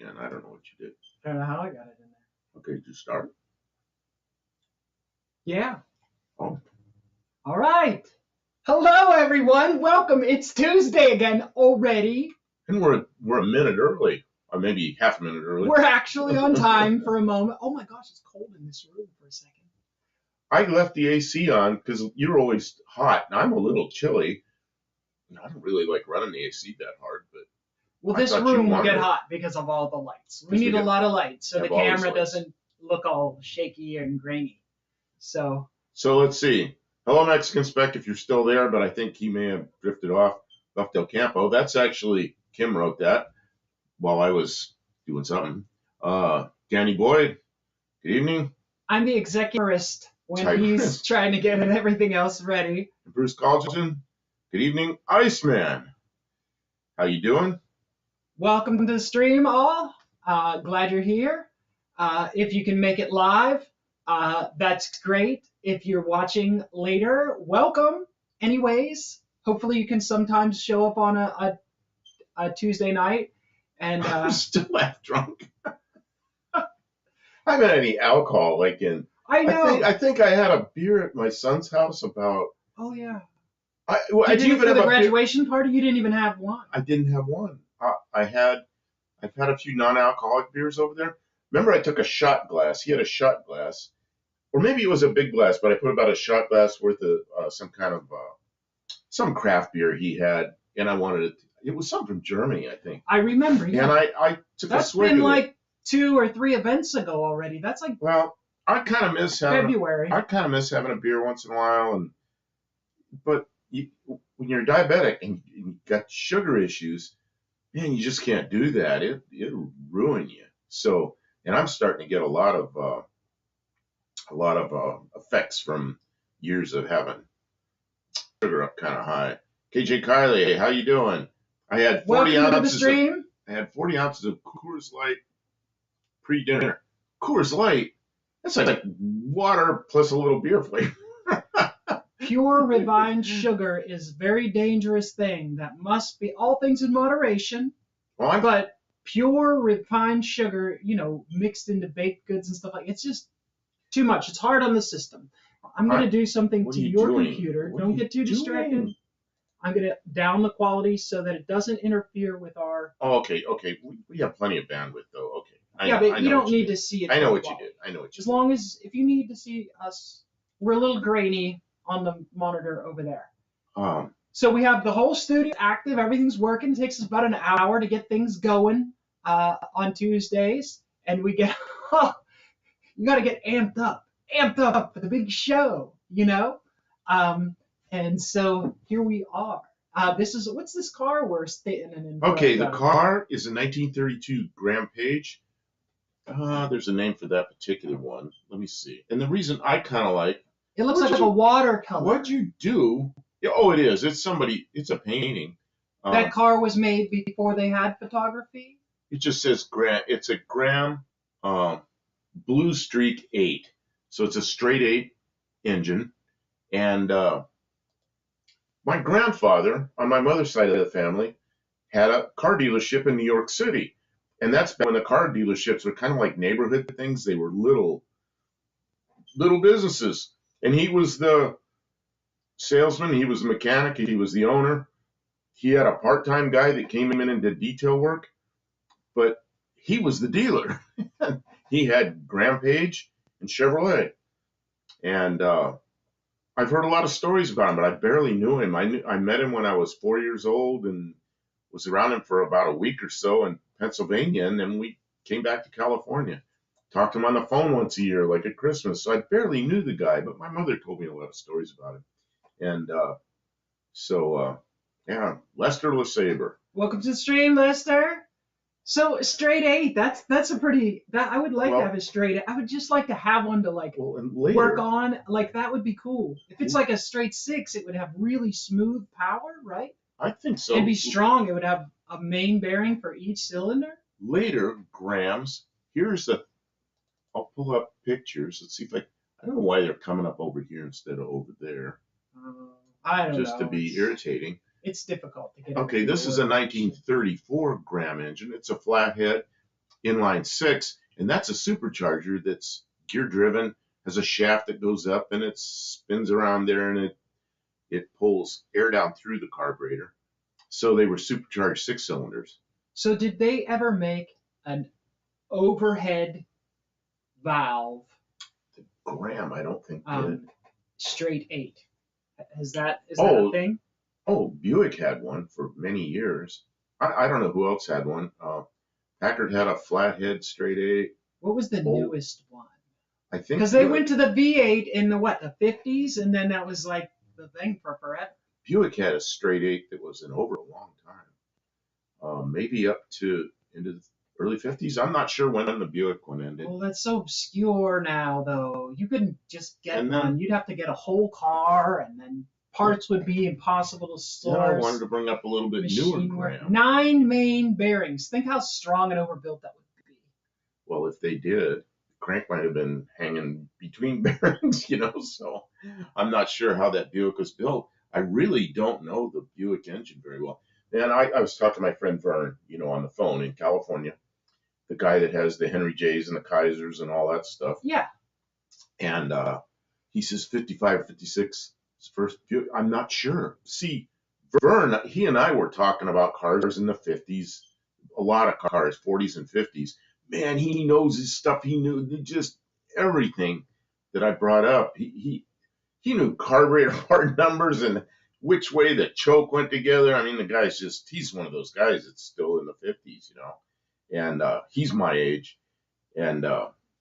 again. I don't know what you did. I don't know how I got it in there. Okay, did you start? Yeah. Oh. All right. Hello, everyone. Welcome. It's Tuesday again already. And we're a minute early, or maybe half a minute early. We're actually on time for a moment. Oh my gosh, it's cold in this room for a second. I left the AC on because you're always hot, and I'm a little chilly. I don't really like running the AC that hard, but well, this room will get hot because of all the lights. We need a lot of lights so the camera doesn't look all shaky and grainy. So let's see. Hello, Mexican Spec, if you're still there, but I think he may have drifted off. Left Del Campo. That's actually Kim wrote that while I was doing something. Danny Boyd, good evening. I'm the executorist when he's trying to get everything else ready. Bruce Colgerton, good evening. Iceman, how you doing? Welcome to the stream, all. Glad you're here. If you can make it live, that's great. If you're watching later, welcome. Anyways, hopefully you can sometimes show up on a Tuesday night. And I'm still half drunk. I haven't had any alcohol I know. I think I had a beer at my son's house about. Oh yeah. Did you for the graduation party? You didn't even have one. I didn't have one. I've had a few non-alcoholic beers over there. Remember, I took a shot glass. He had a shot glass, or maybe it was a big glass, but I put about a shot glass worth of some kind of some craft beer he had, and I wanted it. It was something from Germany, I think. I remember. Yeah. And I took a swig of it. That's been like 2 or 3 events ago already. That's like. Well, I kind of miss having February. I kind of miss having a beer once in a while, but when you're diabetic and you got sugar issues, man, you just can't do that. It'll ruin you. So, and I'm starting to get a lot of effects from years of having sugar up kind of high. KJ Kylie, how you doing? I had 40 ounces. To the stream. I had 40 ounces of Coors Light pre-dinner. Coors Light. That's like water plus a little beer flavor. Pure refined sugar is a very dangerous thing that must be all things in moderation. But pure refined sugar, mixed into baked goods and stuff it's just too much. It's hard on the system. I'm going to do something to your computer. Don't get too distracted. I'm going to down the quality so that it doesn't interfere with our. Oh, okay. We have plenty of bandwidth though. Okay. But you don't need to see it. I know what you did. As long as if you need to see us, we're a little grainy on the monitor over there. So we have the whole studio active. Everything's working. It takes us about an hour to get things going on Tuesdays, and we get you got to get amped up for the big show, And so here we are. What's this car we're sitting in? Okay, the car is a 1932 Graham Page. There's a name for that particular one. Let me see. And the reason I kind of like. It looks like a watercolor. What'd you do? Oh, it is. It's a painting. That car was made before they had photography? It just says Graham. It's a Graham Blue Streak 8. So it's a straight 8 engine. And my grandfather, on my mother's side of the family, had a car dealership in New York City. And that's back when the car dealerships were kind of like neighborhood things. They were little businesses. And he was the salesman, he was the mechanic, he was the owner. He had a part-time guy that came in and did detail work, but he was the dealer. He had Graham Page and Chevrolet. And I've heard a lot of stories about him, but I barely knew him. I met him when I was 4 years old and was around him for about a week or so in Pennsylvania, and then we came back to California. Talked to him on the phone once a year, like at Christmas. So I barely knew the guy, but my mother told me a lot of stories about him. And yeah, Lester LeSabre. Welcome to the stream, Lester. So straight 8, that's a pretty. I would like to have a straight 8. I would just like to have one to work on. That would be cool. If it's like a straight 6, it would have really smooth power, right? I think so. It'd be strong. It would have a main bearing for each cylinder. Later, Grahams. I'll pull up pictures. Let's see if I don't know why they're coming up over here instead of over there. I don't know. Just to be irritating. It's difficult to get. Okay, this is a 1934 Graham engine. It's a flathead. inline six, and that's a supercharger that's gear driven, has a shaft that goes up and it spins around there, and it pulls air down through the carburetor. So they were supercharged 6 cylinders. So did they ever make an overhead valve? Graham, I don't think did. Straight 8. Is that a thing? Oh, Buick had one for many years. I don't know who else had one. Packard had a flathead straight 8. What was the newest one? I think because they went to the V8 in the 50s, and then that was like the thing for forever. Buick had a straight 8 that was in over a long time, maybe up to into the early 50s. I'm not sure when the Buick one ended. Well, that's so obscure now, though. You couldn't just get one. You'd have to get a whole car, and then parts would be impossible to source. Yeah, I wanted to bring up a little bit newer Graham. 9 main bearings. Think how strong and overbuilt that would be. Well, if they did, the crank might have been hanging between bearings, so I'm not sure how that Buick was built. I really don't know the Buick engine very well. And I was talking to my friend Vern, on the phone in California, the guy that has the Henry J's and the Kaisers and all that stuff. Yeah. And he says 55 or 56 is first Buick. I'm not sure. See, Vern, he and I were talking about cars in the 50s, a lot of cars, 40s and 50s. Man, he knows his stuff. He knew just everything that I brought up. He knew carburetor part numbers and which way the choke went together. I mean, the guy's he's one of those guys that's still in the 50s, and he's my age. And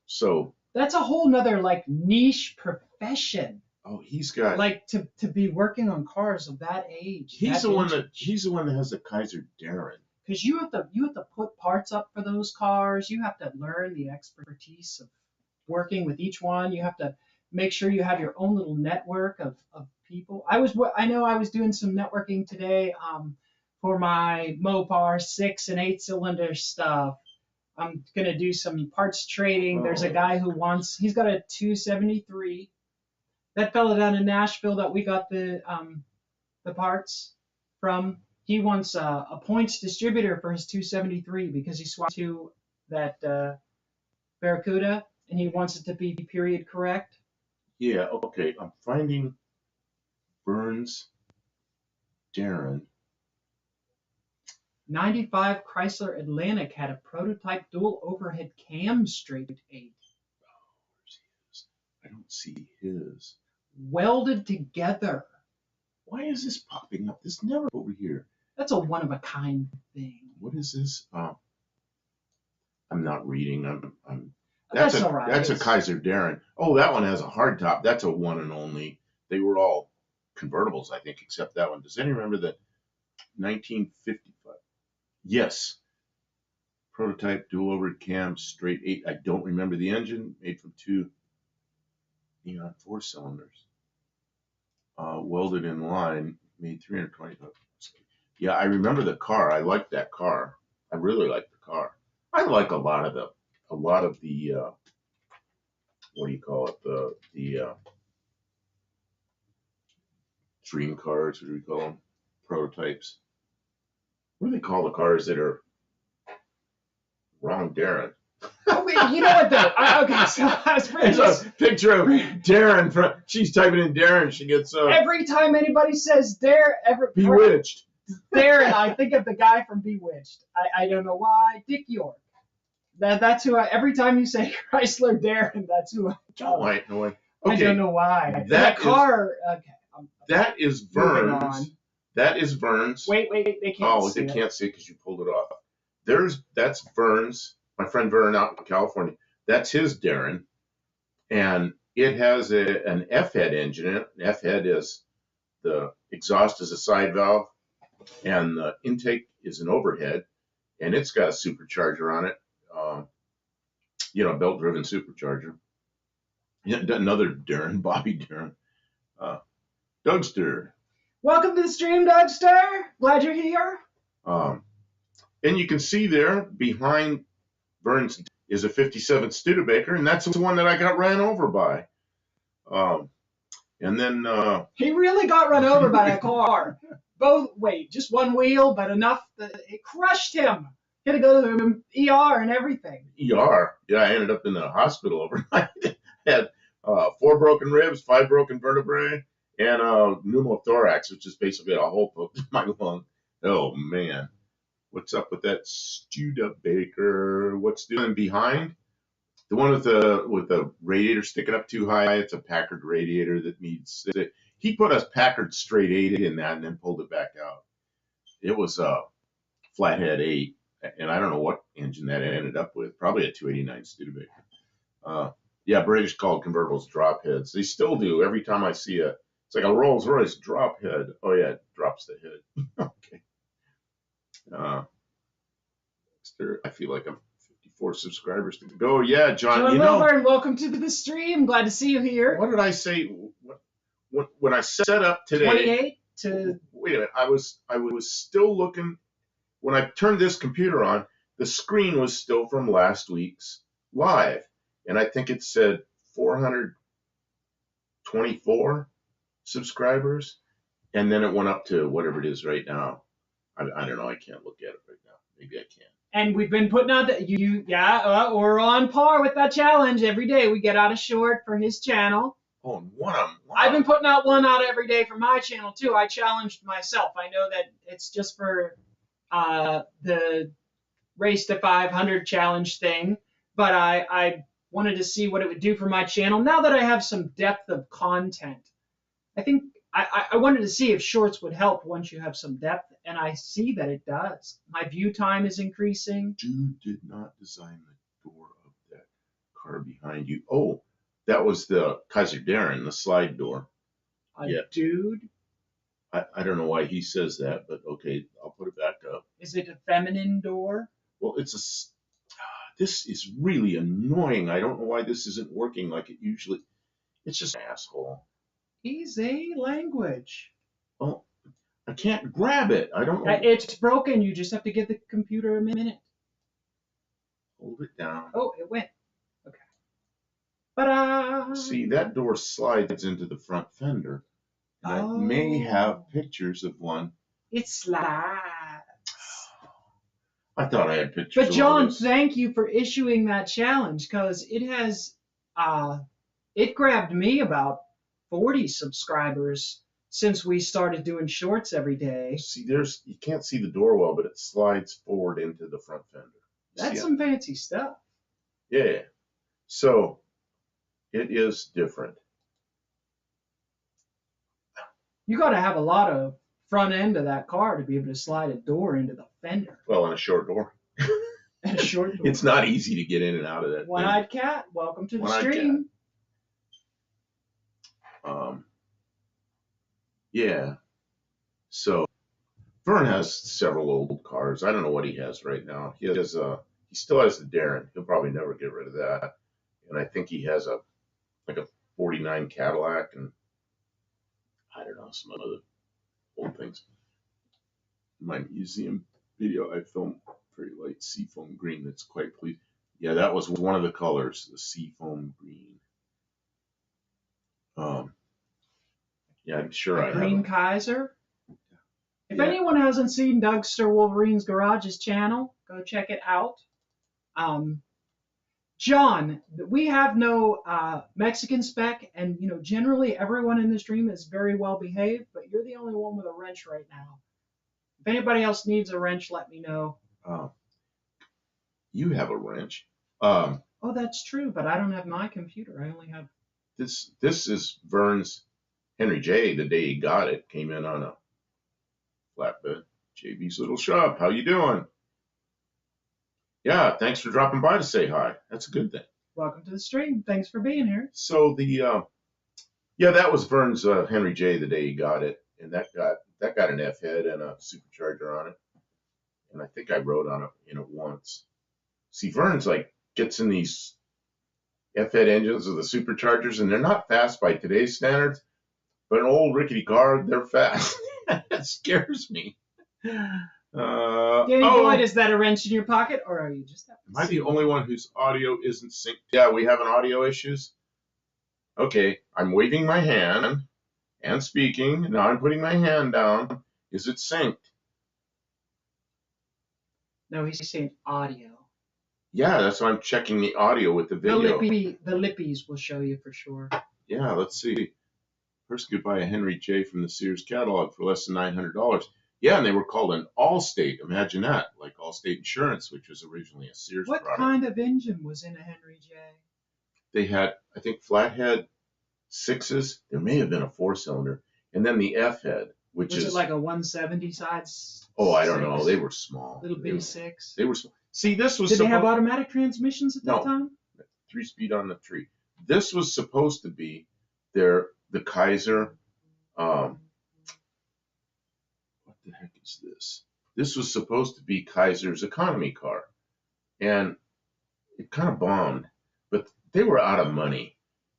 so. That's a whole nother niche profession. Oh, he's got to be working on cars of that age. He's the one that has the Kaiser Darren. Because you have to put parts up for those cars. You have to learn the expertise of working with each one. You have to make sure you have your own little network of people. I know I was doing some networking today for my Mopar 6 and 8 cylinder stuff. I'm gonna do some parts trading. There's a guy he's got a 273. That fella down in Nashville that we got the parts from. He wants a points distributor for his 273 because he swapped to that Barracuda, and he wants it to be period correct. Yeah, okay. I'm finding Burns Darren. 95 Chrysler Atlantic had a prototype dual overhead cam straight 8. Oh, where's his? I don't see his. Welded together. Why is this popping up? This never over here. That's a one-of-a-kind thing. What is this? I'm not reading. That's all right. That's a Kaiser Darren. Oh, that one has a hard top. That's a one and only. They were all convertibles, I think, except that one. Does anyone remember the 1955? Yes. Prototype dual overhead cam straight 8. I don't remember the engine. Made from 2 neon 4 cylinders. Welded in line. Made 325. Yeah, I remember the car. I liked that car. I really liked the car. I like a lot of the what do you call it? The dream cars, what do we call them? Prototypes. What do they call the cars that are wrong, Darren? Oh, wait, you know what though? Okay, so I was There's a picture of Darren. She's typing in Darren. She gets every time anybody says Bewitched. Darren, I think of the guy from Bewitched. I don't know why. Dick York. That's who every time you say Chrysler Darren, that's who I call. No, wait. Okay. I don't know why. That car. Okay. That is Vern's. That is Vern's. Wait, they can't see it. Oh, they can't see it because you pulled it off. That's Vern's, my friend Vern out in California. That's his Darren. And it has an F-head engine in it. An F-head is the exhaust is a side valve, and the intake is an overhead, and it's got a supercharger on it. Belt-driven supercharger. Yeah, another Darren, Bobby Darren. Dougster. Welcome to the stream, Dougster. Glad you're here. And you can see there behind Vern's is a 57 Studebaker, and that's the one that I got ran over by. And then he really got run over by that car. Just one wheel, but enough that it crushed him. Had to go to the ER and everything. ER. Yeah, I ended up in the hospital overnight. Had 4 broken ribs, 5 broken vertebrae, and pneumothorax, which is basically a hole poked in my lung. Oh man, what's up with that Studebaker? What's doing behind? The one with the radiator sticking up too high. It's a Packard radiator that needs. He put a Packard straight 8 in that and then pulled it back out. It was a flathead 8, and I don't know what engine that ended up with. Probably a 289 Studebaker. Yeah, British called convertibles drop heads. They still do. Every time I see it's like a Rolls Royce drop head. Oh yeah, it drops the head. Okay. I feel like I'm 54 subscribers to go. Yeah, John. John Wilburn, welcome to the stream. Glad to see you here. What did I say? When I set up today? 28 to. Wait a minute. I was still looking. When I turned this computer on, the screen was still from last week's live, and I think it said 424 subscribers, and then it went up to whatever it is right now. I don't know. I can't look at it right now. Maybe I can. And we've been putting out we're on par with that challenge. Every day we get out a short for his channel. Oh, and one of them. Wow. I've been putting out one out every day for my channel too. I challenged myself. I know that it's just for the Race to 500 challenge thing, but I wanted to see what it would do for my channel. Now that I have some depth of content, I think I wanted to see if shorts would help once you have some depth, and I see that it does. My view time is increasing. Dude did not design the door of that car behind you. Oh, that was the Kaiser Darren, the slide door. Dude? I don't know why he says that, but okay, I'll put it back up. Is it a feminine door? Well, this is really annoying. I don't know why this isn't working like it usually. It's just an asshole. Easy language. Well, I can't grab it. I don't know. It's broken. You just have to give the computer a minute. Hold it down. Oh, it went. Okay. But see, that door slides into the front fender. And I may have pictures of one. It slides. I thought I had pictures. But John, thank you for issuing that challenge, because it has it grabbed me about 40 subscribers since we started doing shorts every day. See, you can't see the door well, but it slides forward into the front fender. That's some fancy stuff. Yeah. So it is different. You got to have a lot of front end of that car to be able to slide a door into the fender. Well, and a short door. And a short door. It's not easy to get in and out of that. One-eyed cat, welcome to the stream. Yeah. So Vern has several old cars. I don't know what he has right now. He still has the Darren. He'll probably never get rid of that. And I think he has a 49 Cadillac and I don't know, some other old things. My museum video I filmed very light seafoam green that's quite pleasing. Yeah, that was one of the colors, the seafoam green. Yeah, I'm sure I have. Green Kaiser. If anyone hasn't seen Dougster Wolverine's Garage's channel, go check it out. John, we have no Mexican spec, and generally everyone in the stream is very well behaved, but you're the only one with a wrench right now. If anybody else needs a wrench, let me know. You have a wrench. Oh, that's true, but I don't have my computer. I only have. This is Vern's Henry J. The day he got it, came in on a flatbed. JB's little shop. How you doing? Yeah, thanks for dropping by to say hi. That's a good thing. Welcome to the stream. Thanks for being here. So that was Vern's Henry J. the day he got it, and that got an F head and a supercharger on it, and I think I rode on it once. See, Vern's gets in these F head engines with the superchargers, and they're not fast by today's standards, but an old rickety car, they're fast. That scares me. Danny Boyd, is that a wrench in your pocket, or are you just? Am I the only one whose audio isn't synced? Yeah, we having audio issues. Okay, I'm waving my hand and speaking. Now I'm putting my hand down. Is it synced? No, he's saying audio. Yeah, that's why I'm checking the audio with the video. The Lippies will show you for sure. Yeah, let's see. Person could buy a Henry J from the Sears catalog for less than $900. Yeah, and they were called an Allstate. Imagine that, like Allstate Insurance, which was originally a Sears What product. kind of engine was in a Henry J? They had, I think, flathead sixes. There may have been a four-cylinder, and then the F head, which Was is it like a 170 size? I don't know. They were small. Little B6. They were small. See, this was. Did they have automatic transmissions at that time? 3-speed on the tree. This was supposed to be the Kaiser. What the heck is this? This was supposed to be Kaiser's economy car, and it kind of bombed. But they were out of money.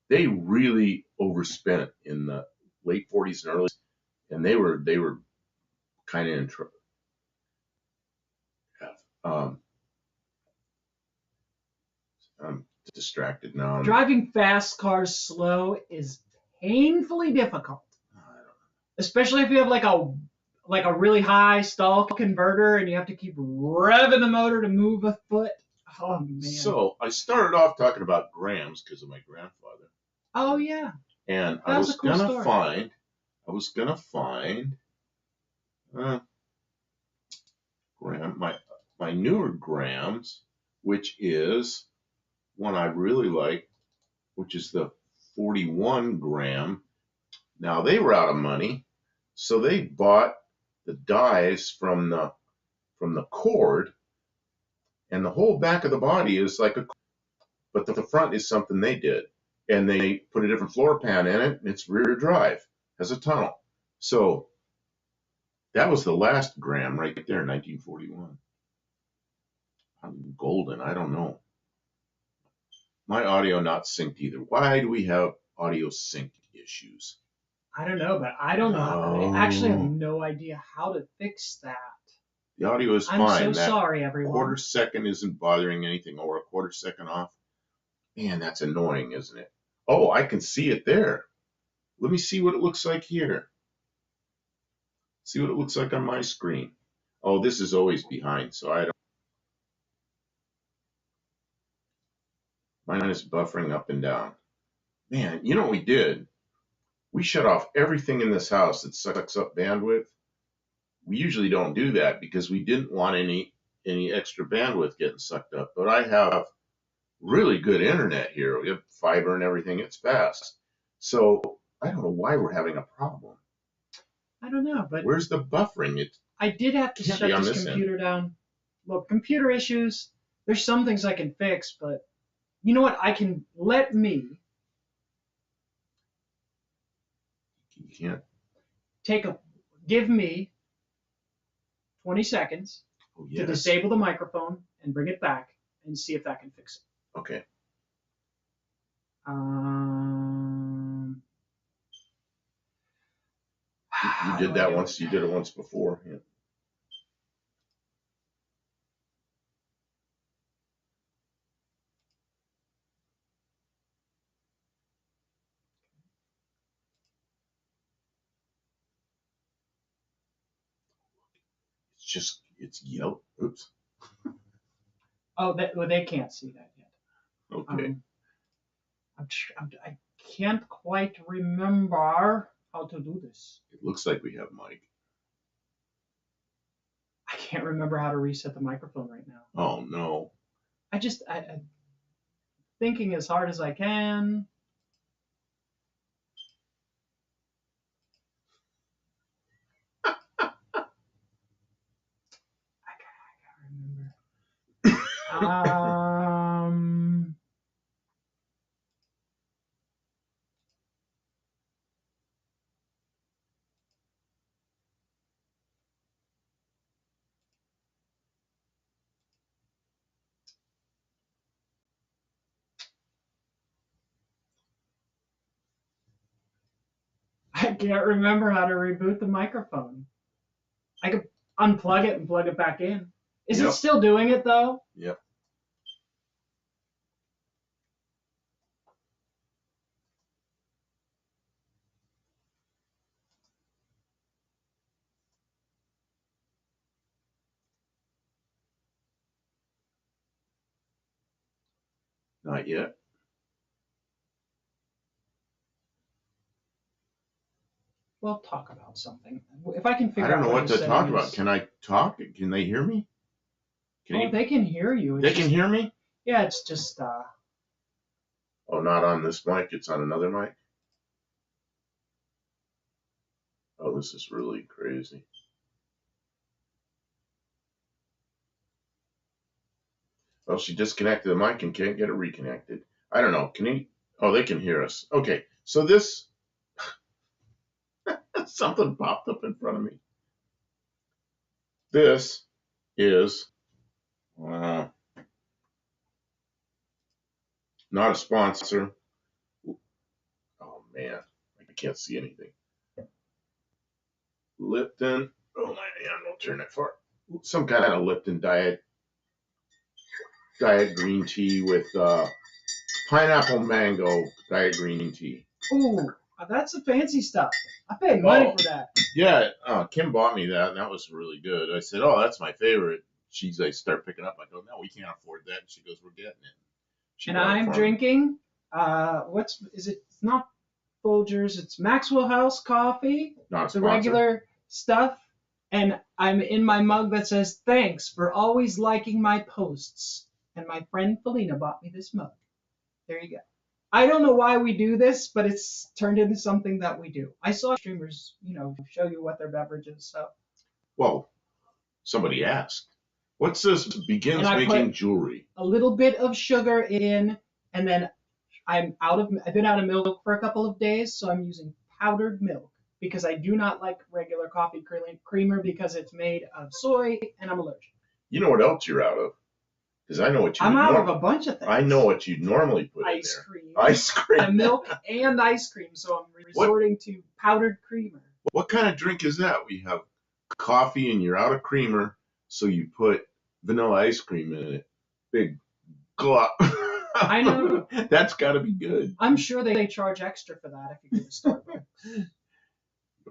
They really overspent in the late 40s and early, and they were kind of in trouble. I'm distracted now. Driving fast cars slow is painfully difficult, especially if you have like a really high stall converter and you have to keep revving the motor to move a foot. Oh man. So I started off talking about grams because of my grandfather. Oh yeah. And I was gonna find gram my newer grams, which is one I really like, which is the 41 gram. Now they were out of money, so they bought the dies from the cord, and the whole back of the body is like but the front is something they did, and they put a different floor pan in it, and it's rear drive, has a tunnel. So that was the last gram right there, 1941. I'm golden, I don't know. My audio not synced either. Why do we have audio sync issues? I don't know, but I don't know. I actually have no idea how to fix that. The audio is fine. I'm so sorry, everyone. Quarter second isn't bothering anything, or a quarter second off. Man, that's annoying, isn't it? Oh, I can see it there. Let me see what it looks like here. See what it looks like on my screen. Oh, this is always behind, so I don't. Mine is buffering up and down. Man, you know what we did? We shut off everything in this house that sucks up bandwidth. We usually don't do that because we didn't want any extra bandwidth getting sucked up. But I have really good internet here. We have fiber and everything. It's fast. So I don't know why we're having a problem. I don't know, but where's the buffering? I did have to shut this computer down. Look, computer issues, there's some things I can fix, but you know what? You can't. Give me 20 seconds to disable the microphone and bring it back and see if that can fix it. Okay. You did that once. You did it once before. Yeah. It's yellow. Oops. Oh, they can't see that yet. Okay. I can't quite remember how to do this. It looks like we have Mike. I can't remember how to reset the microphone right now. Oh no. I'm thinking as hard as I can. I can't remember. I can't remember how to reboot the microphone. I could unplug it and plug it back in. Is it still doing it though? Yep. Not yet. We'll talk about something. If I can I figure don't out know what to you're talk saying about. is- Can I talk? Can they hear me? They can hear you. It's They can just- hear me? Yeah, it's just Oh, not on this mic. It's on another mic. Oh, this is really crazy. Well, she disconnected the mic and can't get it reconnected. I don't know. Can he? Oh, they can hear us. Okay, so this something popped up in front of me. This is not a sponsor. Oh man, I can't see anything. Lipton. Oh my hand, don't turn it far. Some kind of Lipton diet green tea with pineapple mango diet green tea. ooh, that's the fancy stuff. I paid money for that. Yeah, Kim bought me that, and that was really good. I said, "Oh, that's my favorite." I start picking up. I go, "No, we can't afford that." And she goes, "We're getting it." And I'm drinking. Is it? It's not Folgers. It's Maxwell House coffee. Not the regular stuff. And I'm in my mug that says, "Thanks for always liking my posts." And my friend Felina bought me this mug. There you go. I don't know why we do this, but it's turned into something that we do. I saw streamers, show you what their beverage is. So. Well, somebody asked, "What's this?" Begins making jewelry. A little bit of sugar in, and then I've been out of milk for a couple of days, so I'm using powdered milk because I do not like regular coffee creamer because it's made of soy and I'm allergic. You know what else you're out of? Because I know what you. I'm out of a bunch of things. I know what you normally put in there. Ice cream. Milk and ice cream, so I'm resorting to powdered creamer. What kind of drink is that? We have coffee and you're out of creamer, so you put vanilla ice cream in it. Big glop. I know. That's got to be good. I'm sure they charge extra for that if you go to Starbucks.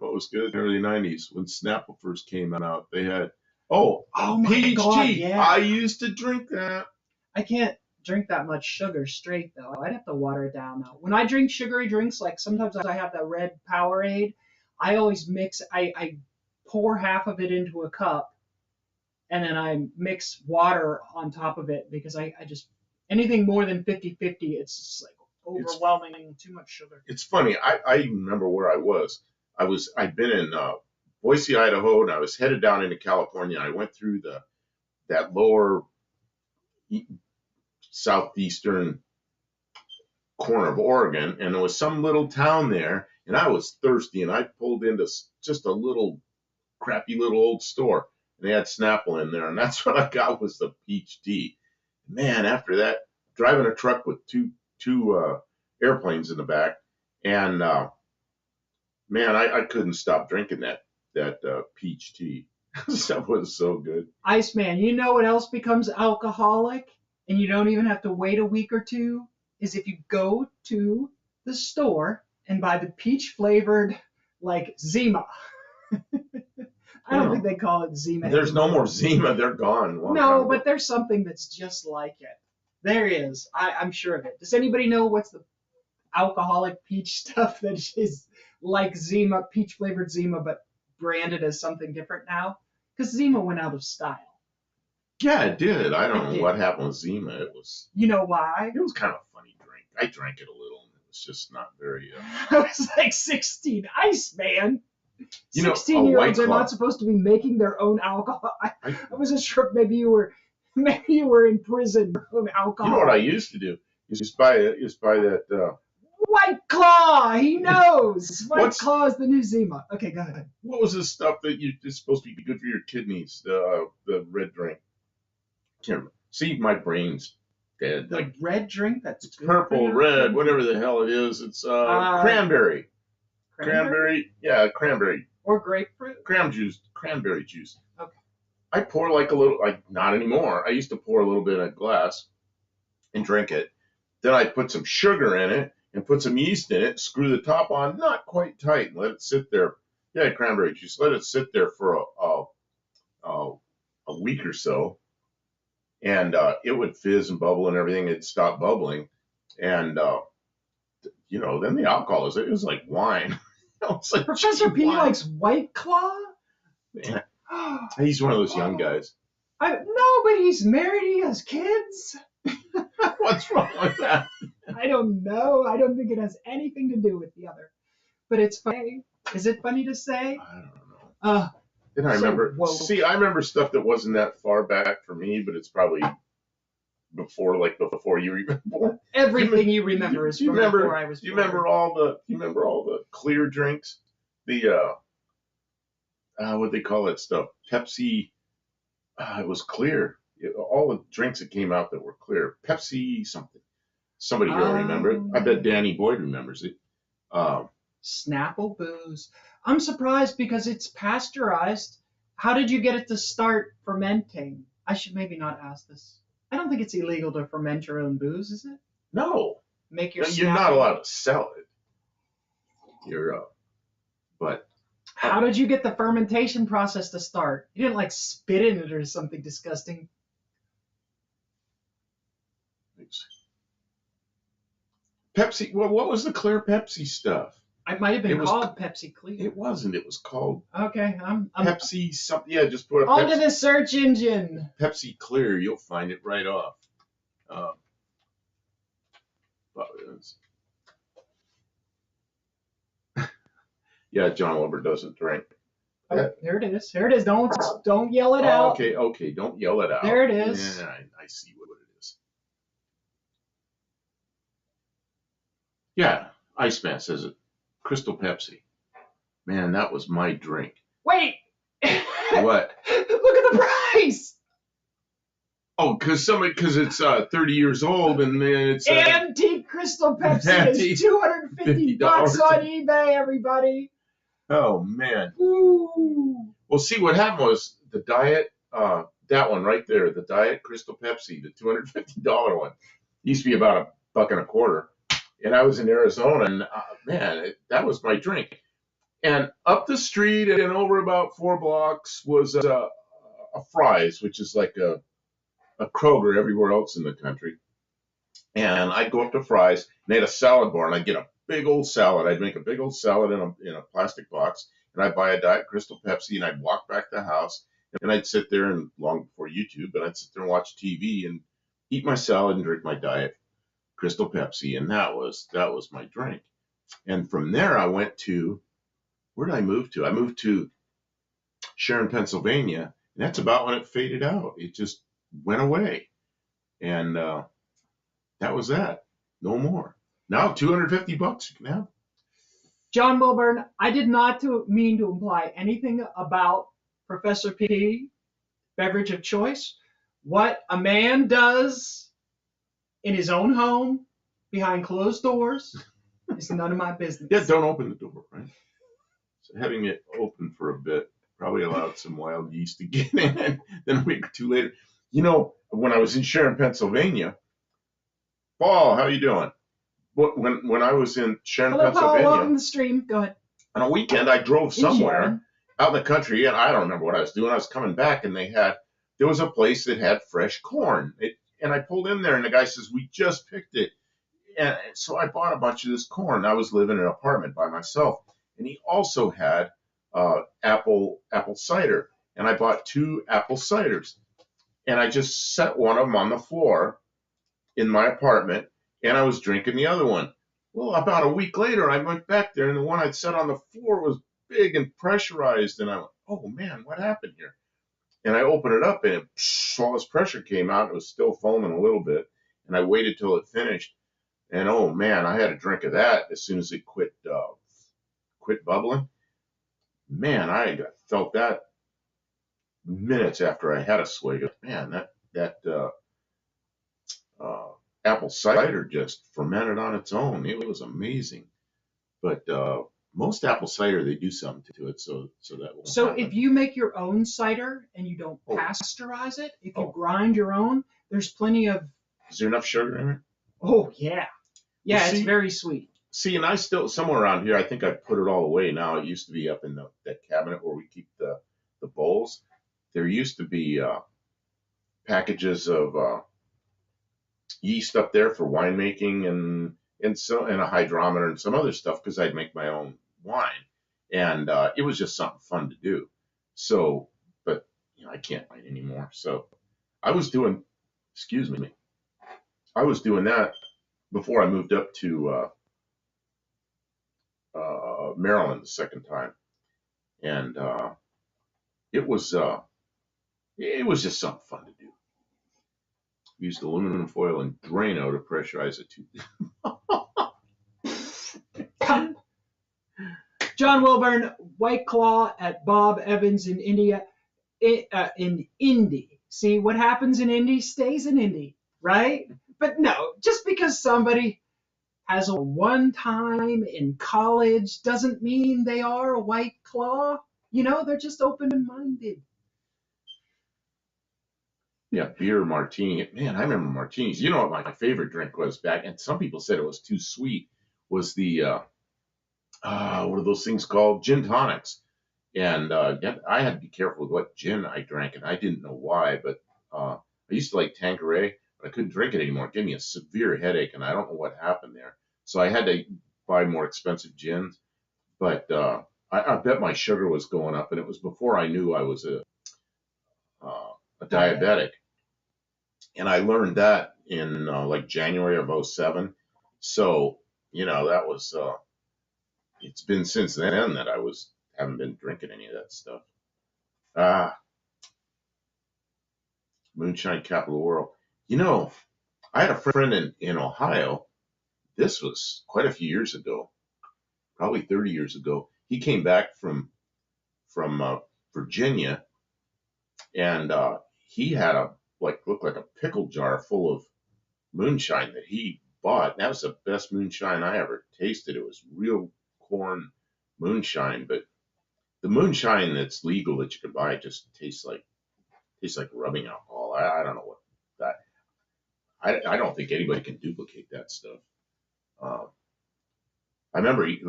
What was good in the early 90s when Snapple first came out, they had, my peach God, tea. yeah. I used to drink that. I can't drink that much sugar straight, though. I'd have to water it down, though. When I drink sugary drinks, like sometimes I have that red Powerade, I always mix, I pour half of it into a cup, and then I mix water on top of it because I just, anything more than 50-50, it's just like overwhelming, too much sugar. It's funny. I remember where I was. I'd been in Boise, Idaho, and I was headed down into California. I went through that lower southeastern corner of Oregon, and there was some little town there, and I was thirsty, and I pulled into just a little crappy little old store, and they had Snapple in there, and that's what I got was the peach tea. Man, after that, driving a truck with two airplanes in the back, and man, I couldn't stop drinking that peach tea. That was so good. Iceman, you know what else becomes alcoholic, and you don't even have to wait a week or two, is if you go to the store and buy the peach flavored, like, Zima. I don't think they call it Zima. There's no more Zima. They're gone. No, but there's something that's just like it. There is. I'm sure of it. Does anybody know what's the alcoholic peach stuff that is like Zima, peach flavored Zima, but branded as something different now? Because Zima went out of style. Yeah, it did. I don't know what happened with Zima. It was. You know why? It was kind of a funny drink. I drank it a little, and it was just not very. I was like 16. Iceman. 16-year-olds are not supposed to be making their own alcohol. I wasn't sure if maybe you were in prison for own alcohol. You know what I used to do? You just buy that. White Claw. He knows. White Claw is the new Zima. Okay, go ahead. What was this stuff that is supposed to be good for your kidneys? The red drink. Can't remember. See, my brain's dead. The red drink that's it's purple, red, whatever the hell it is. It's cranberry. Cranberry, yeah, cranberry. Or grapefruit? Cranberry juice. Okay. I pour like a little, not anymore. I used to pour a little bit in a glass and drink it. Then I put some sugar in it and put some yeast in it, screw the top on, not quite tight, and let it sit there. Yeah, cranberry juice. Let it sit there for a week or so. and it would fizz and bubble and everything. It'd stop bubbling, and then the alcohol it was like wine. It's like Professor P wine. likes White Claw. Man, he's one of those young guys. No, but he's married. He has kids. What's wrong with that? I don't know. I don't think it has anything to do with the other. But it's funny. Is it funny to say? I don't know. Then I remember. I remember stuff that wasn't that far back for me, but it's probably before you were even born. Everything you remember is from before I was born. Do you remember all the clear drinks? The what they call that stuff? Pepsi. It was clear. All the drinks that came out that were clear. Pepsi something. Somebody here will remember it. I bet Danny Boyd remembers it. Snapple booze. I'm surprised because it's pasteurized. How did you get it to start fermenting? I should maybe not ask this. I don't think it's illegal to ferment your own booze, is it? No. You're not allowed to sell it. But. How did you get the fermentation process to start? You didn't spit in it or something disgusting. Pepsi. Well, what was the clear Pepsi stuff? It might have been called Pepsi Clear. It wasn't. It was called. Okay, I'm Pepsi something. Yeah, just put onto the search engine. Pepsi Clear. You'll find it right off. Yeah, John Wilbur doesn't drink. Oh, there it is. There it is. Don't yell it out. Okay. Don't yell it out. There it is. Yeah, I see what it is. Yeah, Iceman says it. Crystal Pepsi. Man, that was my drink. Wait. What? Look at the price. Oh, because it's 30 years old and it's antique Crystal Pepsi is $250 on eBay. Everybody. Oh man. Ooh. Well, see what happened was the Diet, that one right there, the Diet Crystal Pepsi, the $250 one, used to be about $1.25. And I was in Arizona, and that was my drink. And up the street and over about 4 blocks was a Fry's, which is like a Kroger everywhere else in the country. And I'd go up to Fry's, and they had a salad bar, and I'd get a big old salad. I'd make a big old salad in a plastic box, and I'd buy a Diet Crystal Pepsi, and I'd walk back to the house, and I'd sit there, and long before YouTube, and I'd sit there and watch TV and eat my salad and drink my Diet Crystal Pepsi, and that was my drink. And from there, I went to, where did I move to? I moved to Sharon, Pennsylvania, and that's about when it faded out. It just went away, and that was that. No more. Now $250 you can have. John Wilburn, I did not mean to imply anything about Professor P, beverage of choice. What a man does in his own home, behind closed doors, is none of my business. Yeah, don't open the door, right? So having it open for a bit probably allowed some wild yeast to get in, and then a week or two later. When I was in Sharon, Pennsylvania, Paul, how you doing? When I was in Sharon, Hello, Pennsylvania, Paul, welcome to the stream. Go ahead. On a weekend, I drove somewhere out in the country, and I don't remember what I was doing. I was coming back, and there was a place that had fresh corn. And I pulled in there, and the guy says, "We just picked it." And so I bought a bunch of this corn. I was living in an apartment by myself, and he also had apple cider, and I bought 2 apple ciders, and I just set one of them on the floor in my apartment, and I was drinking the other one. Well, about a week later, I went back there, and the one I'd set on the floor was big and pressurized, and I went, "Oh man, what happened here?" And I opened it up, and all this pressure came out. It was still foaming a little bit, and I waited till it finished. And oh man, I had a drink of that as soon as it quit bubbling. Man, I felt that minutes after I had a swig. Man, that apple cider just fermented on its own. It was amazing. But most apple cider, they do something to it, so that won't happen. If you make your own cider and you don't pasteurize it, if you grind your own, there's plenty of. Is there enough sugar in it? Oh yeah, yeah, it's very sweet. See, and I still somewhere around here, I think I put it all away now. It used to be up in that cabinet where we keep the bowls. There used to be packages of yeast up there for winemaking and a hydrometer and some other stuff because I'd make my own wine, and it was just something fun to do. So, but I can't wine anymore. So I was doing, excuse me, I was doing that before I moved up to Maryland the second time, and it was just something fun to do. Used aluminum foil and Drano to pressurize it too. John Wilburn, White Claw at Bob Evans in India, in Indy. See, what happens in Indy stays in Indy, right? But no, just because somebody has a one time in college doesn't mean they are a White Claw. They're just open-minded. Yeah, beer martini. Man, I remember martinis. You know what my favorite drink was back, and some people said it was too sweet, was the, what are those things called? Gin tonics. And I had to be careful with what gin I drank, and I didn't know why, but I used to like Tanqueray, but I couldn't drink it anymore. It gave me a severe headache, and I don't know what happened there. So I had to buy more expensive gins, but I bet my sugar was going up, and it was before I knew I was a diabetic. And I learned that in like January of '07. So, that was, it's been since then that haven't been drinking any of that stuff. Moonshine capital of the world. I had a friend in Ohio. This was quite a few years ago, probably 30 years ago. He came back from Virginia, and he had looked like a pickle jar full of moonshine that he bought. And that was the best moonshine I ever tasted. It was real corn moonshine, but the moonshine that's legal that you can buy just tastes like rubbing alcohol. I don't know what that. I don't think anybody can duplicate that stuff. I remember he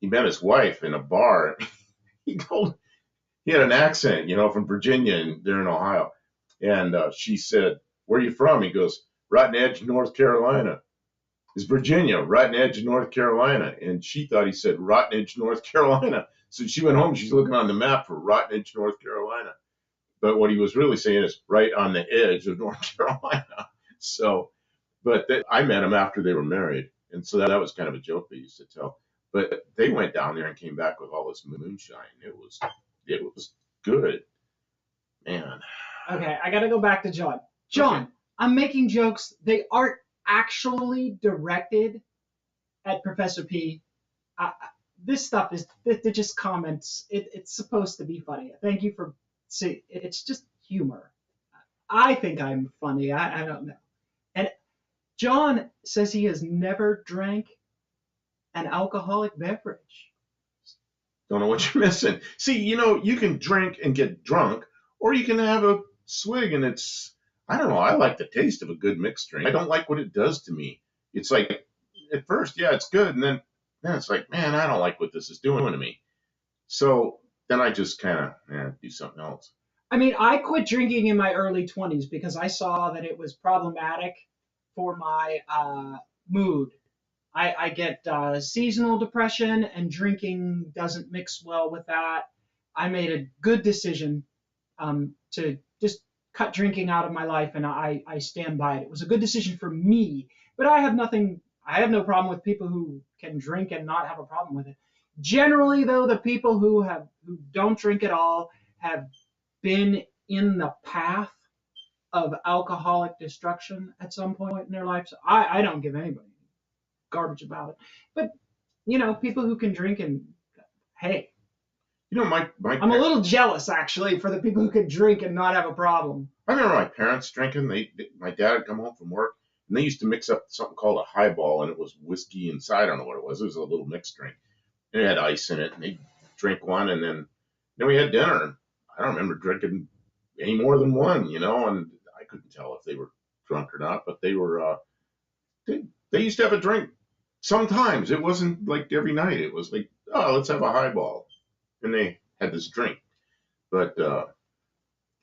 met his wife in a bar. He had an accent, from Virginia and they're in Ohio. And she said, "Where are you from?" He goes, "Rotten Edge, North Carolina." It's Virginia, Rotten Edge, North Carolina. And she thought he said Rotten Edge, North Carolina. So she went home. She's looking on the map for Rotten Edge, North Carolina. But what he was really saying is right on the edge of North Carolina. So, but I met him after they were married. And so that was kind of a joke they used to tell. But they went down there and came back with all this moonshine. It was good. Man. Okay, I got to go back to John. John, okay. I'm making jokes. They aren't actually directed at Professor P. This stuff they're just comments. It's supposed to be funny. Thank you for saying it's just humor. I think I'm funny. I don't know. And John says he has never drank an alcoholic beverage. Don't know what you're missing. See, you can drink and get drunk, or you can have a swig and I don't know, I like the taste of a good mixed drink. I don't like what it does to me. It's like, at first, yeah, it's good, and then it's like, man, I don't like what this is doing to me. So then I just kind of do something else. I mean, I quit drinking in my early 20s because I saw that it was problematic for my mood. I get seasonal depression, and drinking doesn't mix well with that. I made a good decision to just cut drinking out of my life, and I stand by it. It was a good decision for me, but I have no problem with people who can drink and not have a problem with it. Generally, though, the people who don't drink at all have been in the path of alcoholic destruction at some point in their life. So I don't give anybody garbage about it. But, people who can drink and, hey. I'm a little jealous, actually, for the people who could drink and not have a problem. I remember my parents drinking. My dad would come home from work, and they used to mix up something called a highball, and it was whiskey inside. I don't know what it was. It was a little mixed drink. And it had ice in it, and they'd drink one, and then we had dinner. I don't remember drinking any more than one, and I couldn't tell if they were drunk or not, but they were, they used to have a drink. Sometimes it wasn't like every night. It was like, oh, let's have a highball. And they had this drink. But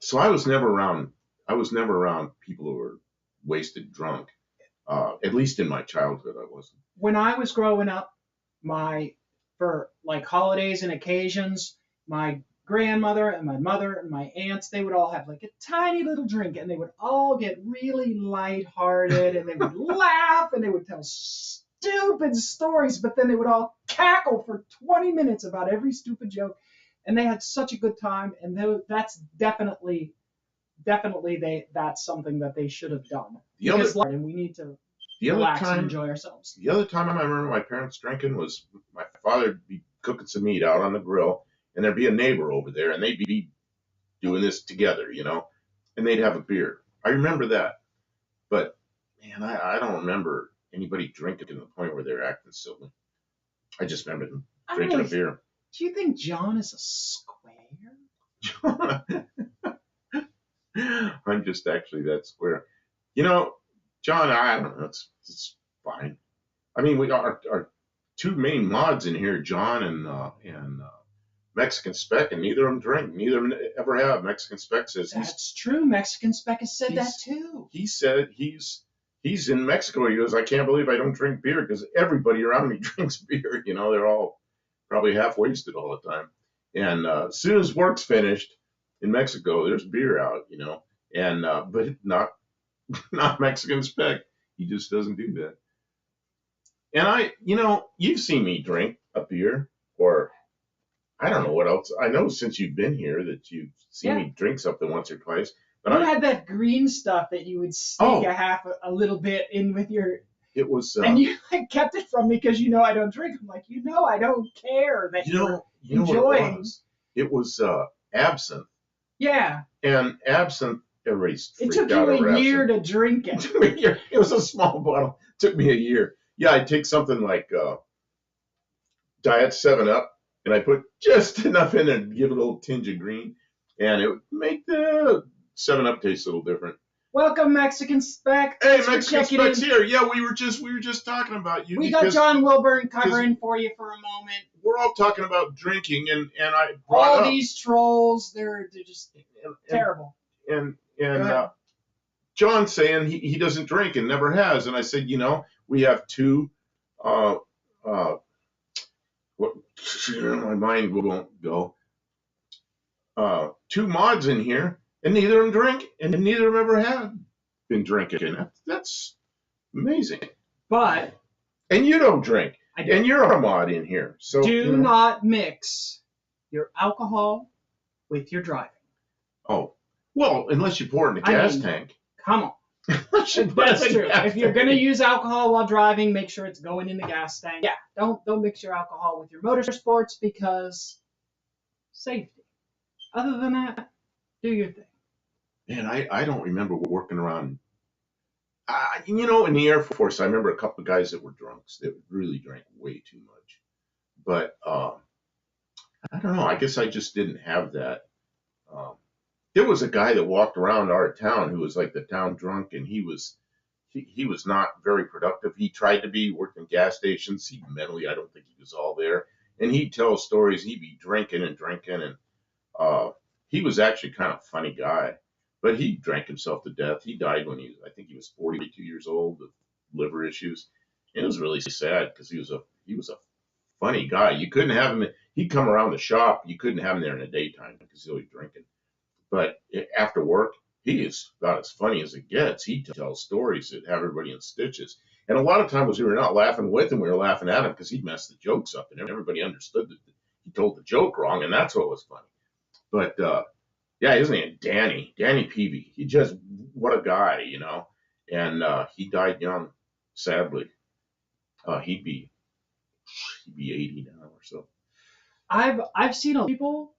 So I was never around. I was never around people who were wasted drunk. At least in my childhood, I wasn't. When I was growing up, for like holidays and occasions, my grandmother and my mother and my aunts, they would all have like a tiny little drink, and they would all get really lighthearted, and they would laugh, and they would tell stupid stories, but then they would all cackle for 20 minutes about every stupid joke, and they had such a good time. And that's definitely that's something that they should have done, and we need to relax and enjoy ourselves. The other time I remember my parents drinking was my father would be cooking some meat out on the grill, and there'd be a neighbor over there, and they'd be doing this together, and they'd have a beer. I remember that. But, man, I don't remember anybody drinking to the point where they're acting silly. I just remember them drinking a beer. Do you think John is a square? I'm just actually that square. John, I don't know. It's fine. I mean, we our two main mods in here, John and Mexican Spec, and neither of them drink. Neither of them ever have. Mexican Spec says that's true. Mexican Spec has said that too. He said he's in Mexico. He goes, I can't believe I don't drink beer because everybody around me drinks beer. They're all probably half wasted all the time. And as soon as work's finished in Mexico, there's beer out. And but not Mexican Spec. He just doesn't do that. And you've seen me drink a beer, or I don't know what else. I know since you've been here that you've seen me drink something once or twice. But you had that green stuff that you would sneak a little bit in with your. It was. And you kept it from me because I don't drink. I'm like, I don't care that you're enjoying. It was absinthe. Yeah. And absinthe. Everybody's freaked out. It took you a year to drink it. It was a small bottle. It took me a year. Yeah, I'd take something like Diet 7-Up, and I put just enough in it to give it a little tinge of green, and it would make the 7-Up taste a little different. Welcome, Mexican Spec. Hey, Mexican Spec's here. Yeah, we were just talking about you. We got John Wilburn covering for you for a moment. We're all talking about drinking, and I brought all these trolls. They're just terrible. And John's saying he doesn't drink and never has, and I said, we have two. My mind won't go. Two mods in here, and neither of them drink, and neither of them ever have been drinking. That's amazing. And you don't drink, and you're a mod in here. So do not mix your alcohol with your driving. Oh, well, unless you pour it in the gas tank. Come on. That's true. If you're going to use alcohol while driving, make sure it's going in the gas tank. Yeah, don't mix your alcohol with your motorsports because safety. Other than that, do your thing. Man, I don't remember working around. In the Air Force, I remember a couple of guys that were drunks that really drank way too much. But I don't know. I guess I just didn't have that. There was a guy that walked around our town who was like the town drunk, and he was not very productive. He tried to be, worked in gas stations. Mentally, I don't think he was all there. And he'd tell stories. He'd be drinking, and he was actually kind of a funny guy. But he drank himself to death. He died when I think he was 42 years old with liver issues. And it was really sad because he was a funny guy. You couldn't have him. He'd come around the shop. You couldn't have him there in the daytime because he was drinking. But after work, he is about as funny as it gets. He tells stories that have everybody in stitches. And a lot of times we were not laughing with him, we were laughing at him because he'd messed the jokes up, and everybody understood that he told the joke wrong, and that's what was funny. But yeah, his name Danny Peavy. He just, what a guy, And he died young, sadly. He'd be 80 now or so. I've seen people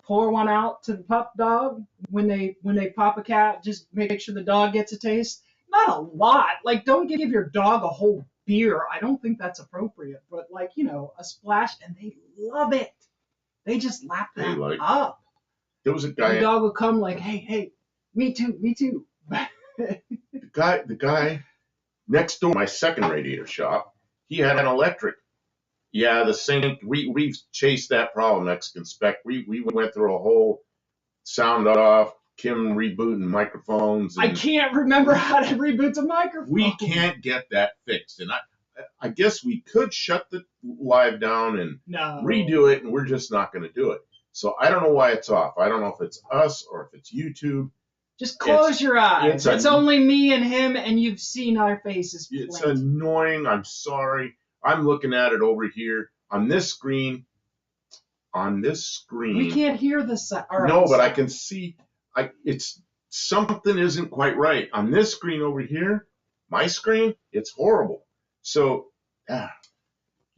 pour one out to the pup dog when they pop a cat, just make sure the dog gets a taste. Not a lot. Like, don't give your dog a whole beer. I don't think that's appropriate. But a splash, and they love it. They just lap that up. There was a guy. The dog would come like, hey, me too. The guy next door, my second radiator shop, he had an electric. Yeah, the sink. We've chased that problem, Mexican Spec. We went through a whole sound off, Kim rebooting microphones. I can't remember how to reboot the microphone. We can't get that fixed. And I guess we could shut the live down and redo it, and we're just not going to do it. So I don't know why it's off. I don't know if it's us or if it's YouTube. Just close your eyes. It's only me and him, and you've seen our faces. It's annoying. I'm sorry. I'm looking at it over here on this screen. We can't hear the sound. No, but I can see. It's something isn't quite right on this screen over here. My screen, it's horrible. So, yeah,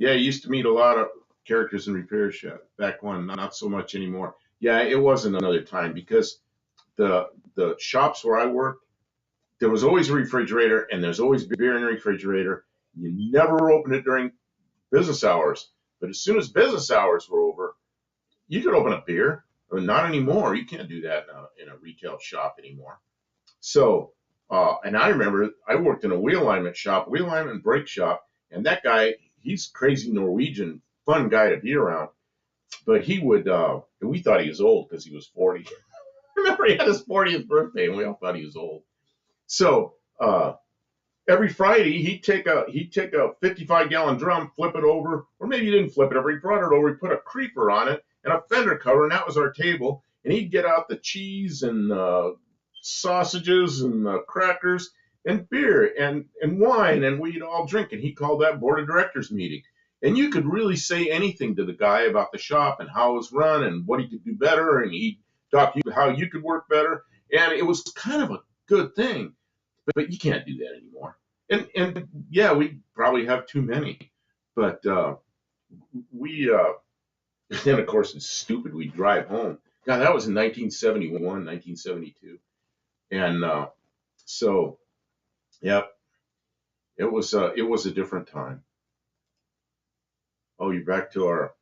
I used to meet a lot of characters in Repair Shop back when, not so much anymore. Yeah, it wasn't another time because the shops where I worked, there was always a refrigerator and there's always beer in the refrigerator. You never opened it during business hours, but as soon as business hours were over, you could open a beer. I mean, not anymore. You can't do that in a retail shop anymore. So, and I remember I worked in a wheel alignment and brake shop, and that guy, he's crazy Norwegian, fun guy to be around. But he would, we thought he was old because he was 40. I remember he had his 40th birthday, and we all thought he was old. So every Friday he'd take a 55-gallon drum, flip it over, or maybe he didn't flip it over. He brought it over. He put a creeper on it and a fender cover, and that was our table. And he'd get out the cheese and sausages and crackers and beer and wine, and we'd all drink. And he called that board of directors meeting. And you could really say anything to the guy about the shop and how it was run and what he could do better, and he'd talk to you how you could work better. And it was kind of a good thing, but you can't do that anymore. And yeah, we probably have too many, but we then of course it's stupid. We drive home. God, that was in 1971, 1972, and so yep, it was a different time. Oh, you're back to our.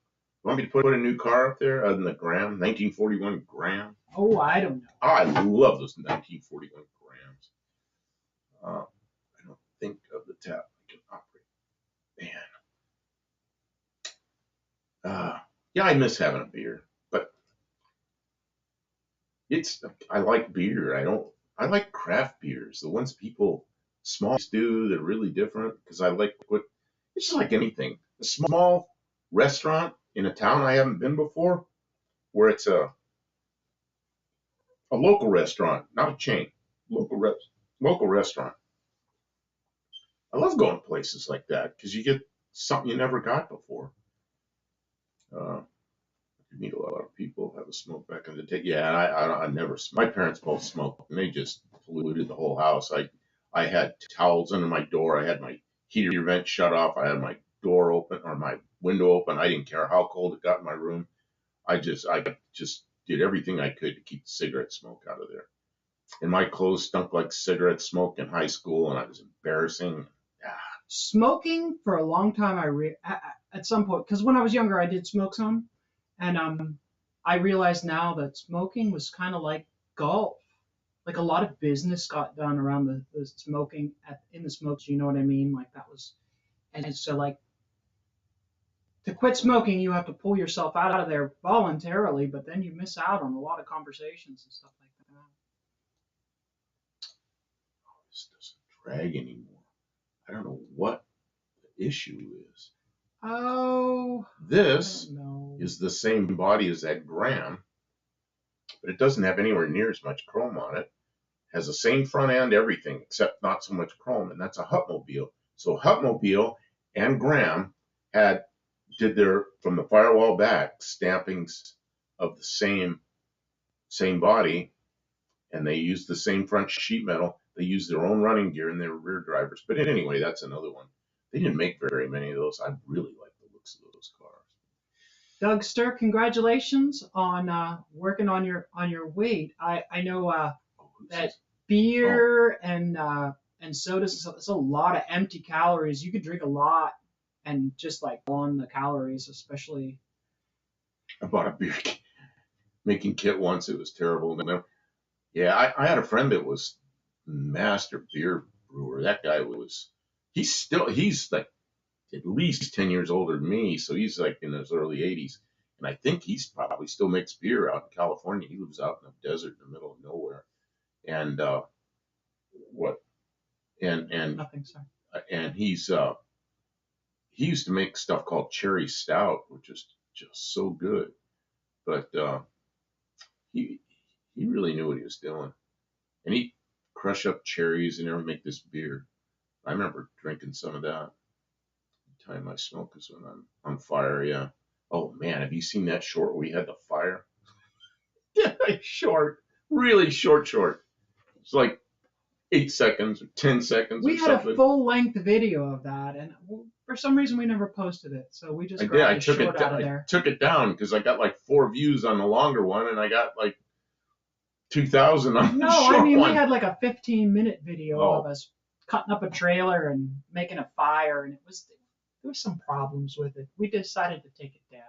You want me to put a new car up there other than the Graham, 1941 Graham? Oh, I don't know. I love those 1941 Grahams. I don't think of the tap I can operate. Man. Yeah, I miss having a beer, but I like beer. I like craft beers, the ones people small do. They're really different because I like it's just like anything. A small restaurant in a town I haven't been before, where it's a local restaurant, not a chain, local restaurant. I love going to places like that because you get something you never got before. You meet a lot of people, have a smoke back in the day. Yeah, I never smoked. My parents both smoked, and they just polluted the whole house. I had towels under my door. I had my heater vent shut off. I had my door open or my window open. I didn't care how cold it got in my room. I just did everything I could to keep the cigarette smoke out of there. And my clothes stunk like cigarette smoke in high school, and I was embarrassing. Smoking for a long time, at some point, because when I was younger, I did smoke some, and I realize now that smoking was kind of like golf. Like a lot of business got done around the smoking in the smokes. You know what I mean? Like that was, and so like to quit smoking, you have to pull yourself out of there voluntarily, but then you miss out on a lot of conversations and stuff like that. This doesn't drag anymore. I don't know what the issue is. Oh. This is the same body as that Graham, but it doesn't have anywhere near as much chrome on it. Has the same front end, everything, except not so much chrome, and that's a Hupmobile. So Hupmobile and Graham did their, from the firewall back, stampings of the same body, and they used the same front sheet metal. They used their own running gear in their rear drivers. But anyway, that's another one. They didn't make very many of those. I really like the looks of those cars. Doug Stir, congratulations on working on your weight. I know that beer and sodas, it's a lot of empty calories. You could drink a lot and just like on the calories, especially. I bought a beer making kit once. It was terrible. Yeah, I had a friend that was master beer brewer. That guy he's like at least 10 years older than me, so he's like in his early 80s. And I think he's probably still makes beer out in California. He lives out in the desert in the middle of nowhere. And what? And Nothing, sorry. and he used to make stuff called cherry stout, which is just so good. But he really knew what he was doing, and he crush up cherries and everything, make this beer. I remember drinking some of that. The time I smoked is when I'm on fire. Yeah. Oh man, have you seen that short where we had the fire? Yeah, short, really short. It's like 8 seconds or 10 seconds. We or had something. a full-length video of that, and for some reason we never posted it, so we just I grabbed took the short it. out of I there. took it down because I got like 4 views on the longer one, and I got like 2,000 on the No, short I mean one. we had like a 15-minute video Oh. of us cutting up a trailer and making a fire, and there was some problems with it. We decided to take it down.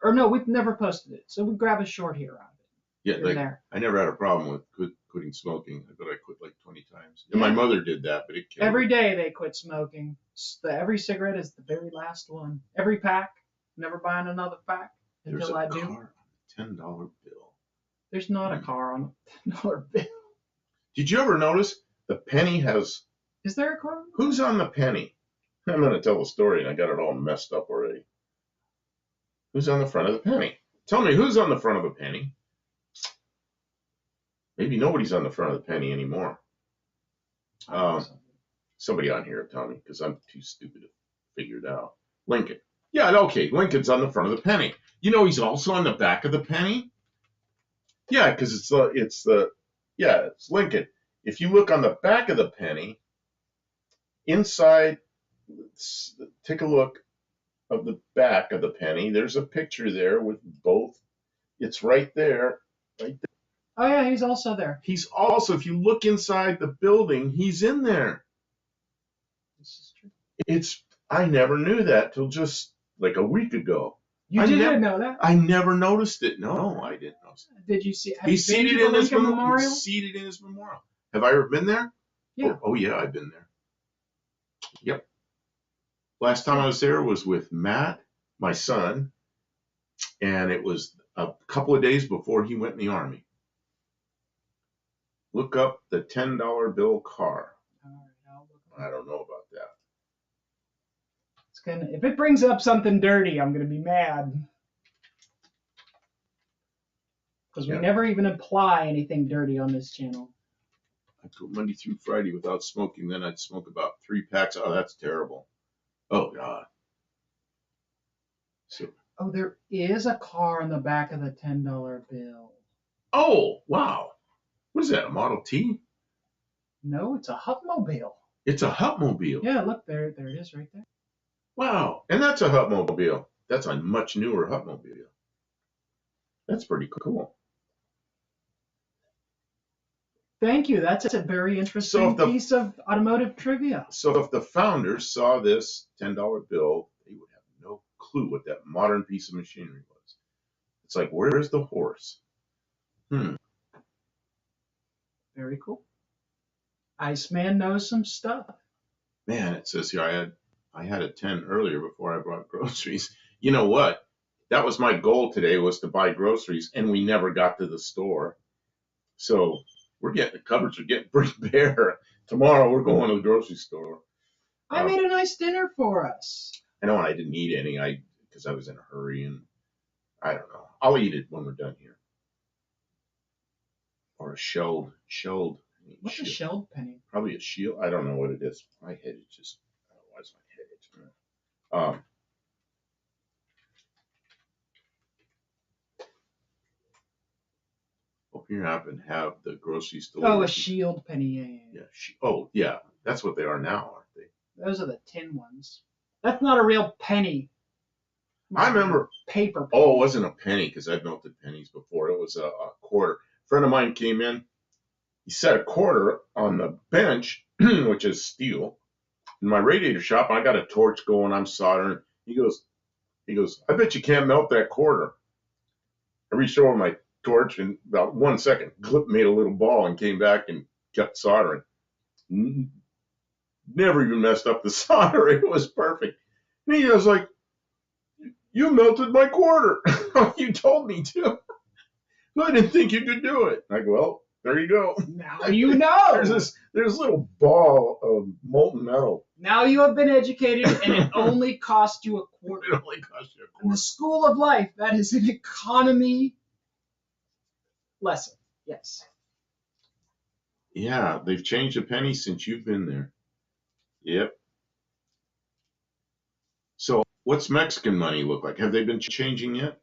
Or no, we've never posted it, so we grab a short here out of it. Yeah, like, There. I never had a problem with quitting smoking. I bet I quit like 20 times. And my Yeah. mother did that, but it killed Every her. day they quit smoking. Every cigarette is the very last one. Every pack. Never buying another pack There's until a I do. car on a $10 bill. There's not a car on a $10 bill. Did you ever notice the penny has... Is there a car? Who's on the penny? I'm going to tell the story, and I got it all messed up already. Who's on the front of the penny? Tell me, who's on the front of a penny? Maybe nobody's on the front of the penny anymore. Somebody on here tell me, because I'm too stupid to figure it out. Lincoln. Yeah, okay, Lincoln's on the front of the penny. You know he's also on the back of the penny? Yeah, because it's Lincoln. If you look on the back of the penny, inside, take a look of the back of the penny. There's a picture there with both. It's right there. Oh yeah, he's also there. He's also, if you look inside the building, he's in there. This is true. I never knew that till just like a week ago. You didn't know that? I never noticed it. No, I didn't notice it. Did you see? He's seated in his memorial. He's seated in his memorial. Have I ever been there? Yeah. Oh yeah, I've been there. Yep. Last time I was there was with Matt, my son, and it was a couple of days before he went in the Army. Look up the $10 bill car. All right, I'll look I don't know about that. It's gonna. If it brings up something dirty, I'm gonna be mad. Because we never even imply anything dirty on this channel. I'd go Monday through Friday without smoking, then I'd smoke about 3 packs. Oh, that's terrible. Oh, God. So. Oh, there is a car on the back of the $10 bill. Oh, wow. What is that, a Model T? No, it's a Hupmobile. It's a Hupmobile. Yeah, look, there it is right there. Wow, and that's a Hupmobile. That's a much newer Hupmobile. That's pretty cool. Thank you. That's a very interesting piece of automotive trivia. So if the founders saw this $10 bill, they would have no clue what that modern piece of machinery was. It's like, where's the horse? Very cool. Iceman knows some stuff. Man, it says here I had a 10 earlier before I brought groceries. You know what? That was my goal today, was to buy groceries, and we never got to the store. So the cupboards are getting pretty bare. Tomorrow we're going to the grocery store. I made a nice dinner for us. I know, and I didn't eat any because I was in a hurry, and I don't know. I'll eat it when we're done here. Or a shelled. What's a shelled penny? Probably a shield. I don't know what it is. My head is just. Why is my head itching? Hope you happen to have the groceries delivered. Oh, a shield penny. Yeah. Yeah. That's what they are now, aren't they? Those are the tin ones. That's not a real penny. I remember paper penny. Oh, it wasn't a penny because I've melted pennies before. It was a quarter. A friend of mine came in. He set a quarter on the bench, which is steel, in my radiator shop. I got a torch going. I'm soldering. He goes, I bet you can't melt that quarter. I reached over my torch and about 1 second, clip made a little ball and came back and kept soldering. Never even messed up the solder. It was perfect. And he was like, You melted my quarter. You told me to. I didn't think you could do it. I go, well, there you go. Now you know. There's a little ball of molten metal. Now you have been educated, and it only cost you a quarter. It only cost you a quarter. In the school of life, that is an economy lesson. Yes. Yeah, they've changed a penny since you've been there. Yep. So what's Mexican money look like? Have they been changing yet?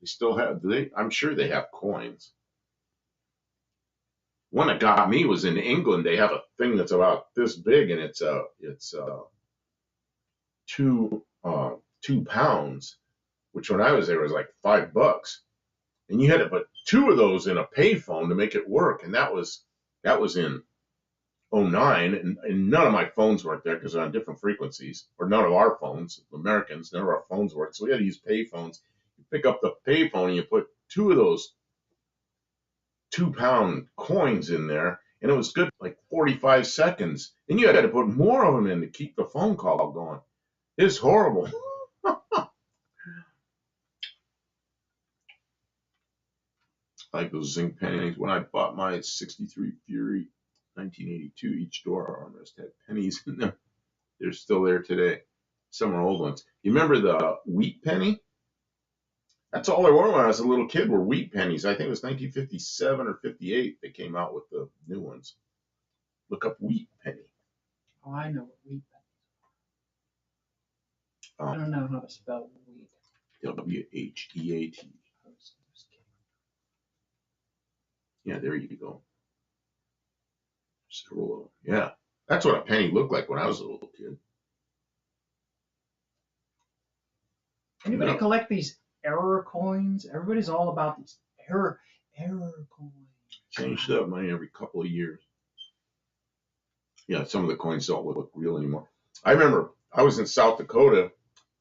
They still have, I'm sure they have coins. One that got me was in England. They have a thing that's about this big, and it's 2 pounds, which when I was there was like $5. And you had to put 2 of those in a payphone to make it work. And that was in 09, and none of my phones worked there because they're on different frequencies, or none of our phones, Americans, none of our phones worked. So we had to use payphones. You pick up the payphone and you put 2 of those 2-pound coins in there, and it was good like 45 seconds. And you had to put more of them in to keep the phone call going. It's horrible. Like those zinc pennies. When I bought my 63 Fury 1982, each door armrest had pennies in them. They're still there today. Some are old ones. You remember the wheat penny? That's all there were when I was a little kid, were wheat pennies. I think it was 1957 or 58 they came out with the new ones. Look up wheat penny. Oh, I know what wheat penny. I don't know how to spell wheat. WHEAT. Yeah, there you go. Yeah, that's what a penny looked like when I was a little kid. Anybody collect these error coins? Everybody's all about these error coins. Change that money every couple of years. Yeah, some of the coins don't look real anymore. I remember I was in South Dakota,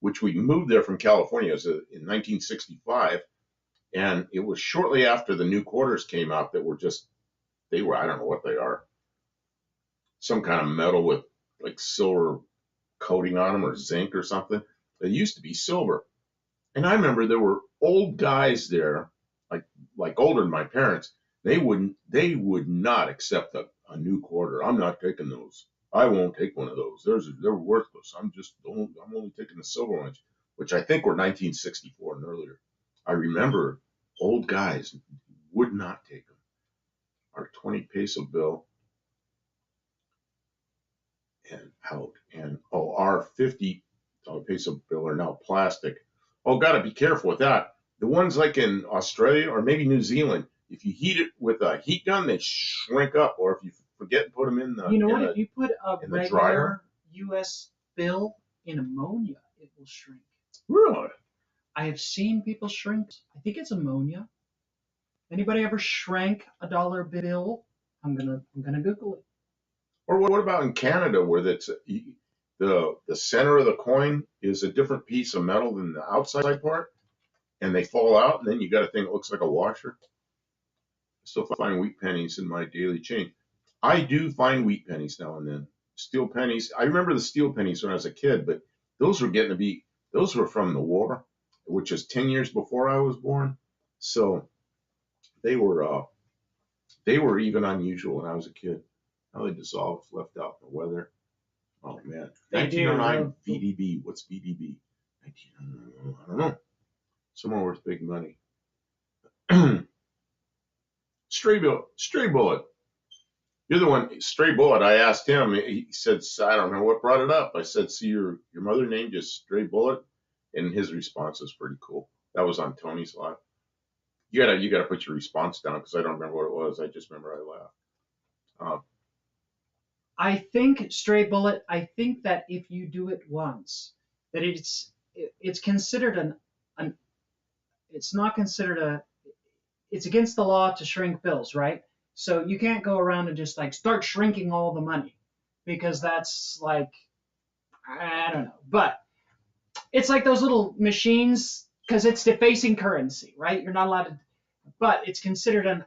which we moved there from California. It was in 1965. And it was shortly after the new quarters came out that they were, I don't know what they are, some kind of metal with like silver coating on them or zinc or something. They used to be silver. And I remember there were old guys there, like older than my parents. They would not accept a new quarter. I'm not taking those. I won't take one of those. They're worthless. I'm only taking the silver ones, which I think were 1964 and earlier. I remember old guys would not take them. Our 20 peso bill and out. And our 50 peso bill are now plastic. Oh, got to be careful with that. The ones like in Australia or maybe New Zealand, if you heat it with a heat gun, they shrink up. Or if you forget to put them in the if you put a regular U.S. bill in ammonia, it will shrink. Really? I have seen people shrink. I think it's ammonia. Anybody ever shrank a dollar bill? I'm gonna Google it. Or what about in Canada, where that's the center of the coin is a different piece of metal than the outside part, and they fall out, and then you got a thing that looks like a washer. I still find wheat pennies in my daily change. I do find wheat pennies now and then. Steel pennies. I remember the steel pennies when I was a kid, but those were from the war, which is 10 years before I was born. So they were even unusual when I was a kid. How they dissolved, left out in the weather. Oh man. 1909 VDB. What's VDB? 1909. I don't know. Somewhere worth big money. Stray Bullet. You're the one, Stray Bullet. I asked him. He said, I don't know what brought it up. I said, see, your mother named you Stray Bullet? And his response was pretty cool. That was on Tony's Live. You gotta put your response down because I don't remember what it was. I just remember I laughed. I think Stray Bullet. I think that if you do it once, that it's considered it's not considered it's against the law to shrink bills, right? So you can't go around and just like start shrinking all the money because that's like, I don't know, but it's like those little machines because it's defacing currency, right? You're not allowed to, but it's considered an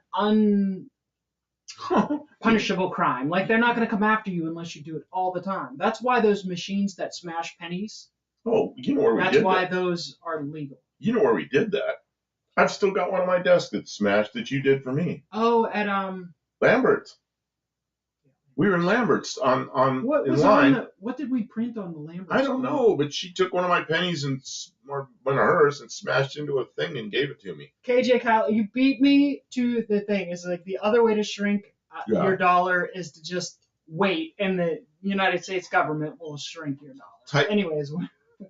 punishable crime. Like they're not going to come after you unless you do it all the time. That's why those machines that smash pennies Oh, you know where we That's did why that? those are legal. You know where we did that? I've still got one on my desk that's smashed that you did for me. Oh, at Lambert's. We were in Lambert's on what in was line. on the, what did we print on the Lambert's? I don't know, but she took one of my pennies and or one of hers and smashed into a thing and gave it to me. KJ Kyle, you beat me to the thing. It's like the other way to shrink your dollar is to just wait, and the United States government will shrink your dollar. Anyways.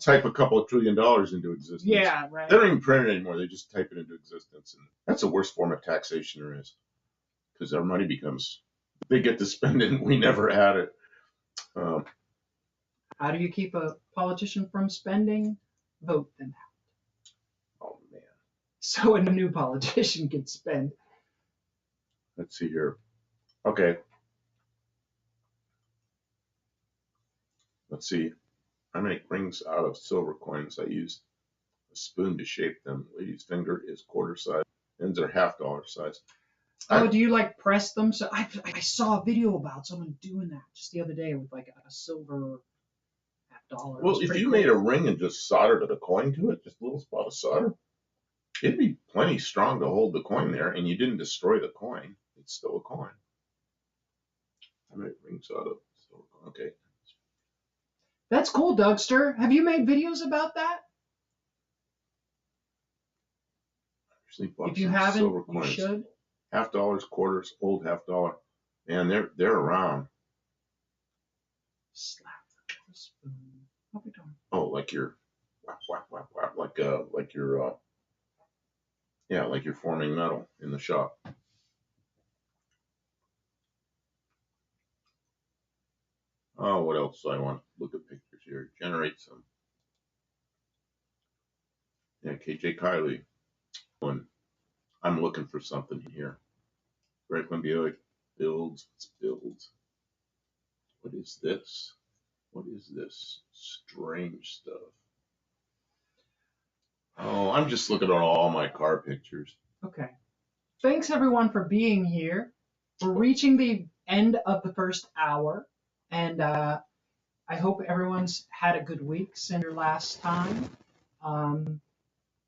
Type a couple of $1 trillion into existence. Yeah, right. They don't even print it anymore. They just type it into existence. And that's the worst form of taxation there is. Because our money becomes, they get to spend it and we never had it. How do you keep a politician from spending? Vote them out. Oh, man. So a new politician can spend. Let's see here. Okay. Let's see. I make rings out of silver coins. I use a spoon to shape them. Lady's finger is quarter size. Ends are $half size. Oh, do you like press them? So I saw a video about someone doing that just the other day with like a silver $half. Well, if you made a ring and just soldered a coin to it, just a little spot of solder, it'd be plenty strong to hold the coin there, and you didn't destroy the coin. It's still a coin. I made rings out of silver coin. Okay. That's cool, Dougster. Have you made videos about that? If you haven't, you should. $half, quarters, old $half. And they're around. Slap the spoon. What are we doing? Oh, like you're whap whap whap whap, like you're yeah, like you're forming metal in the shop. Oh, what else do I want? Look at pictures here. Generate some. Yeah, KJ Kylie. I'm looking for something here. Franklin Buick builds. What is this? What is this strange stuff? Oh, I'm just looking at all my car pictures. Okay. Thanks everyone for being here. We're reaching the end of the first hour, and I hope everyone's had a good week since your last time.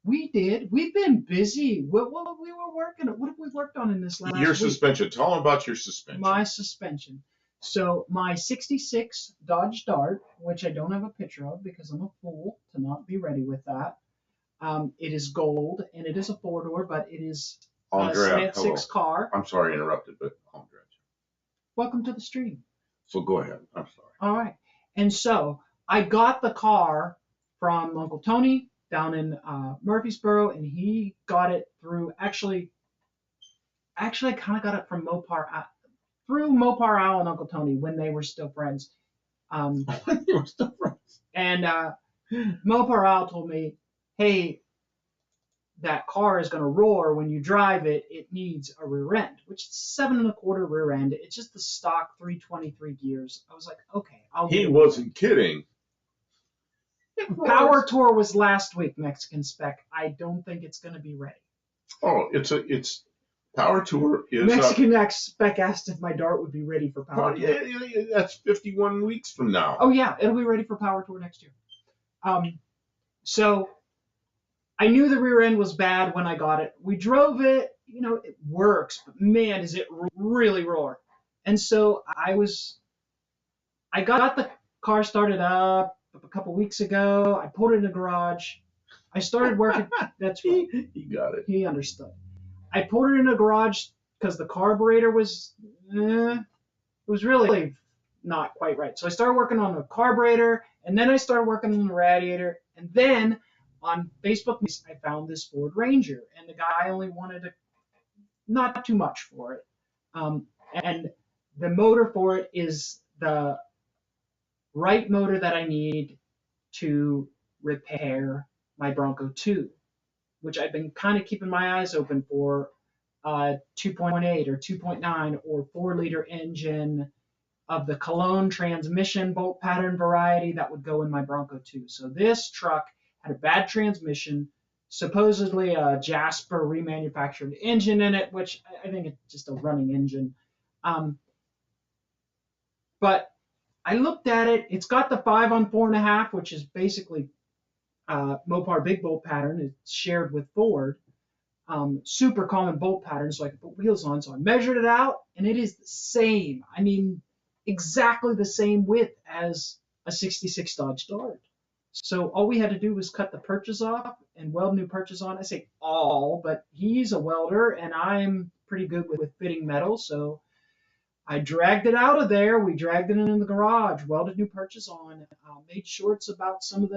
We did. We've been busy. What we were working on? What have we worked on in this last Your week? suspension. Tell them about your suspension. My suspension. So my 66 Dodge Dart, which I don't have a picture of because I'm a fool to not be ready with that. It is gold and it is a 4-door, but it is a Slant 6 car. I'm sorry I interrupted, but I'll address you. Welcome to the stream. So go ahead. I'm sorry. All right. And so I got the car from Uncle Tony down in Murfreesboro, and he got it through actually I kind of got it from through Mopar Al and Uncle Tony when they were still friends. You were still friends. And Mopar Al told me, hey, that car is going to roar when you drive it. It needs a rear end, which is 7 1/4 rear end. It's just the stock 323 gears. I was like, okay, He wasn't kidding. Power Tour was last week, Mexican Spec. I don't think it's going to be ready. Oh, it's Power Tour is Mexican Spec asked if my Dart would be ready for Power Tour. Yeah, that's 51 weeks from now. Oh yeah, it'll be ready for Power Tour next year. So I knew the rear end was bad when I got it. We drove it, it works, but man, does it really roar. And so I got the car started up a couple weeks ago. I pulled it in the garage. I started working. That's right. He got it. He understood. I pulled it in the garage because the carburetor was, it was really not quite right. So I started working on the carburetor, and then I started working on the radiator, and then on Facebook, I found this Ford Ranger, and the guy only wanted not too much for it. And the motor for it is the right motor that I need to repair my Bronco 2, which I've been kind of keeping my eyes open for 2.8 or 2.9 or 4-liter engine of the Cologne transmission bolt pattern variety that would go in my Bronco 2. So this truck had a bad transmission, supposedly a Jasper remanufactured engine in it, which I think it's just a running engine. But I looked at it. It's got the 5 on 4.5, which is basically Mopar big bolt pattern. It's shared with Ford. Super common bolt pattern, so I can put wheels on. So I measured it out, and it is the same. I mean, exactly the same width as a 66 Dodge Dart. So all we had to do was cut the purchase off and weld new purchase on. I say all, but he's a welder, and I'm pretty good with fitting metal, so I dragged it out of there. We dragged it in the garage, welded new purchase on, made shorts about some of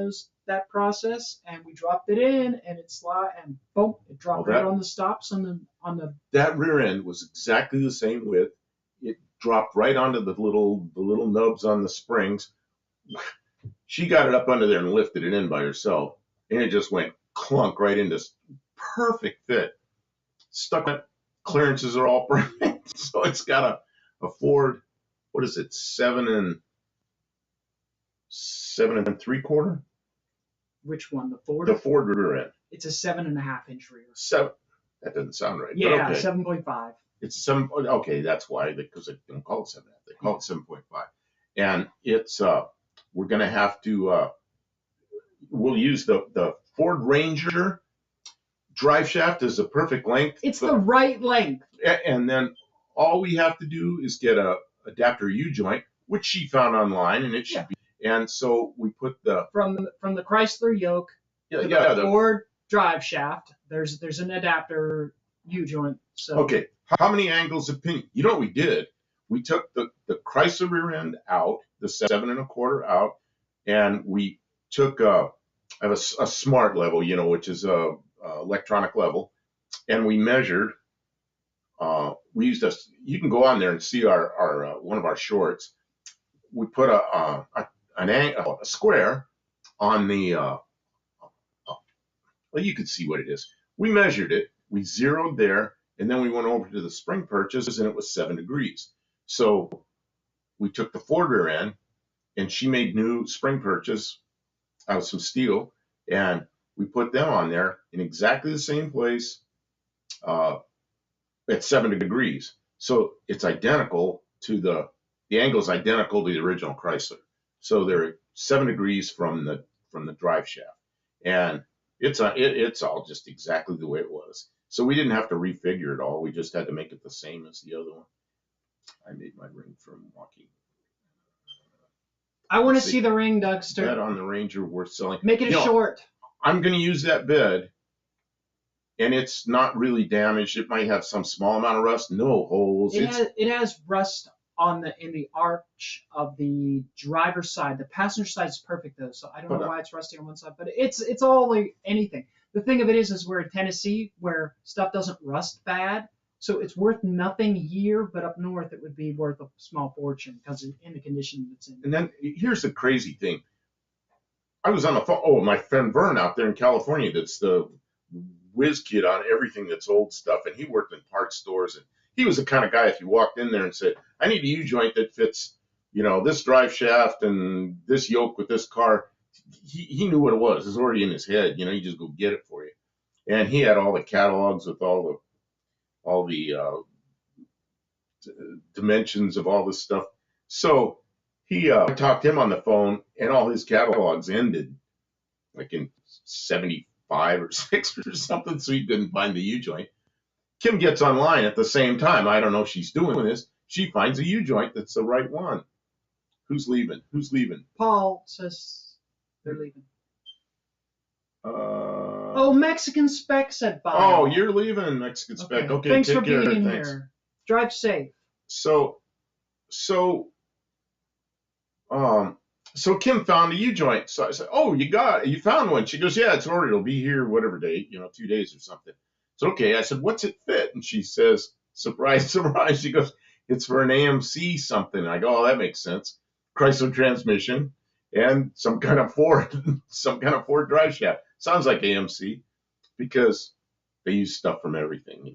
that process, and we dropped it in, and and boom, it dropped right on the stops on the. That rear end was exactly the same width. It dropped right onto the little nubs on the springs. She got it up under there and lifted it in by herself, and it just went clunk right into perfect fit. Stuck on clearances are all perfect, so it's got a Ford, what is it, 7 3/4? Which one? The Ford? The Ford rear end. It's a 7.5-inch rear. That doesn't sound right. Yeah, okay. 7.5. It's some, okay, that's why, because they don't call it 7.5, they call it 7.5. And it's, we're going to have to, we'll use the Ford Ranger drive shaft as a perfect length. It's the right length. And then all we have to do is get a adapter U-joint, which she found online, and it should be. And so we put the from the Chrysler yoke to the Ford drive shaft. There's an adapter U-joint. So okay, how many angles of pinion? You know what we did? We took the Chrysler rear end out, the 7 1/4 out, and we took a smart level, which is a electronic level, and we measured. We used you can go on there and see our one of our shorts. We put a square on the, well, you can see what it is. We measured it, we zeroed there, and then we went over to the spring purchase, and it was 7 degrees. So we took the Ford rear end, and she made new spring purchase out of some steel, and we put them on there in exactly the same place at 7 degrees. So it's identical to the angle is identical to the original Chrysler. So they're 7 degrees from the drive shaft, and it's all just exactly the way it was. So we didn't have to refigure it all. We just had to make it the same as the other one. I made my ring from walking. I want to see the ring, Dougster. Bed on the Ranger worth selling. Make it short. I'm going to use that bed, and it's not really damaged. It might have some small amount of rust. No holes. It has rust in the arch of the driver's side. The passenger side is perfect though, so I don't know why it's rusty on one side. But it's all like anything. The thing of it is we're in Tennessee where stuff doesn't rust bad, so it's worth nothing here. But up north, it would be worth a small fortune because in the condition it's in. And then here's the crazy thing. I was on the phone. Oh, my friend Vern out there in California, that's the whiz kid on everything that's old stuff, and he worked in parts stores, and he was the kind of guy, if you walked in there and said, I need a U-joint that fits, this drive shaft and this yoke with this car, he knew what it was. It was already in his head. You just go get it for you. And he had all the catalogs with all the dimensions of all this stuff. So he talked to him on the phone, and all his catalogs ended like in 75 or 6 or something, so he couldn't find the U-joint. Kim gets online at the same time. I don't know if she's doing this. She finds a U-joint that's the right one. Who's leaving? Paul says they're leaving. Mexican Spec said bye. Oh, you're leaving, Mexican Spec. Okay, thanks take for care. being here. Drive safe. So Kim found a U-joint. So I said, oh, you found one. She goes, yeah, it's ordered. It'll be here whatever date, 2 days or something. So, okay. I said, what's it fit? And she says, surprise, surprise. She goes, it's for an AMC something. And I go, oh, that makes sense. Chrysler transmission and some kind of Ford drive shaft. Sounds like AMC because they use stuff from everything,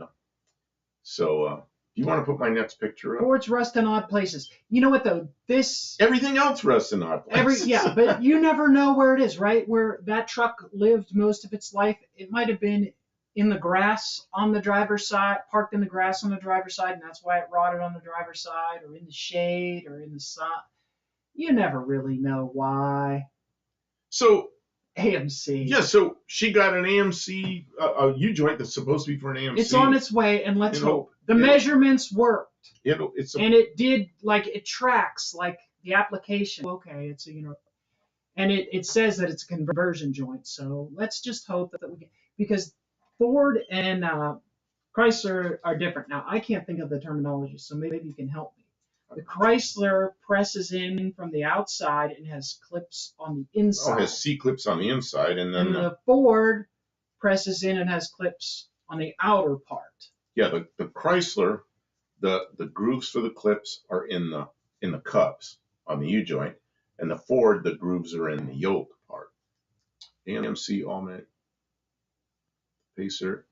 So, do you want to put my next picture up? Ford's rust in odd places. You know what though? Everything else rusts in odd places. But you never know where it is, right? Where that truck lived most of its life. It might have been in the grass on the driver's side, parked in the grass on the driver's side, and that's why it rotted on the driver's side, or in the shade, or in the sun. You never really know why. So AMC. yeah, so she got an AMC a U-joint that's supposed to be for an AMC. It's on its way, and let's hope the measurements worked. And it did, like, it tracks like the application. Okay, it's a and it says that it's a conversion joint. So let's just hope that we can, because Ford and Chrysler are different. Now I can't think of the terminology, so maybe you can help me. The Chrysler presses in from the outside and has clips on the inside. Oh, it has C clips on the inside, and then the Ford presses in and has clips on the outer part. Yeah, the Chrysler, the grooves for the clips are in the cups on the U joint, and the Ford, the grooves are in the yoke part. AMC All-Matic Pacer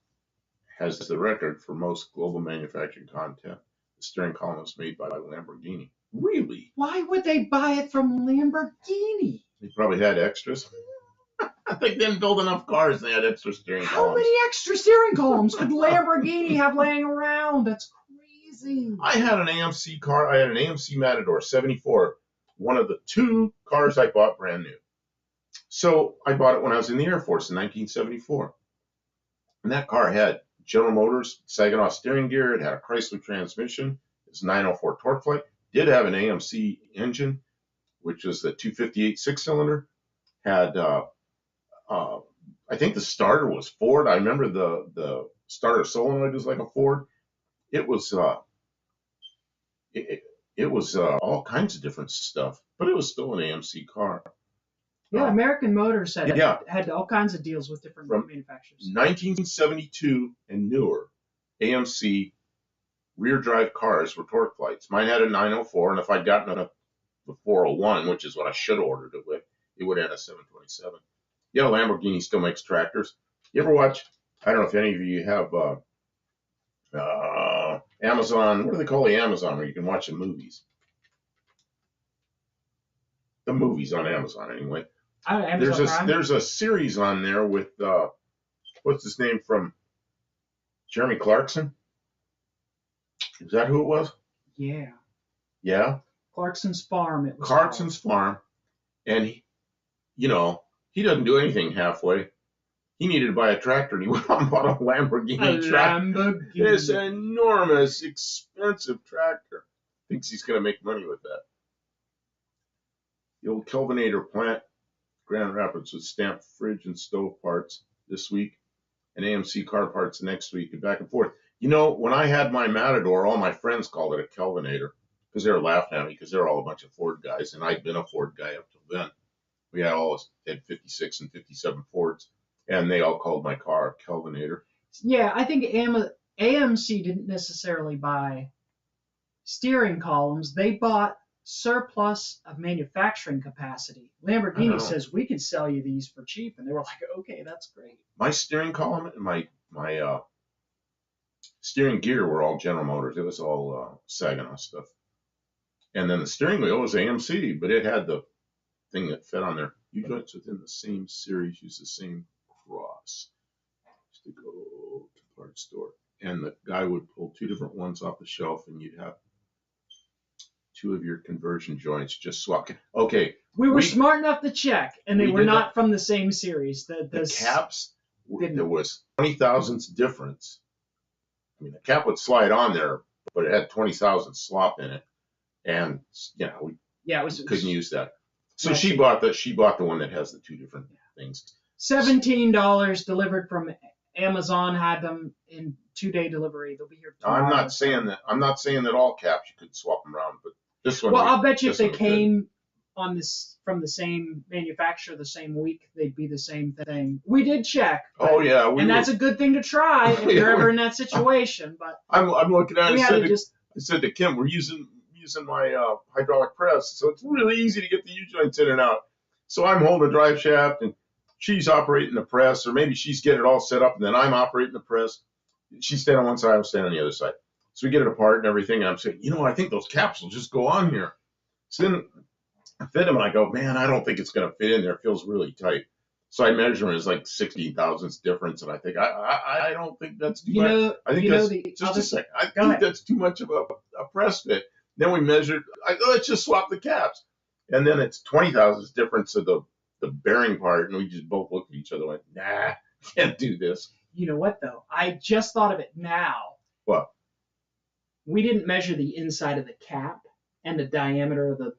has the record for most global manufacturing content. The steering column was made by Lamborghini. Really? Why would they buy it from Lamborghini? They probably had extras. I think they didn't build enough cars. They had extra steering columns. How many extra steering columns could Lamborghini have laying around? That's crazy. I had an AMC car. I had an AMC Matador 74. One of the two cars I bought brand new. So I bought it when I was in the Air Force in 1974. And that car had General Motors Saginaw steering gear. It had a Chrysler transmission. It was 904 TorqueFlite. Did have an AMC engine, which was the 258 six-cylinder. Had I think the starter was Ford. I remember the starter solenoid was like a Ford. It was it was all kinds of different stuff, but it was still an AMC car. Yeah, American Motors had all kinds of deals with different manufacturers. 1972 and newer, AMC rear drive cars were TorqueFlites. Mine had a 904, and if I'd gotten the 401, which is what I should have ordered it with, it would have had a 727. Yeah, Lamborghini still makes tractors. You ever watch? I don't know if any of you have Amazon. What do they call the Amazon where you can watch the movies? The movies on Amazon, anyway. There's a series on there with what's his name from Jeremy Clarkson? Is that who it was? Yeah. Yeah. Clarkson's Farm. Clarkson's Farm, and he doesn't do anything halfway. He needed to buy a tractor, and he went out and bought a Lamborghini tractor. It's an enormous, expensive tractor. Thinks he's going to make money with that. The old Kelvinator plant, Grand Rapids, with stamped fridge and stove parts this week, and AMC car parts next week, and back and forth. When I had my Matador, all my friends called it a Kelvinator because they were laughing at me because they're all a bunch of Ford guys, and I'd been a Ford guy up till then. We had 56 and 57 Fords, and they all called my car a Kelvinator. Yeah, I think AMC didn't necessarily buy steering columns. They bought surplus of manufacturing capacity. Lamborghini says, we can sell you these for cheap. And they were like, okay, that's great. My steering column and my steering gear were all General Motors. It was all Saginaw stuff. And then the steering wheel was AMC, but it had the thing that fed on there. U-joints within the same series use the same cross. Just to go to the parts store. And the guy would pull two different ones off the shelf, and you'd have two of your conversion joints just swapped. Okay. We were smart enough to check, and they were not from the same series. The caps, there was 20 thousandths difference. I mean, the cap would slide on there, but it had 20 thousandths slop in it. And, we couldn't use that. So she bought the one that has the two different things. $17 delivered from Amazon. Had them in 2-day delivery. They'll be here tomorrow. I'm not saying that all caps you could swap them around, but this one. Well, I'll bet you if they came from the same manufacturer the same week, they'd be the same thing. We did check. Oh yeah, that's a good thing to try if you're ever in that situation. But I'm looking at it. I said to Kim, we're using my hydraulic press, so it's really easy to get the U-joints in and out. So I'm holding the drive shaft, and she's operating the press, or maybe she's getting it all set up, and then I'm operating the press. She's standing on one side, I'm standing on the other side. So we get it apart and everything, and I'm saying, I think those caps will just go on here. So then I fit them, and I go, man, I don't think it's going to fit in there. It feels really tight. So I measure them, it's like 16 thousandths difference, and I think, I don't think that's too much. I think a second. I think that's too much of a press fit. Then we measured, let's just swap the caps. And then it's 20,000 difference of the bearing part, and we just both looked at each other and went, nah, can't do this. You know what though? I just thought of it now. What? We didn't measure the inside of the cap and the diameter of the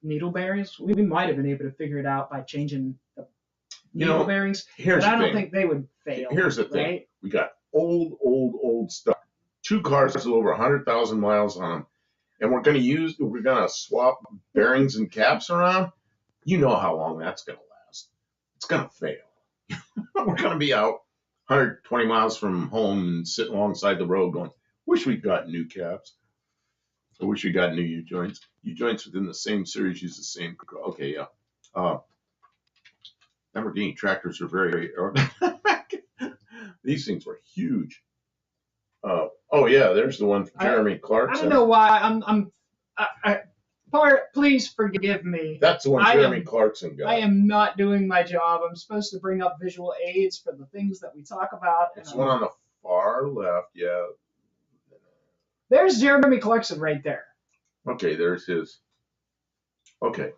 needle bearings. We might have been able to figure it out by changing the needle bearings, but I don't think they would fail. Here's the thing. We got old stuff. 2 cars with over 100,000 miles on them, and we're going to swap bearings and caps around. You know how long that's going to last. It's going to fail. We're going to be out 120 miles from home and sitting alongside the road going, wish we'd got new caps. I wish we got new U-joints. U-joints within the same series use the same. Okay, yeah. Lamborghini tractors are very these things were huge. Oh yeah, there's the one from Jeremy Clarkson. I don't know why please forgive me. That's the one Jeremy Clarkson got. I am not doing my job. I'm supposed to bring up visual aids for the things that we talk about. It's one on the far left, yeah. There's Jeremy Clarkson right there. Okay, there's his. Okay.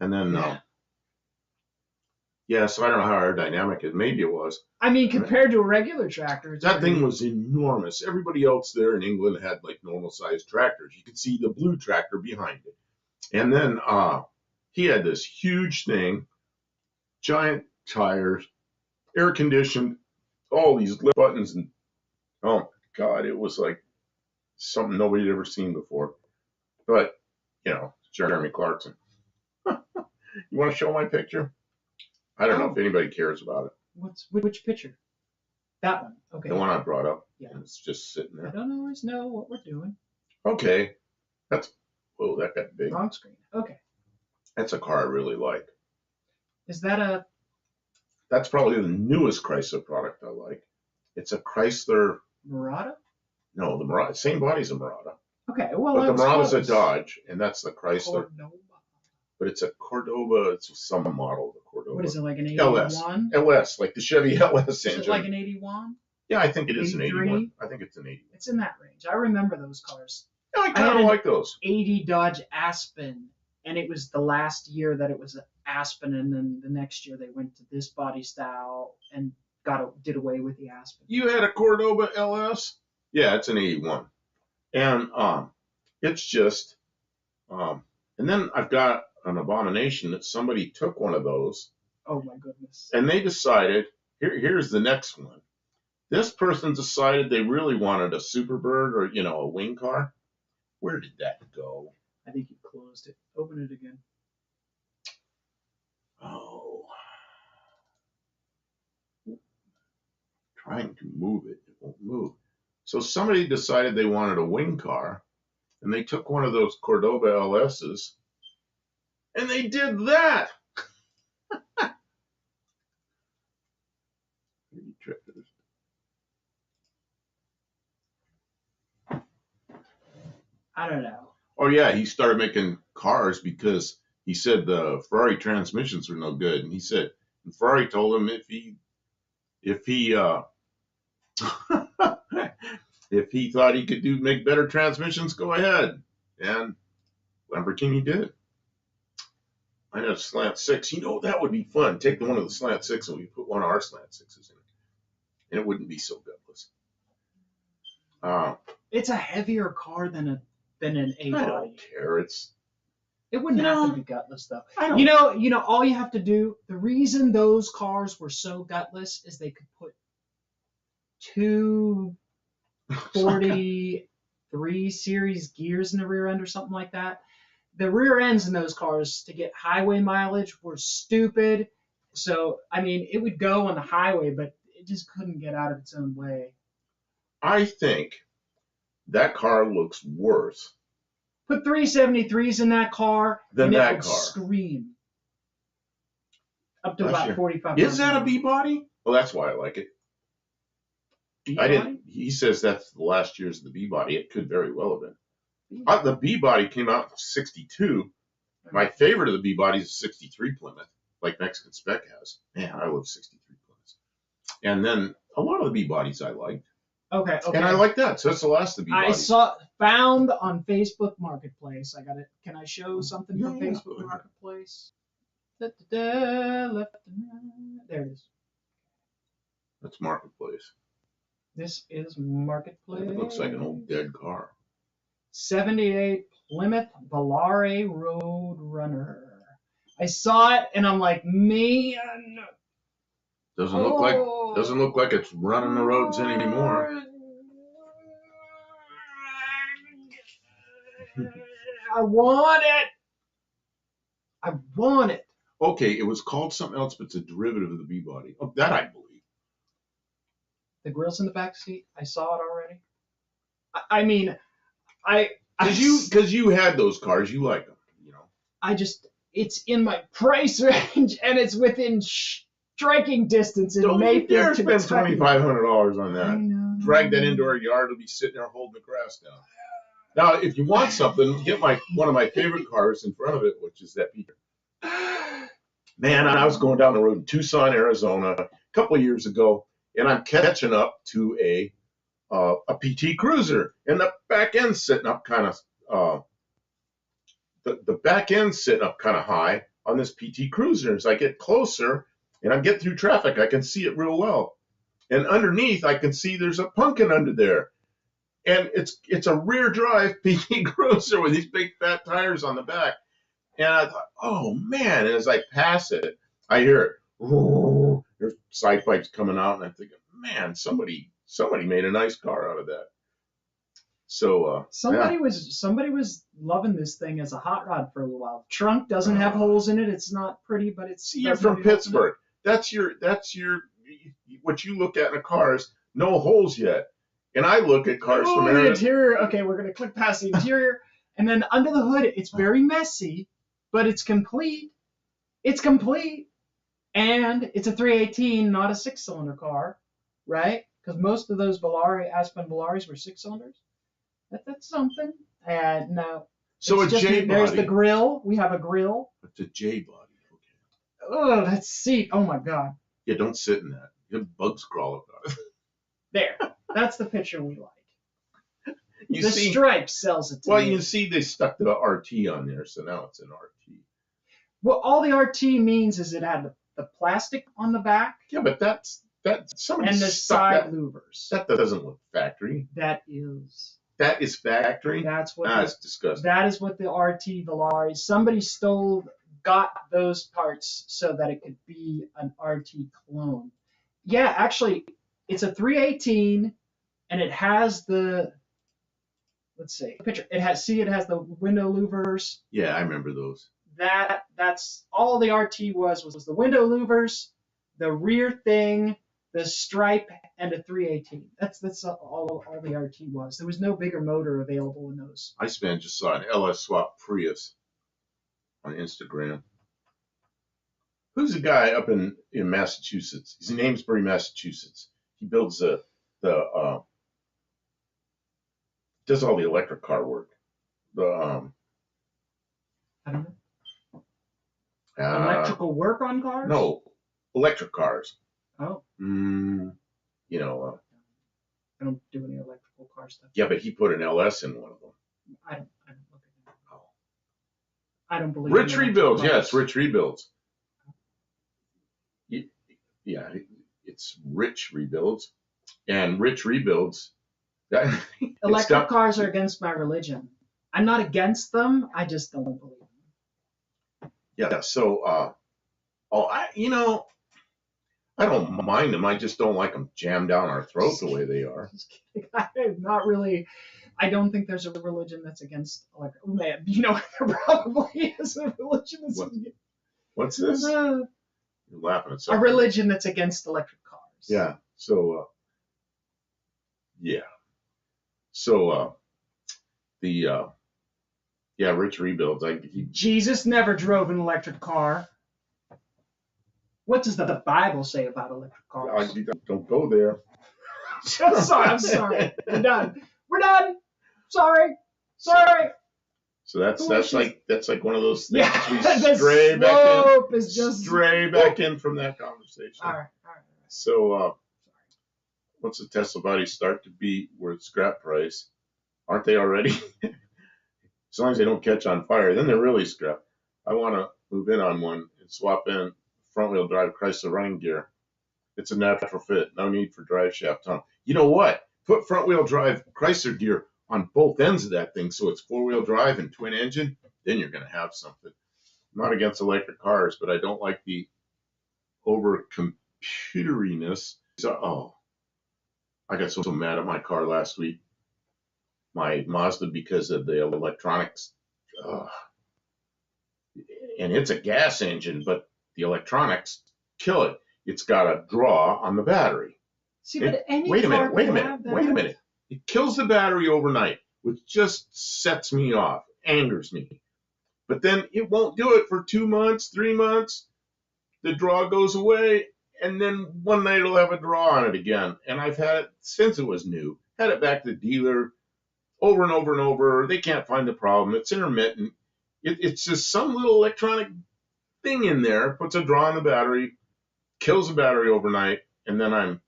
And then, yeah, so I don't know how aerodynamic it. Maybe it was. I mean, compared to a regular tractor, that thing was enormous. Everybody else there in England had like normal sized tractors. You could see the blue tractor behind it. And then he had this huge thing, giant tires, air conditioned, all these lift buttons, and oh my God, it was like something nobody had ever seen before. But, you know, Jeremy Clarkson. You want to show my picture? I don't know if anybody cares about it. Which picture? That one. Okay. The one I brought up. Yeah. And it's just sitting there. I don't always know what we're doing. Okay. That got big. Wrong screen. Okay. That's a car I really like. Is that That's probably the newest Chrysler product I like. It's a Chrysler. Murata? No, the Murata. Same body as a Murata. Okay. Well, but the Murata's a Dodge, and that's the Chrysler. Cordoba. But it's a Cordoba. It's some model of the Cordoba. What is it, like an 81? LS, like the Chevy LS engine. Is it like an 81? Yeah, I think it is 83? an 81. I think it's an 81. It's in that range. I remember those cars. Yeah, I kind of like those. 80 Dodge Aspen, and it was the last year that it was an Aspen, and then the next year they went to this body style and did away with the Aspen. You had a Cordoba LS? Yeah, it's an 81. And it's just and then I've got an abomination that somebody took one of those. Oh my goodness. And they decided, here's the next one. This person decided they really wanted a Superbird or, you know, a wing car. Where did that go? I think you closed it. Open it again. Oh. Trying to move it. It won't move. So somebody decided they wanted a wing car, and they took one of those Cordoba LS's, and they did that. I don't know. Oh yeah, he started making cars because he said the Ferrari transmissions were no good, and he said, and Ferrari told him if he if he thought he could make better transmissions, go ahead. And Lamborghini did. I had a slant 6. You know, that would be fun. Take one of the slant 6 and we put one of our slant 6s in it. And it wouldn't be so gutless. It's a heavier car than an A-body. I don't care. It wouldn't have to be gutless though. You know, all you have to do, the reason those cars were so gutless is they could put 243 series gears in the rear end or something like that. The rear ends in those cars to get highway mileage were stupid. So, I mean, it would go on the highway, but it just couldn't get out of its own way. I think that car looks worse. Put 373s in that car, and it would scream. Up to about 45. Is that a B-body? Well, that's why I like it. B-body? He says that's the last year's of the B-body. It could very well have been. The B-body came out in 62. My favorite of the B-bodies is 63 Plymouth, like Mexican Spec has. Man, I love 63 Plymouths. And then a lot of the B-bodies I liked. Okay. And I like that. So it's the last of the I body. found on Facebook Marketplace. I got it. Can I show something from Yeah, Facebook go ahead. Marketplace? Left and right. There it is. That's Marketplace. This is Marketplace. It looks like an old dead car. 78 Plymouth Volare Road Runner. I saw it and I'm like, man. Doesn't look like it's running the roads anymore. I want it. I want it. Okay, it was called something else, but it's a derivative of the B-body. Oh, that I believe. The grill's in the back seat. I saw it already. I mean, because you had those cars, you like them, you know. It's in my price range and it's within striking distance in Mayfield. Don't you dare spend $2,500 on that. I know. Drag that into our yard, it'll be sitting there holding the grass down. Now, if you want something, get one of my favorite cars in front of it, which is that Peter. Man, I was going down the road in Tucson, Arizona, a couple of years ago, and I'm catching up to a PT Cruiser, and the back end's sitting up kind of the back end's sitting up kind of high on this PT Cruiser. As I get closer and I get through traffic, I can see it real well, and underneath I can see there's a pumpkin under there, and it's a rear drive PT Cruiser with these big fat tires on the back. And I thought, oh man! And as I pass it, I hear it. Whoa, there's side pipes coming out, and I'm thinking, man, somebody made a nice car out of that. So somebody was loving this thing as a hot rod for a little while. Trunk doesn't have holes in it. It's not pretty, but it's. See, you're from Pittsburgh. That's your what you look at in a car is no holes yet. And I look at cars from the interior. Okay, we're gonna click past the interior, and then under the hood, it's very messy, but it's complete. It's complete, and it's a 318, not a 6-cylinder car, right? Because most of those Aspen Volaris were 6 cylinders. That's something. And no. So a J body. There's the grill. We have a grill. It's a J body. Okay. Oh, that seat. Oh my God. Yeah, don't sit in that. You have bugs crawl up out of it. There. That's the picture we like. The Stripe sells it to me. Well, you see they stuck the RT on there, so now it's an RT. Well, all the RT means is it had the plastic on the back. Yeah, but that's somebody and the side louvers. That doesn't look factory. That is. That is factory. That's what. That's disgusting. That is what the RT Volare. Somebody got those parts so that it could be an RT clone. Yeah, actually, it's a 318, and it has the. Let's see. Picture. It has the window louvers. Yeah, I remember those. That's all the RT was the window louvers, the rear thing, the stripe, and a 318. That's all the RT was. There was no bigger motor available in those. I just saw an LS Swap Prius on Instagram. Who's the guy up in Massachusetts? He's in Amesbury, Massachusetts. He builds does all the electric car work. I don't know. Electrical work on cars? No, electric cars. Oh. You know. I don't do any electrical car stuff. Yeah, but he put an LS in one of them. I don't look at that. Oh. I don't believe. Rich Rebuilds. Yes, Rich Rebuilds. Yeah, it's Rich Rebuilds, and Rich Rebuilds. Electric cars are against my religion. I'm not against them. I just don't believe them. Yeah. So, I don't mind them. I just don't like them jammed down our throat the way they are. I'm not really. I don't think there's a religion that's against electric. Oh, man, there probably is a religion that's against. What's this? You're laughing at something. A religion that's against electric cars. Yeah. So, yeah. So, Rich Rebuilds. Jesus never drove an electric car. What does the Bible say about electric cars? Don't go there. I'm sorry. We're done. Sorry. So that's like one of those things. Yeah, we stray back in stray back in from that conversation. All right. So once the Tesla bodies start to be worth scrap price, aren't they already? As long as they don't catch on fire, then they're really scrap. I want to move in on one and swap in front-wheel drive Chrysler running gear. It's a natural fit. No need for drive shaft tunnel. You know what? Put front-wheel drive Chrysler gear on both ends of that thing so it's four-wheel drive and twin engine. Then you're going to have something. I'm not against electric cars, but I don't like the over computeriness. So, I got so mad at my car last week, my Mazda, because of the electronics. And it's a gas engine, but the electronics kill it. It's got a draw on the battery. See, but any wait a car minute. It kills the battery overnight, which just sets me off, angers me. But then it won't do it for 2 months, 3 months. The draw goes away, and then one night it'll have a draw on it again. And I've had it since it was new. Had it back to the dealer over and over and over. They can't find the problem. It's intermittent. It's just some little electronic thing in there, puts a draw on the battery, kills the battery overnight, and then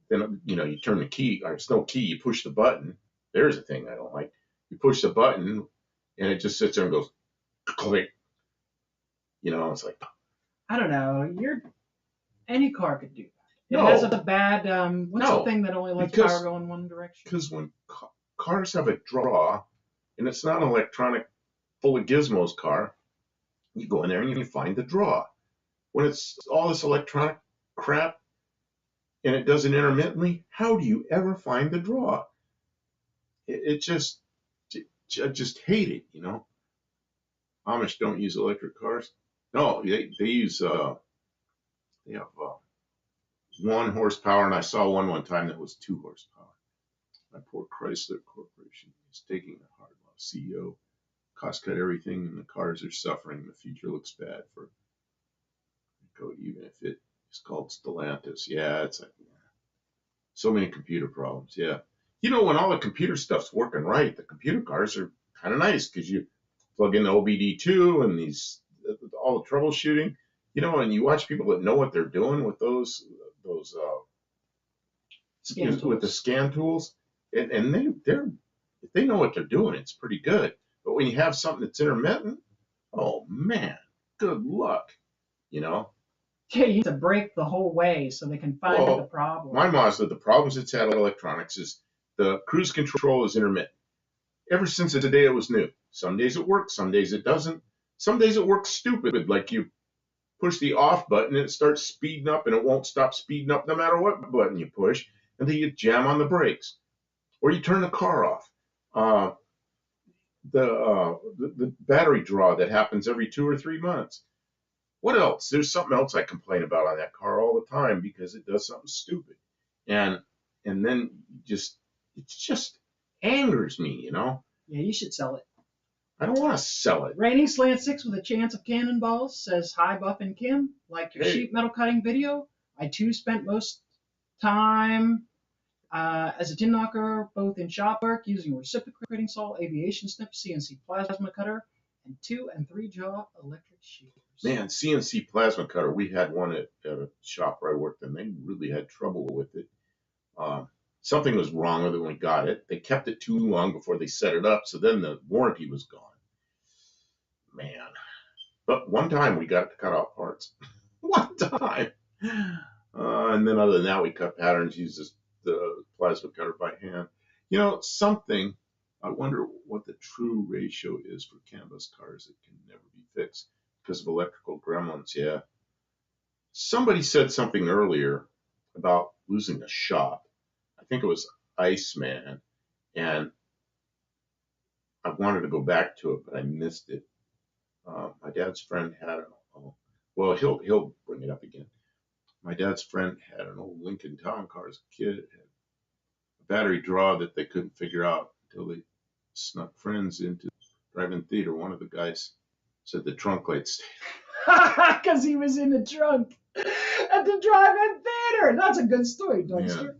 you turn the key, or it's no key, you push the button. There's a thing I don't like. You push the button, and it just sits there and goes click. It's like, I don't know. Any car could do that. It no, has a bad, what's no, the thing that only lets power go in one direction? Because when cars have a draw, and it's not an electronic full of gizmos car, you go in there and you find the draw. When it's all this electronic crap and it does it intermittently, how do you ever find the draw? I just hate it, Amish don't use electric cars. No, they use, they have 1 horsepower, and I saw one time that was 2 horsepower. My poor Chrysler Corporation is taking a hard loss. CEO cost cut everything, and the cars are suffering. The future looks bad for Code, even if it is called Stellantis. Yeah, it's like so many computer problems. Yeah, when all the computer stuff's working right, the computer cars are kind of nice because you plug in the OBD2 and all the troubleshooting. And you watch people that know what they're doing with those with the scan tools, and if they know what they're doing, it's pretty good. But when you have something that's intermittent, oh man, good luck. Yeah, you have to break the whole way so they can find the problem. My Mazda, the problems it's had with electronics is the cruise control is intermittent. Ever since the day it was new. Some days it works, some days it doesn't. Some days it works stupid, like you push the off button and it starts speeding up and it won't stop speeding up no matter what button you push until you jam on the brakes. Or you turn the car off. The battery draw that happens every 2 or 3 months. What else? There's something else I complain about on that car all the time because it does something stupid. And then it just angers me, Yeah, you should sell it. I don't want to sell it. Raining Slant 6 with a chance of cannonballs says, hi, Buff and Kim. Like your sheet metal cutting video. I too spent most time as a tin knocker, both in shop work, using reciprocating saw, aviation snip, CNC plasma cutter, and 2 and 3 jaw electric shears. Man, CNC plasma cutter. We had one at a shop where I worked, and they really had trouble with it. Something was wrong with it when we got it. They kept it too long before they set it up, so then the warranty was gone. Man. But one time we got it to cut out parts. One time. And then other than that, we cut patterns, used the plasma cutter by hand. Something, I wonder what the true ratio is for canvas cars that can never be fixed because of electrical gremlins. Yeah. Somebody said something earlier about losing a shop. I think it was Iceman, and I wanted to go back to it, but I missed it. My dad's friend had he'll bring it up again. My dad's friend had an old Lincoln Town car as a kid. It had a battery draw that they couldn't figure out until they snuck friends into drive-in theater. One of the guys said the trunk light stayed. Because he was in the trunk at the drive-in theater. That's a good story, Dunkster.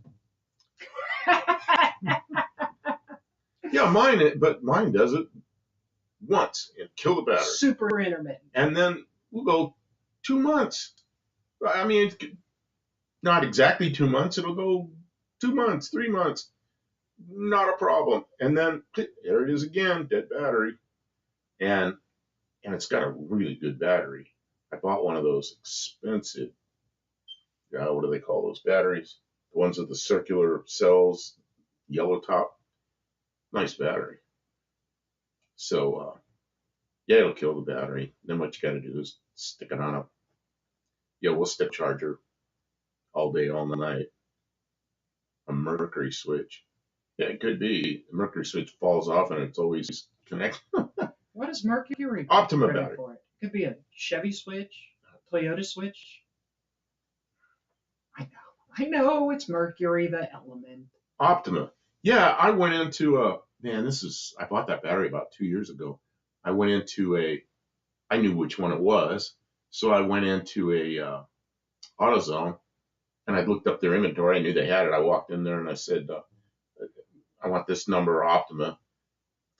Yeah, mine does it once and kill the battery. Super intermittent. And then we'll go 2 months. I mean, not exactly 2 months. It'll go 2 months, 3 months, not a problem. And then there it is again, dead battery. And it's got a really good battery. I bought one of those expensive, what do they call those batteries? The ones with the circular cells, yellow top. Nice battery. So, yeah, it'll kill the battery. Then what you got to do is stick it on we'll stick charger all day, all night. A mercury switch. Yeah, it could be. The mercury switch falls off and it's always connected. What is mercury? Optima battery. For it? Could be a Chevy switch, a Toyota switch. I know, it's mercury, the element. Optima. Yeah, I went into I bought that battery about 2 years ago. I went into I knew which one it was, so I went into a AutoZone, and I looked up their inventory. I knew they had it. I walked in there and I said, I want this number, Optima.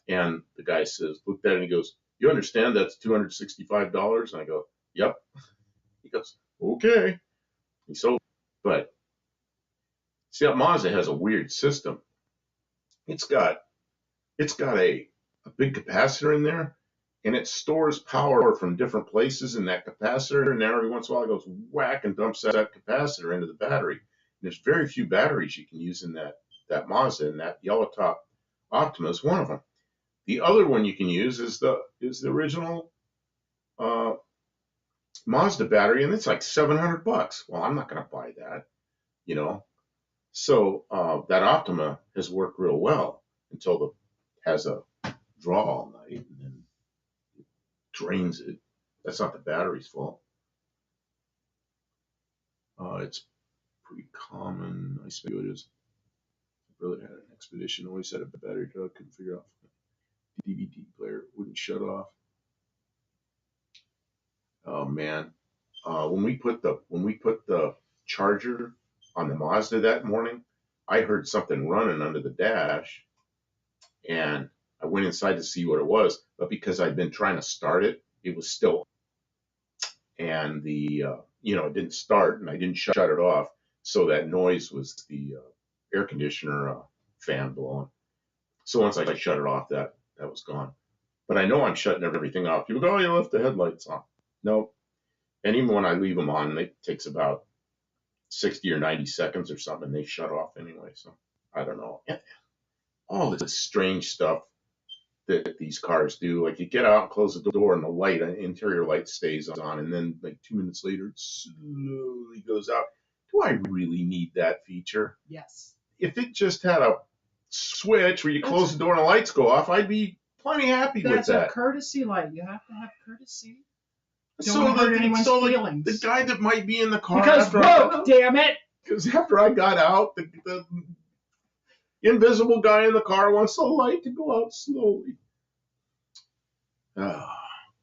And the guy says, looked at it and he goes, you understand that's $265? And I go, yep. He goes, okay. He sold. But see, Mazda has a weird system. It's got a big capacitor in there, and it stores power from different places in that capacitor, and every once in a while it goes whack and dumps that capacitor into the battery. And there's very few batteries you can use in that Mazda, and that yellow top Optima is one of them. The other one you can use is the original Mazda battery, and it's like $700. Well, I'm not going to buy that, you know. So that Optima has worked real well until it has a draw all night and then it drains it. That's not the battery's fault. It's pretty common. I suppose it is. My brother had an Expedition, always had a battery truck, couldn't figure out the DVD player wouldn't shut off. Oh man, when we put the charger on the Mazda that morning, I heard something running under the dash, and I went inside to see what it was. But because I'd been trying to start it, it was still, and it didn't start, and I didn't shut it off, so that noise was the air conditioner fan blowing. So once I shut it off, that was gone. But I know I'm shutting everything off. People go, oh, you left the headlights on. No. And even when I leave them on, it takes about 60 or 90 seconds or something. They shut off anyway. So I don't know. And all this strange stuff that these cars do. Like you get out and close the door and the light, interior light stays on. And then like 2 minutes later, it slowly goes out. Do I really need that feature? Yes. If it just had a switch where you close the door and the lights go off, I'd be plenty happy with that. That's a courtesy light. You have to have courtesy. Don't hurt anyone's feelings. The guy that might be in the car. Because damn it. Because after I got out, the invisible guy in the car wants the light to go out slowly.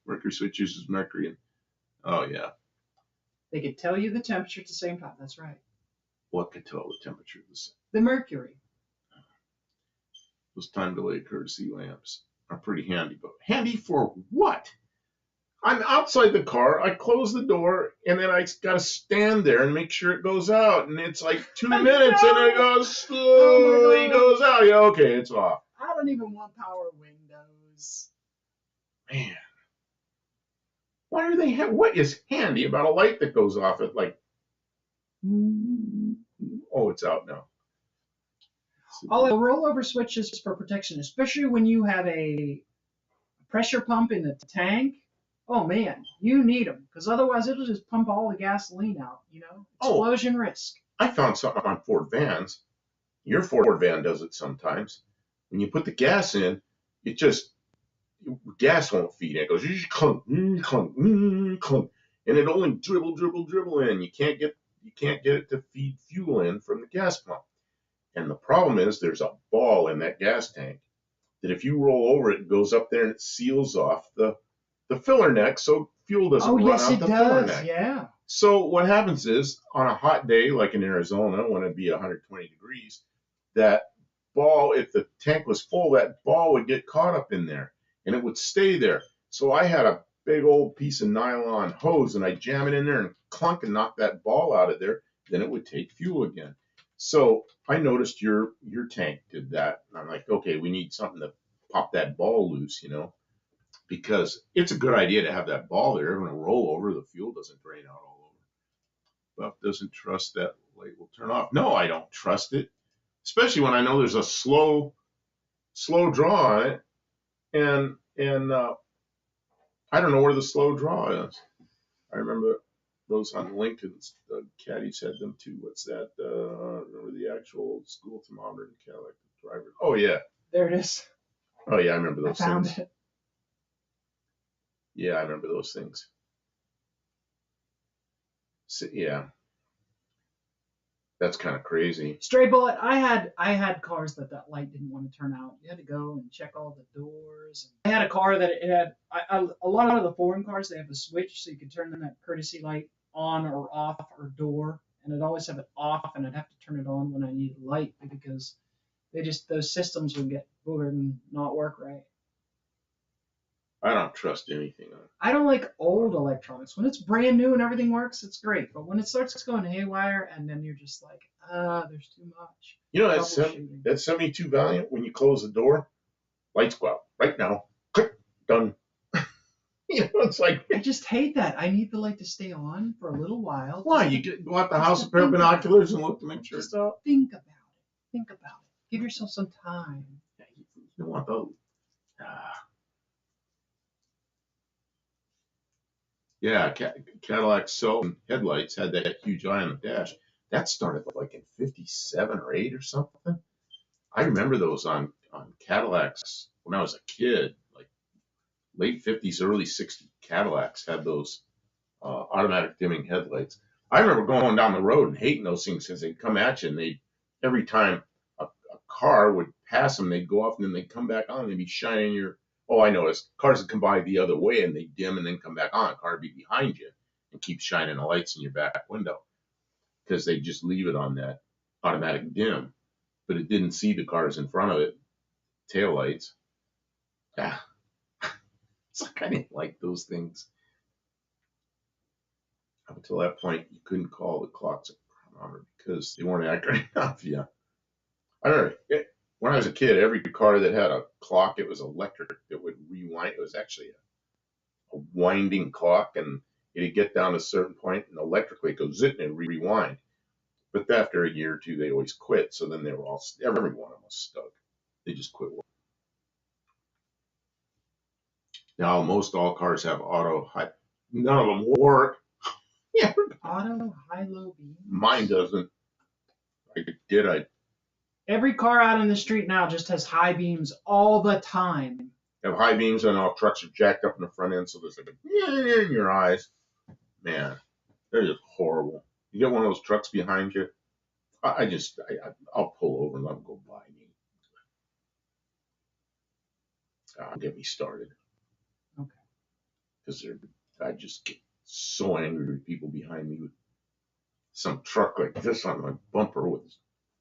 Mercury switch uses mercury. Oh yeah. They could tell you the temperature at the same time. That's right. What could tell the temperature of the sun? The mercury. Those time delay courtesy lamps are pretty handy, but handy for what? I'm outside the car, I close the door, and then I got to stand there and make sure it goes out. And it's like 2 minutes, and it goes slowly goes out. Yeah, okay, it's off. I don't even want power windows. Man. Why are they what is handy about a light that goes off at like, oh, it's out now. All the rollover switches for protection, especially when you have a pressure pump in the tank. Oh man, you need them because otherwise it'll just pump all the gasoline out. Explosion risk. I found something on Ford vans. Your Ford van does it sometimes. When you put the gas in, gas won't feed. It goes clunk, clunk, clunk, and it only dribble in. You can't get it to feed fuel in from the gas pump. And the problem is there's a ball in that gas tank that if you roll over it goes up there and it seals off the filler neck so fuel doesn't run out the filler neck. Yeah. So what happens is on a hot day like in Arizona when it'd be 120 degrees, that ball, if the tank was full, that ball would get caught up in there and it would stay there. So I had a big old piece of nylon hose and I jam it in there and clunk and knock that ball out of there then it would take fuel again. So I noticed your tank did that. And I'm like, okay, we need something to pop that ball loose, because it's a good idea to have that ball there. When it roll over, the fuel doesn't drain out all over. Buff doesn't trust that light will turn off. No, I don't trust it, especially when I know there's a slow draw on it, and I don't know where the slow draw is. I remember those on Lincoln's, the caddies had them too. What's that? Remember the actual school thermometer in Cadillac driver? Oh yeah. There it is. Oh yeah, I remember those I found things. it. Yeah, I remember those things. So, yeah. That's kind of crazy. Stray bullet. I had cars that light didn't want to turn out. You had to go and check all the doors. I had a car that it had. A lot of the foreign cars, they have a switch so you could turn that courtesy light on or off or door, and I'd always have it off, and I'd have to turn it on when I needed light because those systems would get boogered and not work right. I don't trust anything on it. I don't like old electronics. When it's brand new and everything works, it's great. But when it starts going haywire and then you're just like, there's too much. That 72 Valiant, when you close the door, lights go out right now. Click, done. It's like, I just hate that. I need the light to stay on for a little while. Why? You go out the house with a pair of binoculars and look to make sure. Just think about it. Think about it. Give yourself some time. You don't want those. Yeah, Cadillac Sultan headlights had that huge eye on the dash. That started like in 57 or 8 or something. I remember those on Cadillacs when I was a kid, like late 50s, early 60s. Cadillacs had those automatic dimming headlights. I remember going down the road and hating those things because they'd come at you, and every time a car would pass them, they'd go off and then they'd come back on and they'd be shining your. Oh, I noticed cars would come by the other way and they dim and then come back on. A car would be behind you and keep shining the lights in your back window because they just leave it on that automatic dim, but it didn't see the cars in front of it, tail lights. It's like I didn't like those things. Up until that point, you couldn't call the clocks a chronometer because they weren't accurate enough. Yeah, I remember when I was a kid, every car that had a clock, it was electric that would rewind. It was actually a winding clock, and it'd get down to a certain point, and electrically it goes zit and it rewind. But after a year or two, they always quit. So then they were every one of them was stuck. They just quit working. Now most all cars have auto high. None of them work. Yeah. Auto high-low beam. Mine doesn't. Every car out on the street now just has high beams all the time. Have high beams and all trucks are jacked up in the front end, so there's like a in your eyes. Man, they're just horrible. You get one of those trucks behind you, I'll pull over and let them go by me. Get me started. Okay. Because I just get so angry with people behind me with some truck like this on my bumper with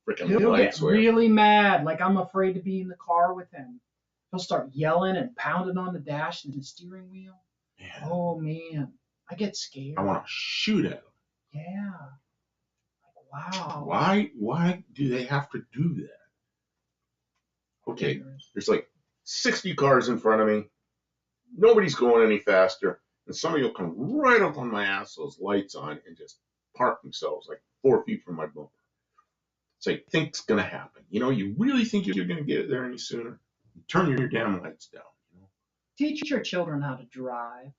freaking lights. He'll get really mad, like I'm afraid to be in the car with him. He'll start yelling and pounding on the dash and the steering wheel. Man. Oh man, I get scared. I want to shoot at him. Yeah. Like, wow. Why do they have to do that? Okay, there's like 60 cars in front of me. Nobody's going any faster. And somebody will come right up on my ass, those lights on, and just park themselves like 4 feet from my bumper. It's like, think's going to happen. You really think you're going to get it there any sooner? Turn your damn lights down. Teach your children how to drive.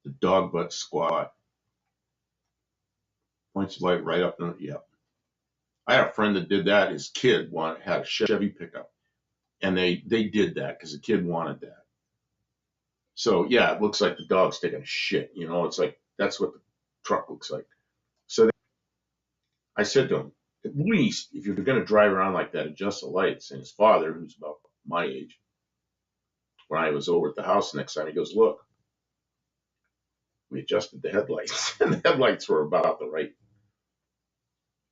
The dog butt squat. Points the light right up. Yep. I had a friend that did that. His kid had a Chevy pickup. And they did that because the kid wanted that. So, yeah, it looks like the dog's taking a shit. It's like, that's what the truck looks like. So I said to him, at least, if you're going to drive around like that, adjust the lights. And his father, who's about my age, when I was over at the house the next time, he goes, look, we adjusted the headlights. And the headlights were about the right.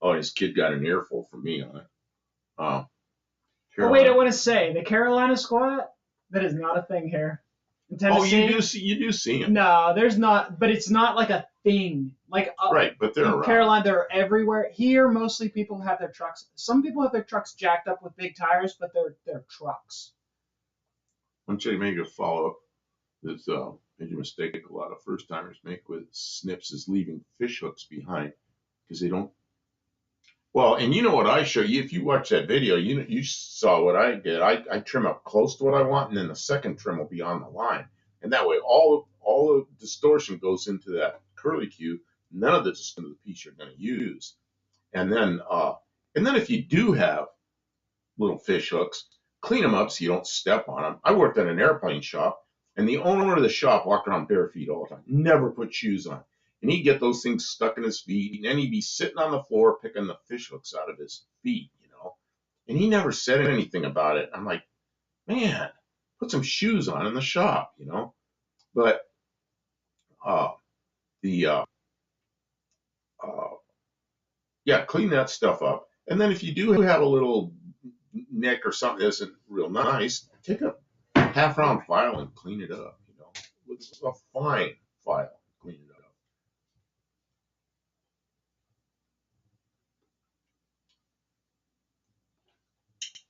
Oh, his kid got an earful from me on it. Oh, wait, I want to say, the Carolina squat, that is not a thing here. In Oh, Tennessee, you do see them. no, there's not, but it's not like a thing. Like Right, but they're in around. Carolina, they're everywhere. Here, mostly people have their trucks. Some people have their trucks jacked up with big tires, but they're trucks. One you make a follow up. There's a major mistake a lot of first timers make with snips is leaving fish hooks behind because they don't. Well, and you know what I show you if you watch that video, you saw what I did. I trim up close to what I want, and then the second trim will be on the line, and that way all the distortion goes into that curly cue. None of the distortion of the piece you're going to use, and then if you do have little fish hooks, clean them up so you don't step on them. I worked at an airplane shop, and the owner of the shop walked around bare feet all the time, never put shoes on. And he'd get those things stuck in his feet, and then he'd be sitting on the floor picking the fish hooks out of his feet, you know. And he never said anything about it. I'm like, man, put some shoes on in the shop, you know. But uh, the yeah, clean that stuff up. And then if you do have a little nick or something that isn't real nice, take a half round file and clean it up, you know, with a fine file, clean it up.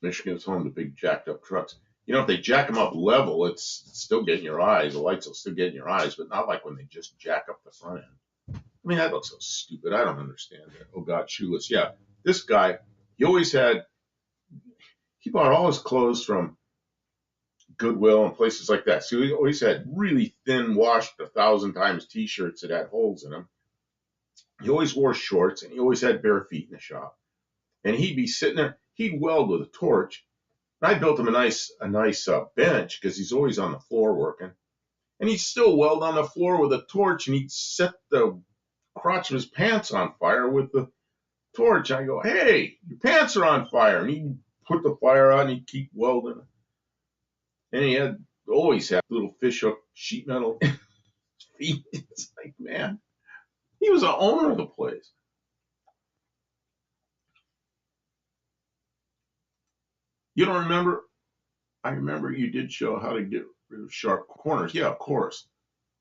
Michigan's home to big jacked up trucks. You know, if they jack them up level, it's still getting your eyes. The lights will still get in your eyes, but not like when they just jack up the front end. I mean, that looks so stupid. I don't understand that. Oh God, shoeless. Yeah, this guy, he always had. He bought all his clothes from Goodwill and places like that. So he always had really thin, washed 1,000 times T-shirts that had holes in them. He always wore shorts, and he always had bare feet in the shop. And he'd be sitting there. He'd weld with a torch. And I built him a nice bench because he's always on the floor working. And he'd still weld on the floor with a torch, and he'd set the crotch of his pants on fire with the torch. I go, hey, your pants are on fire. And he'd put the fire out, and he'd keep welding. And he always had little fishhook sheet metal feet. It's like, man, he was the owner of the place. You don't remember? I remember you did show how to get rid of sharp corners. Yeah, of course.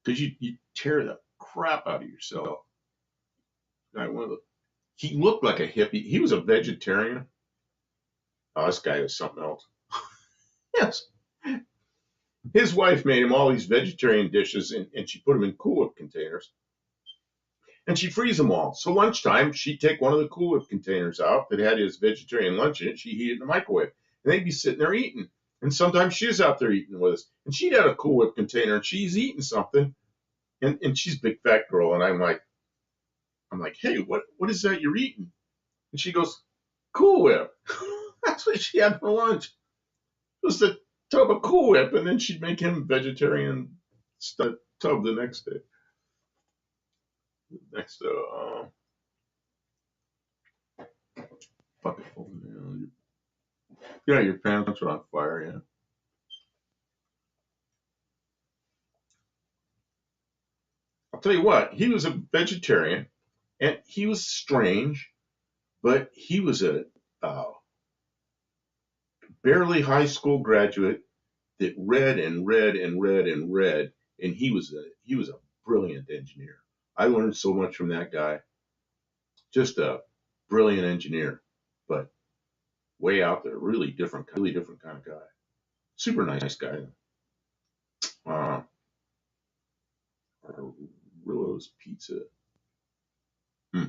Because you tear the crap out of yourself. He looked like a hippie. He was a vegetarian. Oh, this guy was something else. Yes. His wife made him all these vegetarian dishes, and she put them in Cool Whip containers. And she'd freeze them all. So lunchtime, she'd take one of the Cool Whip containers out that had his vegetarian lunch in it. She'd heat it in the microwave. And they'd be sitting there eating. And sometimes she was out there eating with us. And she'd had a Cool Whip container, and she's eating something. And she's a big fat girl. And I'm like, hey, what is that you're eating? And she goes, Cool Whip. That's what she had for lunch. It was a tub of Cool Whip. And then she'd make him vegetarian tub the next day. Bucket full. Yeah, your pants are on fire, yeah. I'll tell you what, he was a vegetarian, and he was strange, but he was a barely high school graduate that read and read and read and read, and he was a brilliant engineer. I learned so much from that guy. Just a brilliant engineer, but way out there, really different kind of guy. Super nice guy. Rillo's Pizza. I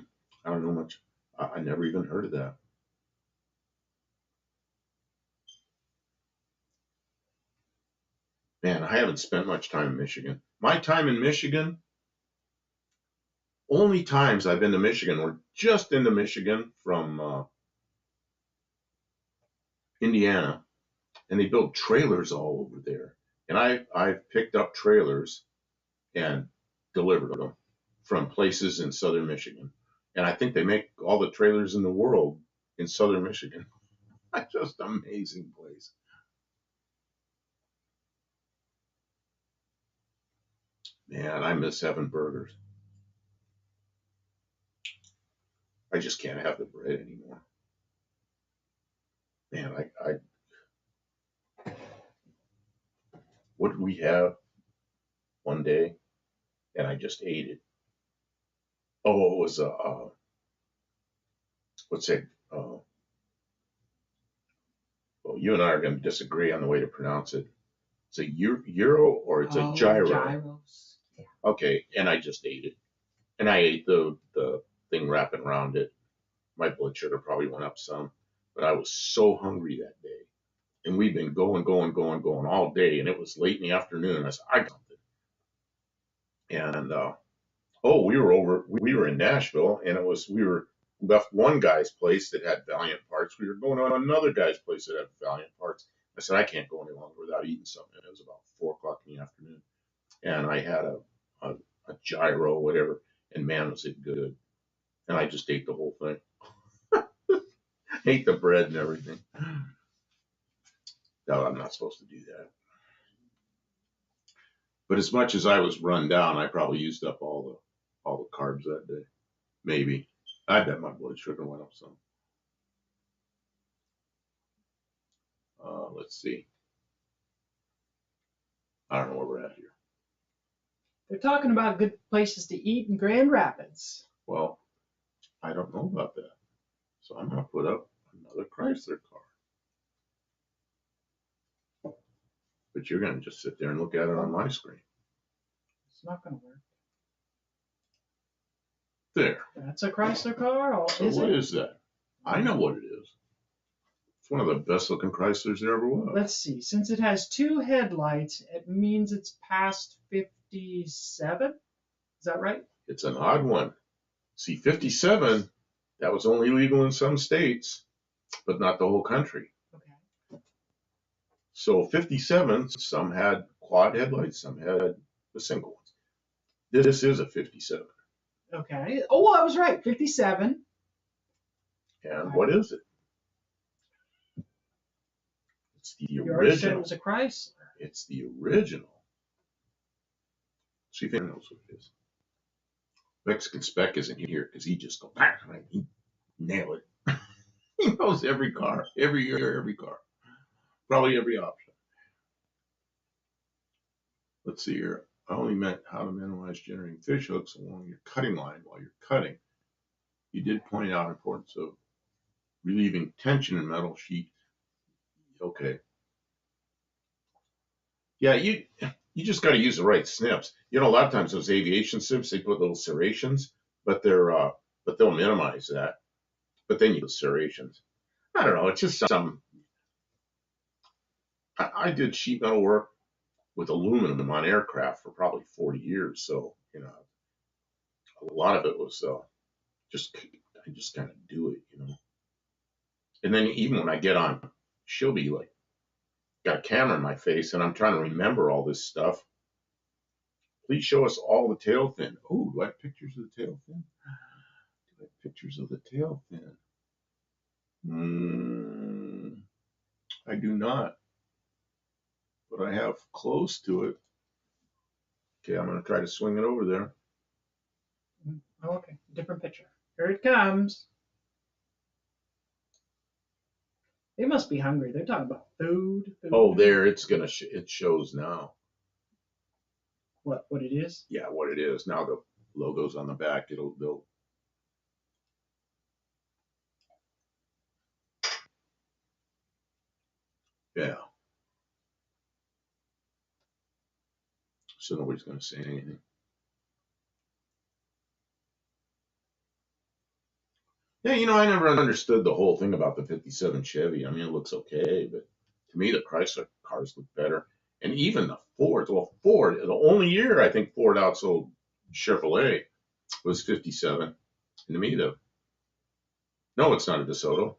don't know much. I never even heard of that. Man, I haven't spent much time in Michigan. My time in Michigan, only times I've been to Michigan were just into Michigan from Indiana, and they build trailers all over there. And I've picked up trailers and delivered them from places in southern Michigan. And I think they make all the trailers in the world in southern Michigan. Just amazing place. Man, I miss having burgers. I just can't have the bread anymore. Man, what did we have? one day, and I just ate it. Oh, it was a what's it? Well, you and I are going to disagree on the way to pronounce it. It's a euro or it's a gyro. Gyros. Yeah. Okay, and I just ate it, and I ate the thing wrapping around it. My blood sugar probably went up some, but I was so hungry that day, and we've been going all day, and it was late in the afternoon. I said, I got something, and we were in Nashville, and we left one guy's place that had Valiant parts. We were going on another guy's place that had Valiant parts. I said, I can't go any longer without eating something. And it was about 4 o'clock in the afternoon. And I had a gyro, whatever, and man, was it good. And I just ate the whole thing. Ate the bread and everything. No, I'm not supposed to do that. But as much as I was run down, I probably used up all the carbs that day. Maybe. I bet my blood sugar went up some. Let's see. I don't know where we're at here. They're talking about good places to eat in Grand Rapids. Well, I don't know about that. So I'm going to put up another Chrysler car. But you're going to just sit there and look at it on my screen. It's not going to work. There. That's a Chrysler car? Or So what is that? I know what it is. It's one of the best looking Chryslers there ever was. Let's see. Since it has two headlights, it means it's past 57? Is that right? It's an odd one. See, 57, that was only legal in some states, but not the whole country. Okay. So 57, some had quad headlights, some had the single ones. This is a 57. Okay. Oh, I was right. 57. And what is it? It's the You already said it original. was a Chrysler. It's the original. See if anyone knows what it is. Mexican Spec isn't here because he just goes, he nail it. He knows every car, every year, every car. Probably every option. Let's see here. I only meant how to minimize generating fish hooks along your cutting line while you're cutting. You did point out the importance of relieving tension in metal sheet. Okay. Yeah, you just got to use the right snips. You know, a lot of times those aviation snips, they put little serrations, but they'll minimize that. But then you use serrations. I don't know. It's just some. I did sheet metal work with aluminum on aircraft for probably 40 years. So, you know, a lot of it was I just kind of do it, you know. And then even when I get on, she'll be like, got a camera in my face and I'm trying to remember all this stuff. Please show us all the tail fin. Oh, do I have pictures of the tail fin? Do I have pictures of the tail fin? I do not. But I have close to it. Okay, I'm going to try to swing it over there. Oh, okay. Different picture. Here it comes. They must be hungry. They're talking about food. Oh, there. It's going to, it shows now. What it is? Yeah, what it is. Now the logo's on the back. They'll. Yeah. So nobody's going to say anything. Yeah, you know, I never understood the whole thing about the 57 Chevy. I mean, it looks okay, but to me, the Chrysler cars look better. And even the Fords. Well, Ford, the only year I think Ford outsold Chevrolet was 57. And to me, no, it's not a DeSoto.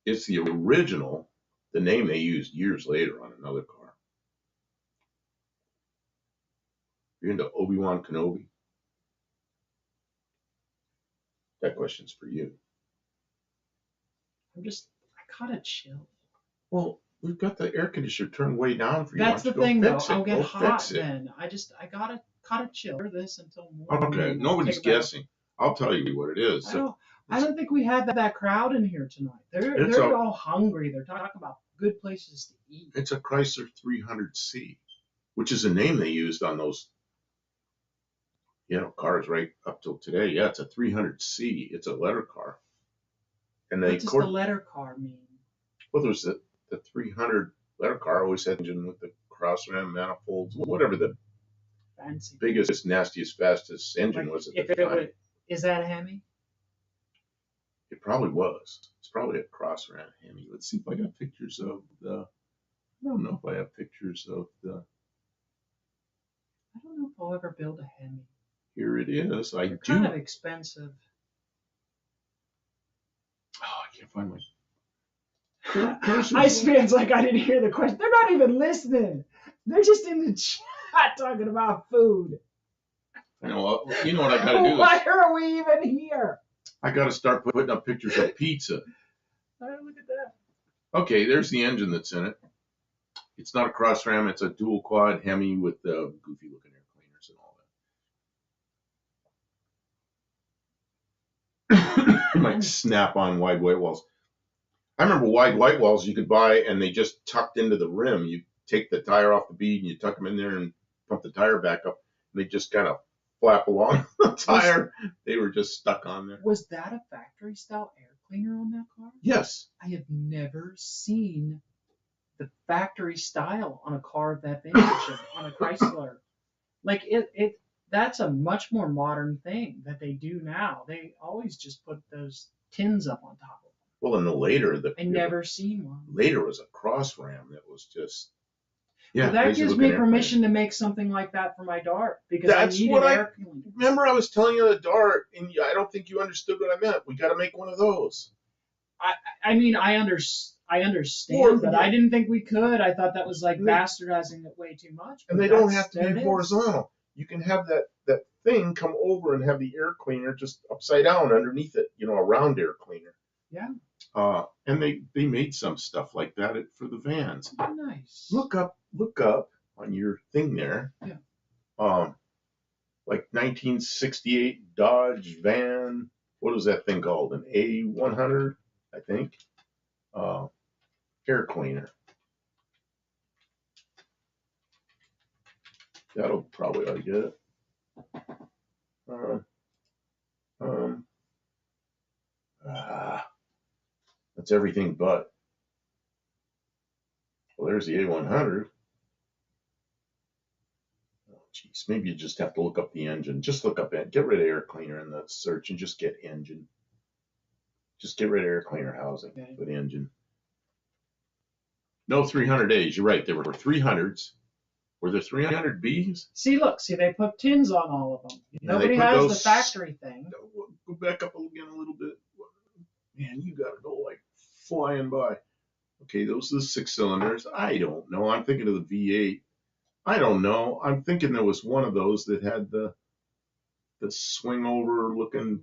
It's the original, the name they used years later on another car. You're into Obi-Wan Kenobi? That question's for you. I caught a chill. Well, we've got the air conditioner turned way down for you. That's the thing, though. I'll get hot then. then. I caught a chill for this until morning. Okay, nobody's guessing. I'll tell you what it is. I don't think we had that crowd in here tonight. They're all hungry. They're talking about good places to eat. It's a Chrysler 300C, which is a name they used on those, cars right up till today. Yeah, it's a 300C. It's a letter car. And What does the letter car mean? Well, there's the 300 letter car always had engine with the cross ram manifolds, whatever the fancy biggest, nastiest, fastest engine was at the time. Is that a Hemi? It probably was. It's probably a cross ram Hemi. Let's see if I got pictures of the. I don't know if I have pictures of the. I don't know if I'll ever build a Hemi. Here it is. They're kind of expensive. Oh, I can't find my. Ice Man's like, I didn't hear the question. They're not even listening. They're just in the chat talking about food. I know. You know what I gotta do? Why are we even here? I gotta start putting up pictures of pizza. Look at that. Okay, there's the engine that's in it. It's not a cross ram. It's a dual quad Hemi with the goofy looking air cleaners and all that. Like snap-on wide white walls. I remember wide white walls you could buy, and they just tucked into the rim. You take the tire off the bead, and you tuck them in there and pump the tire back up. And they just kind of flap along the tire. They were just stuck on there. Was that a factory-style air cleaner on that car? Yes. I have never seen the factory style on a car of that vintage, on a Chrysler. Like, that's a much more modern thing that they do now. They always just put those tins up on top of them. Well, in the later, I never seen one. Later was a cross ram that was just. Yeah, well, that gives me permission to make something like that for my Dart because that's I need an air cleaner. Remember, I was telling you the Dart, and I don't think you understood what I meant. We got to make one of those. I mean, I understand, but I didn't think we could. I thought that was like bastardizing it way too much. And they don't have to be horizontal. You can have that thing come over and have the air cleaner just upside down underneath it. A round air cleaner. Yeah. And they made some stuff like that for the vans. Oh, nice. Look up on your thing there. Yeah. Like 1968 Dodge van. What was that thing called? An A100, I think. Air cleaner. That'll probably ought to get it. That's everything but. Well, there's the A100. Oh, geez. Maybe you just have to look up the engine. Just look up it. Get rid of air cleaner in the search and just get engine. Just get rid of air cleaner housing with engine. No 300As. You're right. There were 300s. Were there 300Bs? See, they put tins on all of them. Nobody has the factory thing. Go back up again a little bit. Man, you got to go like flying by. Okay, those are the 6 cylinders. I don't know. I'm thinking of the V8. I don't know. I'm thinking there was one of those that had the swing over looking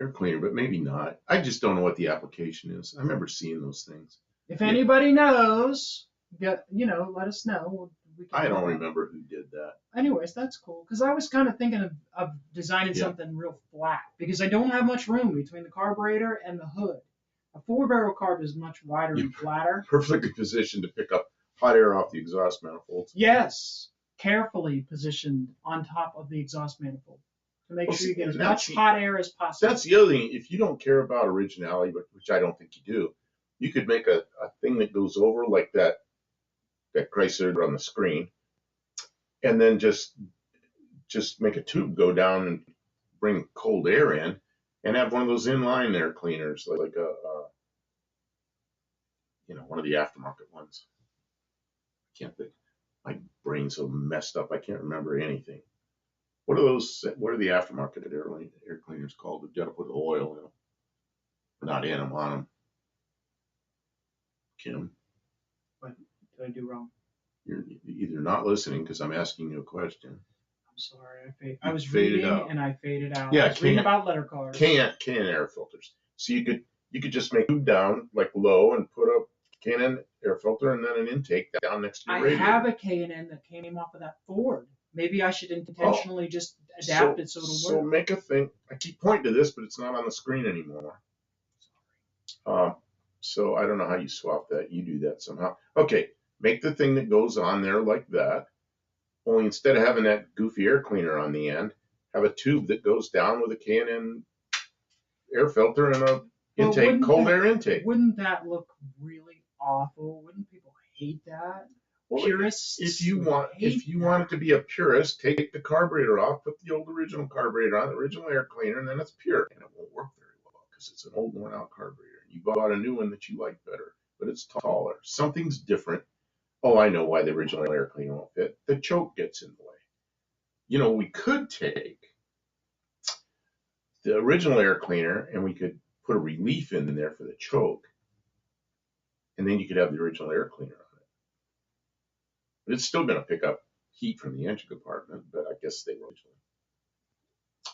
air cleaner, but maybe not. I just don't know what the application is. I remember seeing those things. If anybody knows, let us know. I don't remember who did that. Anyways, that's cool because I was kind of thinking of designing something real flat because I don't have much room between the carburetor and the hood. A 4-barrel carb is much wider and flatter. Perfectly positioned to pick up hot air off the exhaust manifolds. Yes, carefully positioned on top of the exhaust manifold to make sure you get as much hot air as possible. That's the other thing. If you don't care about originality, which I don't think you do, you could make a thing that goes over like that Chrysler on the screen, and then just make a tube go down and bring cold air in, and have one of those inline air cleaners, like one of the aftermarket ones. I can't think. My brain's so messed up. I can't remember anything. What are those? What are the aftermarket air cleaners called? You've got to put oil in them. Not in them, on them. Kim? What did I do wrong? You're either not listening because I'm asking you a question. I'm sorry. I was reading and I faded out. Yeah, I was reading about letter cars. Can air filters. So you could just make them down like low and put a K&N air filter and then an intake down next to your radiator. I have a K&N that came off of that Ford. Maybe I should intentionally just adapt it so it'll work. So make a thing. I keep pointing to this, but it's not on the screen anymore. So I don't know how you swap that. You do that somehow. Okay, make the thing that goes on there like that. Only instead of having that goofy air cleaner on the end, have a tube that goes down with a K&N air filter and a intake, cold air intake. Wouldn't that look really awful? Wouldn't people hate that? Well, Purists. if you want it to be a purist, take the carburetor off, put the old original carburetor on, the original air cleaner, and then it's pure. And it won't work very well because it's an old worn out carburetor. You bought a new one that you like better, but it's taller. Something's different. Oh, I know why the original air cleaner won't fit. The choke gets in the way. You know, we could take the original air cleaner and we could put a relief in there for the choke, and then you could have the original air cleaner on it. But it's still going to pick up heat from the engine compartment, but I guess they were originally.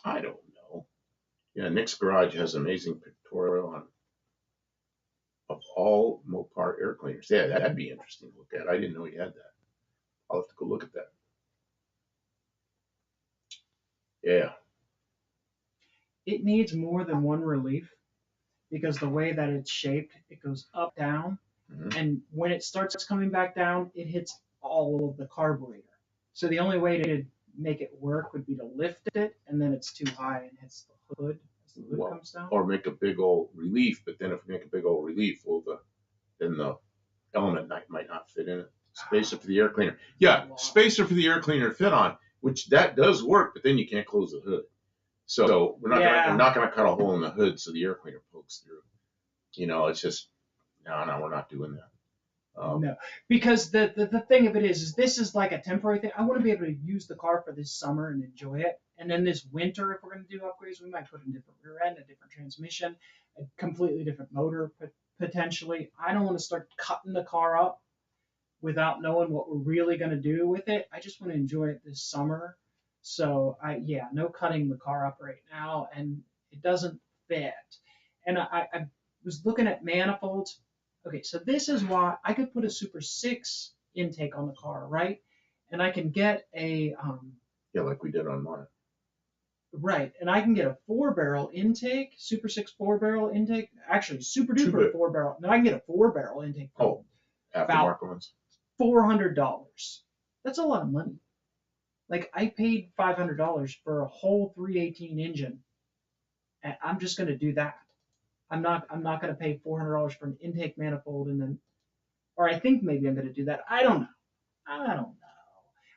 I don't know. Yeah, Nick's Garage has an amazing pictorial on of all Mopar air cleaners. Yeah, that'd be interesting to look at. I didn't know he had that. I'll have to go look at that. Yeah. It needs more than one relief because the way that it's shaped, it goes up, down, and when it starts coming back down, it hits all of the carburetor. So the only way to make it work would be to lift it, and then it's too high and hits the hood as the hood comes down. Or make a big old relief, but then if we make a big old relief, well, then the element might not fit in it. Spacer for the air cleaner. Yeah, spacer for the air cleaner to fit on, which that does work, but then you can't close the hood. So we're not gonna cut a hole in the hood so the air cleaner pokes through. You know, it's just no, we're not doing that. No, because the thing of it is this is like a temporary thing. I want to be able to use the car for this summer and enjoy it. And then this winter, if we're going to do upgrades, we might put in a different rear end, a different transmission, a completely different motor potentially. I don't want to start cutting the car up without knowing what we're really going to do with it. I just want to enjoy it this summer. So no cutting the car up right now, and it doesn't fit. And I was looking at manifolds. Okay, so this is why I could put a Super 6 intake on the car, right? And I can get a like we did on mine. Right, and I can get a 4-barrel intake, Super 6 4-barrel intake. Actually, Super Duper 4-barrel. No, I can get a 4-barrel intake. Aftermarket ones. $400. That's a lot of money. Like I paid $500 for a whole 318 engine, and I'm just going to do that. I'm not going to pay $400 for an intake manifold or I think maybe I'm going to do that. I don't know.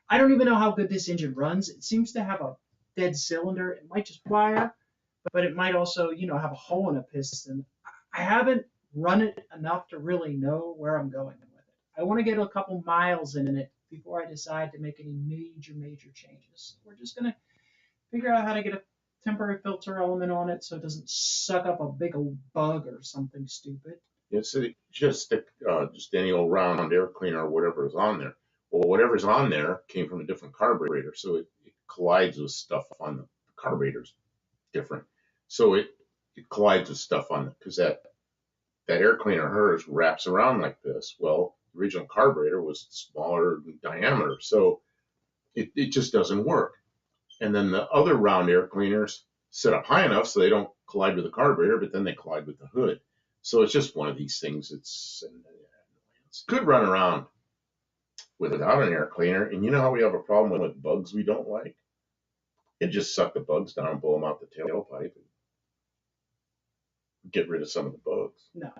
I don't even know how good this engine runs. It seems to have a dead cylinder. It might just fire, but it might also, have a hole in a piston. I haven't run it enough to really know where I'm going with it. I want to get a couple miles in it before I decide to make any major changes. We're just going to figure out how to get a temporary filter element on it so it doesn't suck up a big old bug or something stupid. It's just any old round air cleaner or whatever is on there. Well, whatever's on there came from a different carburetor, so it collides with stuff on the carburetor's different. So it collides with stuff on because that air cleaner hers wraps around like this. Well, the original carburetor was smaller in diameter, so it just doesn't work. And then the other round air cleaners sit up high enough so they don't collide with the carburetor, but then they collide with the hood. So it's just one of these things. It's could run around without an air cleaner. And you know how we have a problem with bugs we don't like? It just suck the bugs down and blow them out the tailpipe and get rid of some of the bugs. No,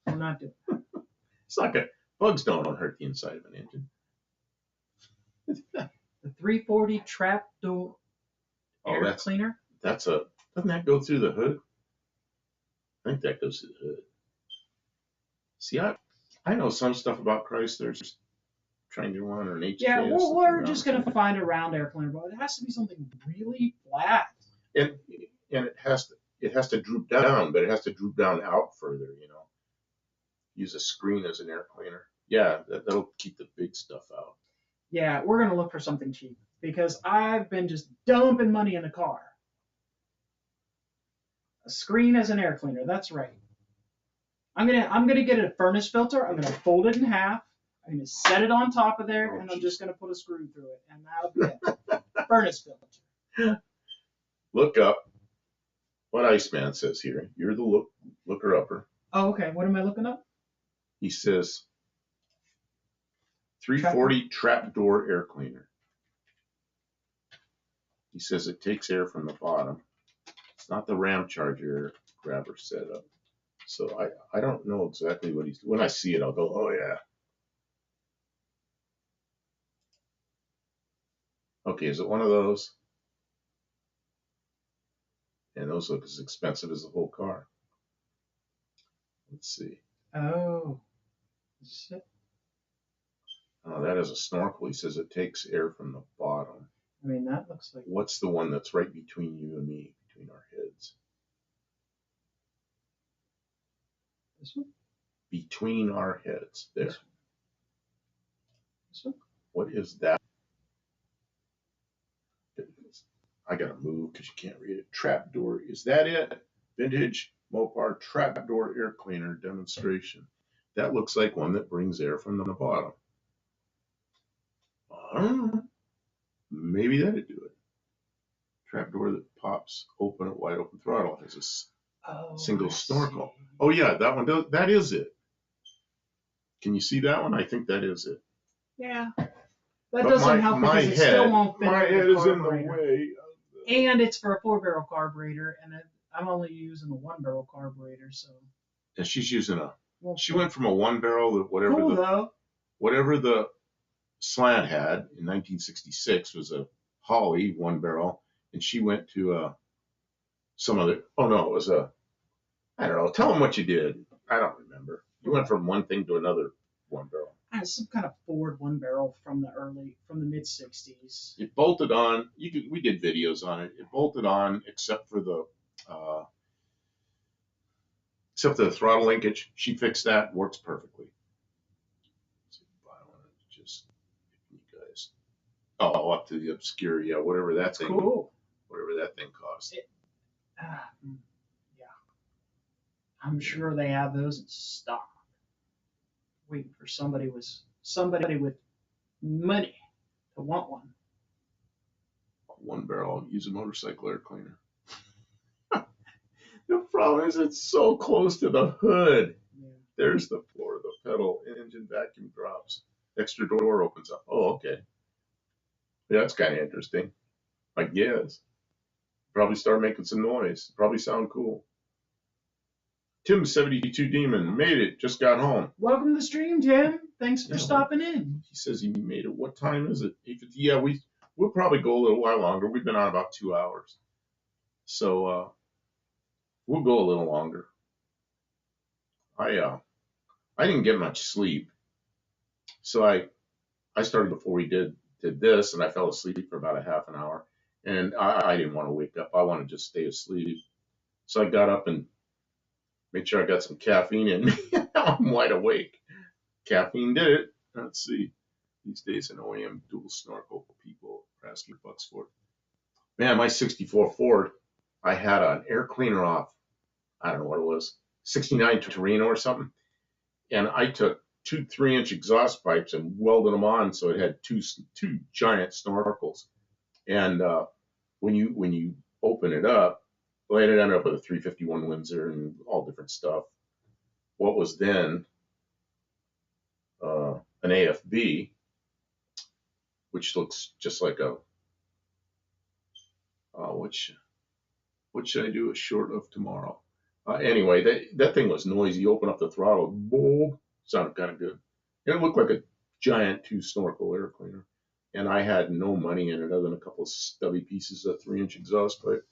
I'm not doing that. It's not good. Bugs don't hurt the inside of an engine. The 340 trap door air cleaner. Doesn't that go through the hood? I think that goes through the hood. See, I know some stuff about Chryslers. Trying to run an HK. Yeah, well, we're just going to find a round air cleaner, but it has to be something really flat. And it has to droop down, but it has to droop down out further, Use a screen as an air cleaner. Yeah, that'll keep the big stuff out. Yeah, we're going to look for something cheap because I've been just dumping money in the car. A screen as an air cleaner, that's right. I'm gonna get a furnace filter. I'm gonna fold it in half. I'm going to set it on top of there, and I'm just going to put a screw through it, and that'll be it. Furnace filter. Look up what Iceman says here. You're the looker-upper. Oh, okay. What am I looking up? He says 340 trapdoor air cleaner. He says it takes air from the bottom. It's not the ram charger air grabber setup. So I don't know exactly what he's. When I see it, I'll go, oh yeah. Okay, is it one of those? And those look as expensive as the whole car. Let's see. Oh. Shit. Oh, that is a snorkel. He says it takes air from the bottom. I mean, that looks like. What's the one that's right between you and me, between our heads? This one? Between our heads. There. This one? What is that? I gotta move because you can't read it. Trapdoor. Is that it? Vintage Mopar trapdoor air cleaner demonstration. That looks like one that brings air from the bottom. I don't know. Maybe that'd do it. Trapdoor that pops open at wide open throttle has a single snorkel. Oh yeah, that one does. That is it. Can you see that one? I think that is it. Yeah. That doesn't help because it still won't fit. My head is in the way. And it's for a 4-barrel carburetor, and I'm only using a 1-barrel carburetor, so. And she's using a. She went from a 1-barrel to whatever the Slant had in 1966 was a Holly 1-barrel, and she went to some other. Oh no, it was a. I don't know. Tell them what you did. I don't remember. You went from one thing to another 1-barrel. Some kind of Ford 1-barrel from the mid '60s. It bolted on. We did videos on it. It bolted on except for the throttle linkage. She fixed that. Works perfectly. Let's see if I want to just you guys. Oh, up to the obscure. Yeah, whatever that thing. Cool. Whatever that thing cost. Yeah. I'm sure they have those in stock. Waiting for somebody with money to want one. 1-barrel. Use a motorcycle air cleaner. The problem is it's so close to the hood. Yeah. There's the floor, the pedal, engine vacuum drops. Extra door opens up. Oh, okay. Yeah, that's kind of interesting. I guess. Probably start making some noise. Probably sound cool. Tim 72 Demon made it. Just got home. Welcome to the stream, Tim. Thanks for stopping in. He says he made it. What time is it? 8:50. Yeah, we'll probably go a little while longer. We've been on about 2 hours. So we'll go a little longer. I didn't get much sleep. So I started before we did this, and I fell asleep for about a half an hour. And I didn't want to wake up. I wanted to just stay asleep. So I got up and made sure I got some caffeine in me. Now I'm wide awake. Caffeine did it. Let's see. These days an OEM dual snorkel people are asking bucks for it. Man, my 64 Ford, I had an air cleaner off. I don't know what it was. 69 Torino or something. And I took 2 3-inch exhaust pipes and welded them on so it had two giant snorkels. And when you open it up, well, it ended up with a 351 Windsor and all different stuff. What was then an AFB, which looks just like a what should I do a short of tomorrow? Anyway, that thing was noisy. You open up the throttle, boom, sounded kind of good. And it looked like a giant 2-snorkel air cleaner. And I had no money in it other than a couple of stubby pieces of 3-inch exhaust pipe.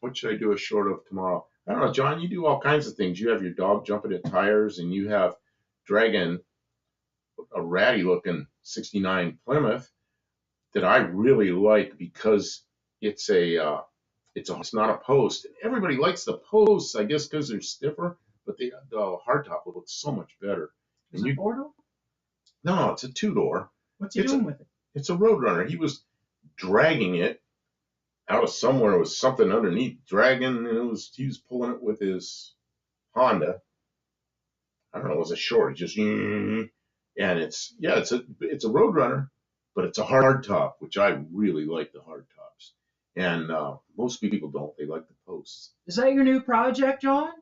What should I do a short of tomorrow? I don't know, John, you do all kinds of things. You have your dog jumping at tires, and you have dragging a ratty looking 69 Plymouth that I really like because it's not a post. Everybody likes the posts, I guess, because they're stiffer, but the hardtop looks so much better. Is it a 4-door? No, it's a 2-door. What's he doing with it? It's a Roadrunner. He was dragging it out of somewhere with something underneath, dragging, and he was pulling it with his Honda. I don't know, it was a short, just and it's a Roadrunner, but it's a hard top, which I really like the hard tops. And most people don't. They like the posts. Is that your new project, John?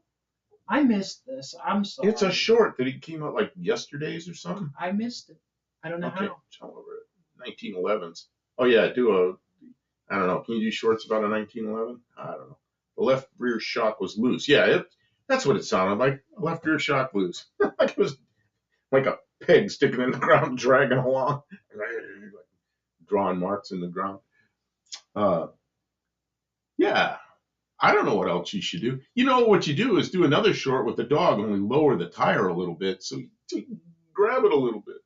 I missed this. I'm sorry. It's a short that he came out like yesterday's or something. I missed it. I don't know how. Jump over it. 1911s. Oh yeah, I don't know. Can you do shorts about a 1911? I don't know. The left rear shock was loose. Yeah, that's what it sounded like. A left rear shock loose. Like it was like a pig sticking in the ground, dragging along, drawing marks in the ground. Yeah, I don't know what else you should do. You know what you do is do another short with the dog, only lower the tire a little bit so you grab it a little bit.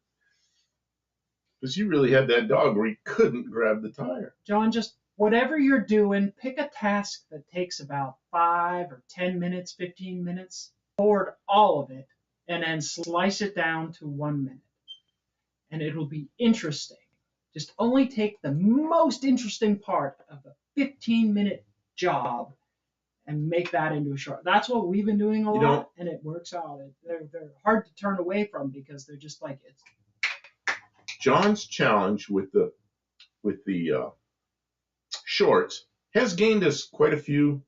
Because you really had that dog where he couldn't grab the tire. John, just whatever you're doing, pick a task that takes about 5 or 10 minutes, 15 minutes, forward all of it, and then slice it down to 1 minute. And it'll be interesting. Just only take the most interesting part of the 15-minute job and make that into a short. That's what we've been doing a lot, and it works out. They're hard to turn away from because they're just like it's. John's challenge with the shorts has gained us quite a few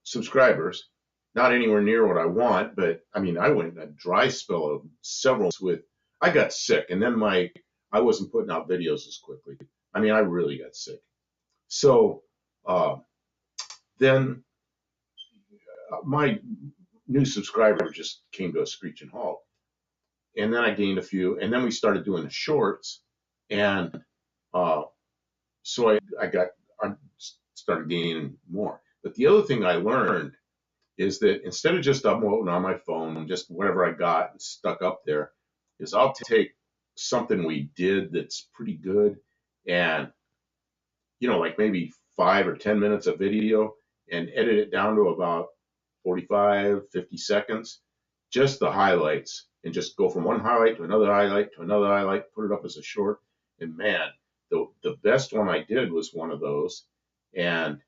subscribers. Not anywhere near what I want, but I mean, I went in a dry spell of several with. I got sick, and then I wasn't putting out videos as quickly. I mean, I really got sick. So then my new subscriber just came to a screeching halt. And then I gained a few, and then we started doing the shorts, and so I started gaining more. But the other thing I learned is that instead of just uploading on my phone, just whatever I got and stuck up there, is I'll take something we did that's pretty good, and like maybe 5 or 10 minutes of video, and edit it down to about 45, 50 seconds, just the highlights. And just go from one highlight to another highlight to another highlight, put it up as a short. And man, the best one I did was one of those. And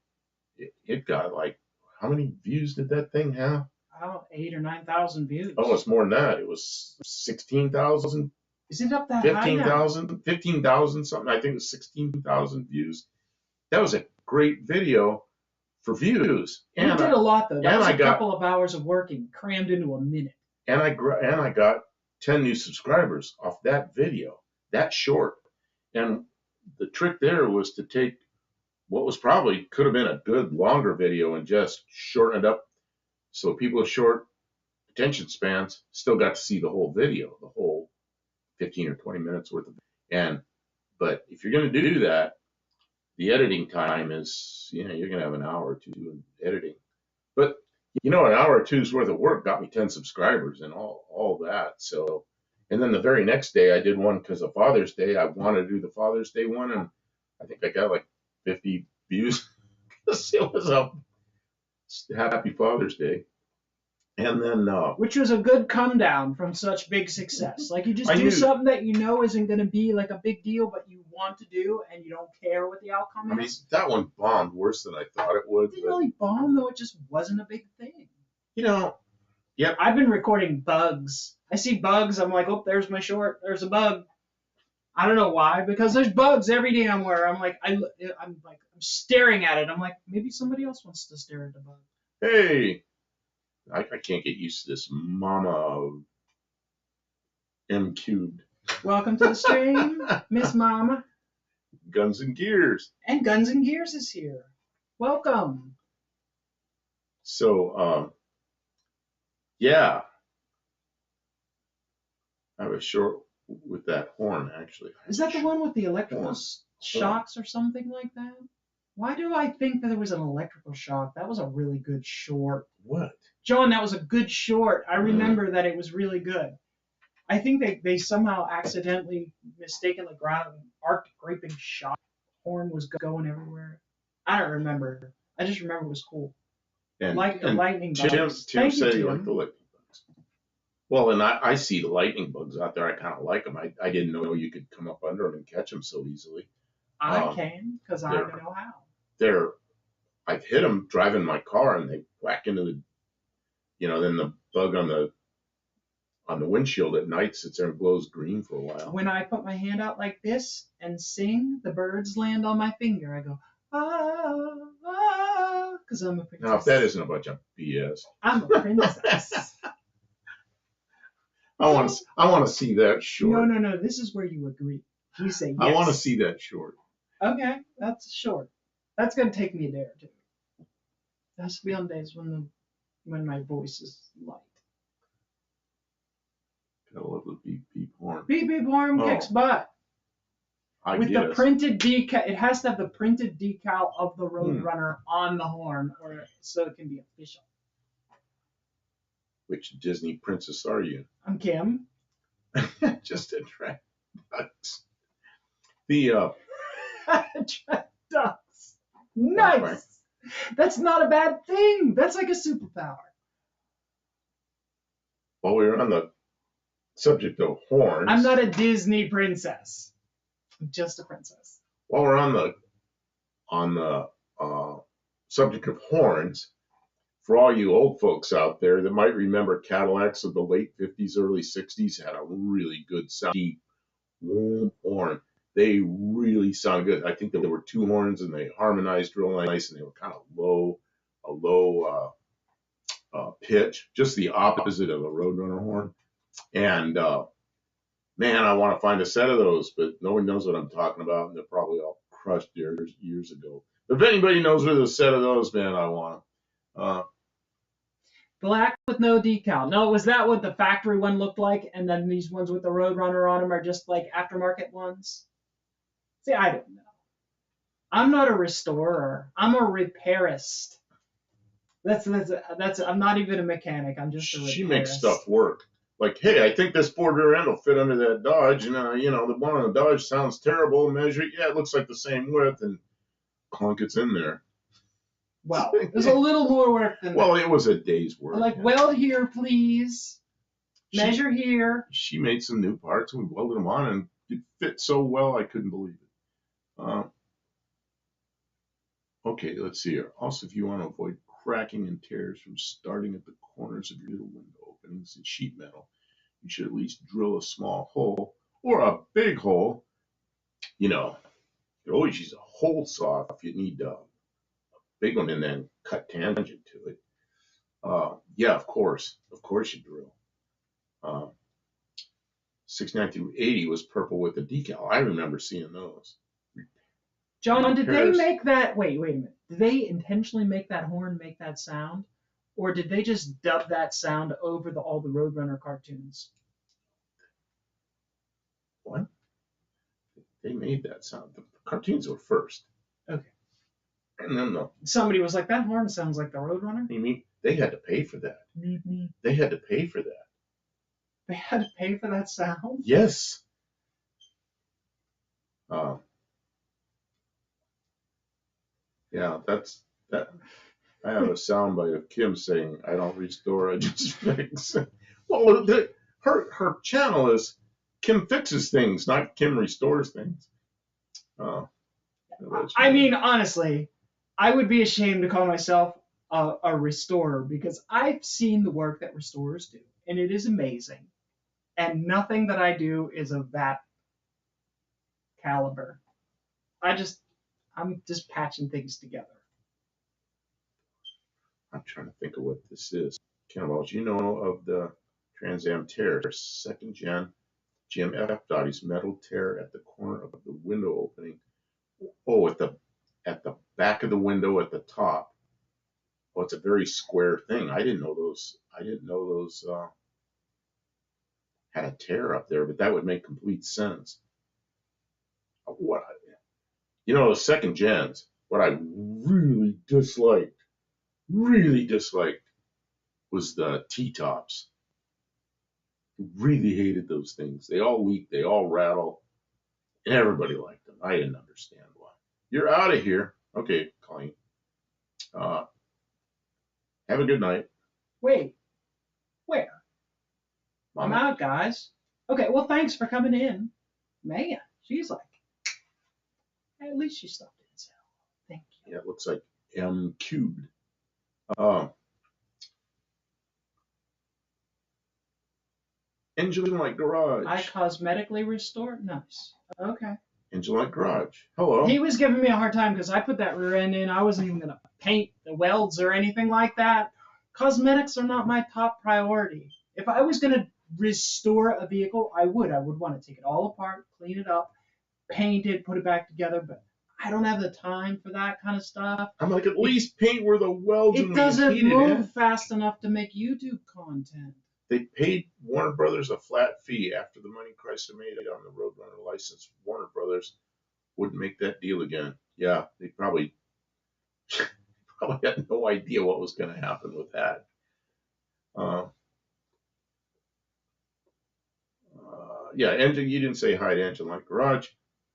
it got like, how many views did that thing have? Oh, 8,000 or 9,000 views. Oh, it's more than that. It was 16,000. Is it up that 15,000? 15,000 something. I think it was 16,000 views. That was a great video for views. And we did a lot though. That was a couple of hours of working crammed into a minute. And I got 10 new subscribers off that video, that short. And the trick there was to take what was probably could have been a good longer video and just shorten it up so people with short attention spans still got to see the whole video, the whole 15 or 20 minutes worth of. But if you're going to do that, the editing time is, you're going to have an hour or two in editing. But an hour or two's worth of work got me 10 subscribers and all that. So, and then the very next day I did one because of Father's Day. I wanted to do the Father's Day one, and I think I got like 50 views because it was a Happy Father's Day. And then, which was a good come down from such big success. Like you just do something that isn't going to be like a big deal, but you want to do, and you don't care what the outcome is. I mean, that one bombed worse than I thought it would. It didn't really bomb though; it just wasn't a big thing. Yep. I've been recording bugs. I see bugs. I'm like, oh, there's my short. There's a bug. I don't know why, because there's bugs every damn where. I'm like, I'm staring at it. I'm like, maybe somebody else wants to stare at the bug. Hey. I can't get used to this Mama M cubed. Welcome to the stream, Miss Mama. Guns and Gears. And Guns and Gears is here. Welcome. So, yeah. I have a short with that horn, actually. Is that the one with the electrical shocks or something like that? Why do I think that there was an electrical shock? That was a really good short. What? John, that was a good short. I remember that it was really good. I think they somehow accidentally mistakenly ground an arc graping shot. Horn was going everywhere. I don't remember. I just remember it was cool. And, like the lightning bugs. Tim said you like the lightning bugs. Well, and I see the lightning bugs out there. I kind of like them. I didn't know you could come up under them and catch them so easily. I can, because I know how. I've hit them driving my car, and they whack into the, then the bug on the windshield at night sits there and glows green for a while. When I put my hand out like this and sing, the birds land on my finger. I go, ah, ah. because I'm a princess. Now, if that isn't a bunch of BS. I'm a princess. I want to see that short. No. This is where you agree. You say yes. I want to see that short. Okay, that's short. That's gonna take me a day or two. It has to be on days when my voice is light. Gotta love the beep beep horn. Beep beep horn kicks butt. With the printed decal, it has to have the printed decal of the Roadrunner on the horn, so it can be official. Which Disney princess are you? I'm Kim. Just attract ducks. The attract ducks. Nice. Right. That's not a bad thing. That's like a superpower. While we were on the subject of horns, I'm not a Disney princess. I'm just a princess. While we're on the subject of horns, for all you old folks out there that might remember Cadillacs of the late 50s, early 60s had a really good sound, deep, warm horn. They really sound good. I think there were two horns and they harmonized real nice and they were kind of a low pitch, just the opposite of a Roadrunner horn. And man, I want to find a set of those, but no one knows what I'm talking about, and they're probably all crushed years ago. But if anybody knows where the set of those, man, I want them. Black with no decal. No, was that what the factory one looked like? And then these ones with the Roadrunner on them are just like aftermarket ones? See, I don't know. I'm not a restorer. I'm a repairist. That's. I'm not even a mechanic. I'm just a repairist. She makes stuff work. Like, hey, I think this border end will fit under that Dodge, and the one on the Dodge sounds terrible. Measure it, yeah, it looks like the same width, and clunk, it's in there. Well, there's a little more work than that. Well, it was a day's work. I'm like, weld here, please. Measure here. She made some new parts, and we welded them on, and it fit so well, I couldn't believe it. Okay, let's see here. Also, if you want to avoid cracking and tears from starting at the corners of your little window openings in sheet metal, you should at least drill a small hole or a big hole. You could always use a hole saw if you need a big one and then cut tangent to it. Yeah, of course you drill. 69 through 80 was purple with a decal. I remember seeing those. John, did they make that? Wait a minute. Did they intentionally make that horn make that sound? Or did they just dub that sound over all the Roadrunner cartoons? What? They made that sound. The cartoons were first. Okay. And then somebody was like, that horn sounds like the Roadrunner? You mean they had to pay for that? They had to pay for that. They had to pay for that sound? Yes. Yeah, that's that. I have a soundbite of Kim saying, "I don't restore, I just fix." Well, her channel is Kim fixes things, not Kim restores things. I mean, honestly, I would be ashamed to call myself a restorer because I've seen the work that restorers do, and it is amazing. And nothing that I do is of that caliber. I'm just patching things together. I'm trying to think of what this is. Ken Welch, you know of the Trans Am tear, second gen, Jim F. Dottie's metal tear at the corner of the window opening. Oh, at the back of the window at the top. Oh, it's a very square thing. I didn't know those had a tear up there, but that would make complete sense. The second gens, what I really disliked was the T-tops. Really hated those things. They all leak, they all rattle, and everybody liked them. I didn't understand why. You're out of here. Okay, Colleen. Have a good night. Wait, where? Mama. I'm out, guys. Okay, well, thanks for coming in. Man, she's like, at least she stopped in and said, thank you. Yeah, it looks like M cubed. Engine like garage. I cosmetically restored? Nice. Okay. Engine Light Garage. Hello. He was giving me a hard time because I put that rear end in. I wasn't even going to paint the welds or anything like that. Cosmetics are not my top priority. If I was going to restore a vehicle, I would. I would want to take it all apart, clean it up, paint it, put it back together. But I don't have the time for that kind of stuff. I'm like, at least paint where the welds and It doesn't heated move in. fast enough to make YouTube content. They paid Warner Brothers a flat fee after the money Chrysler made on the Roadrunner license. Warner Brothers wouldn't make that deal again. Yeah, they probably had no idea what was going to happen with that. Yeah, Engine. You didn't say hi to Engine Light Garage,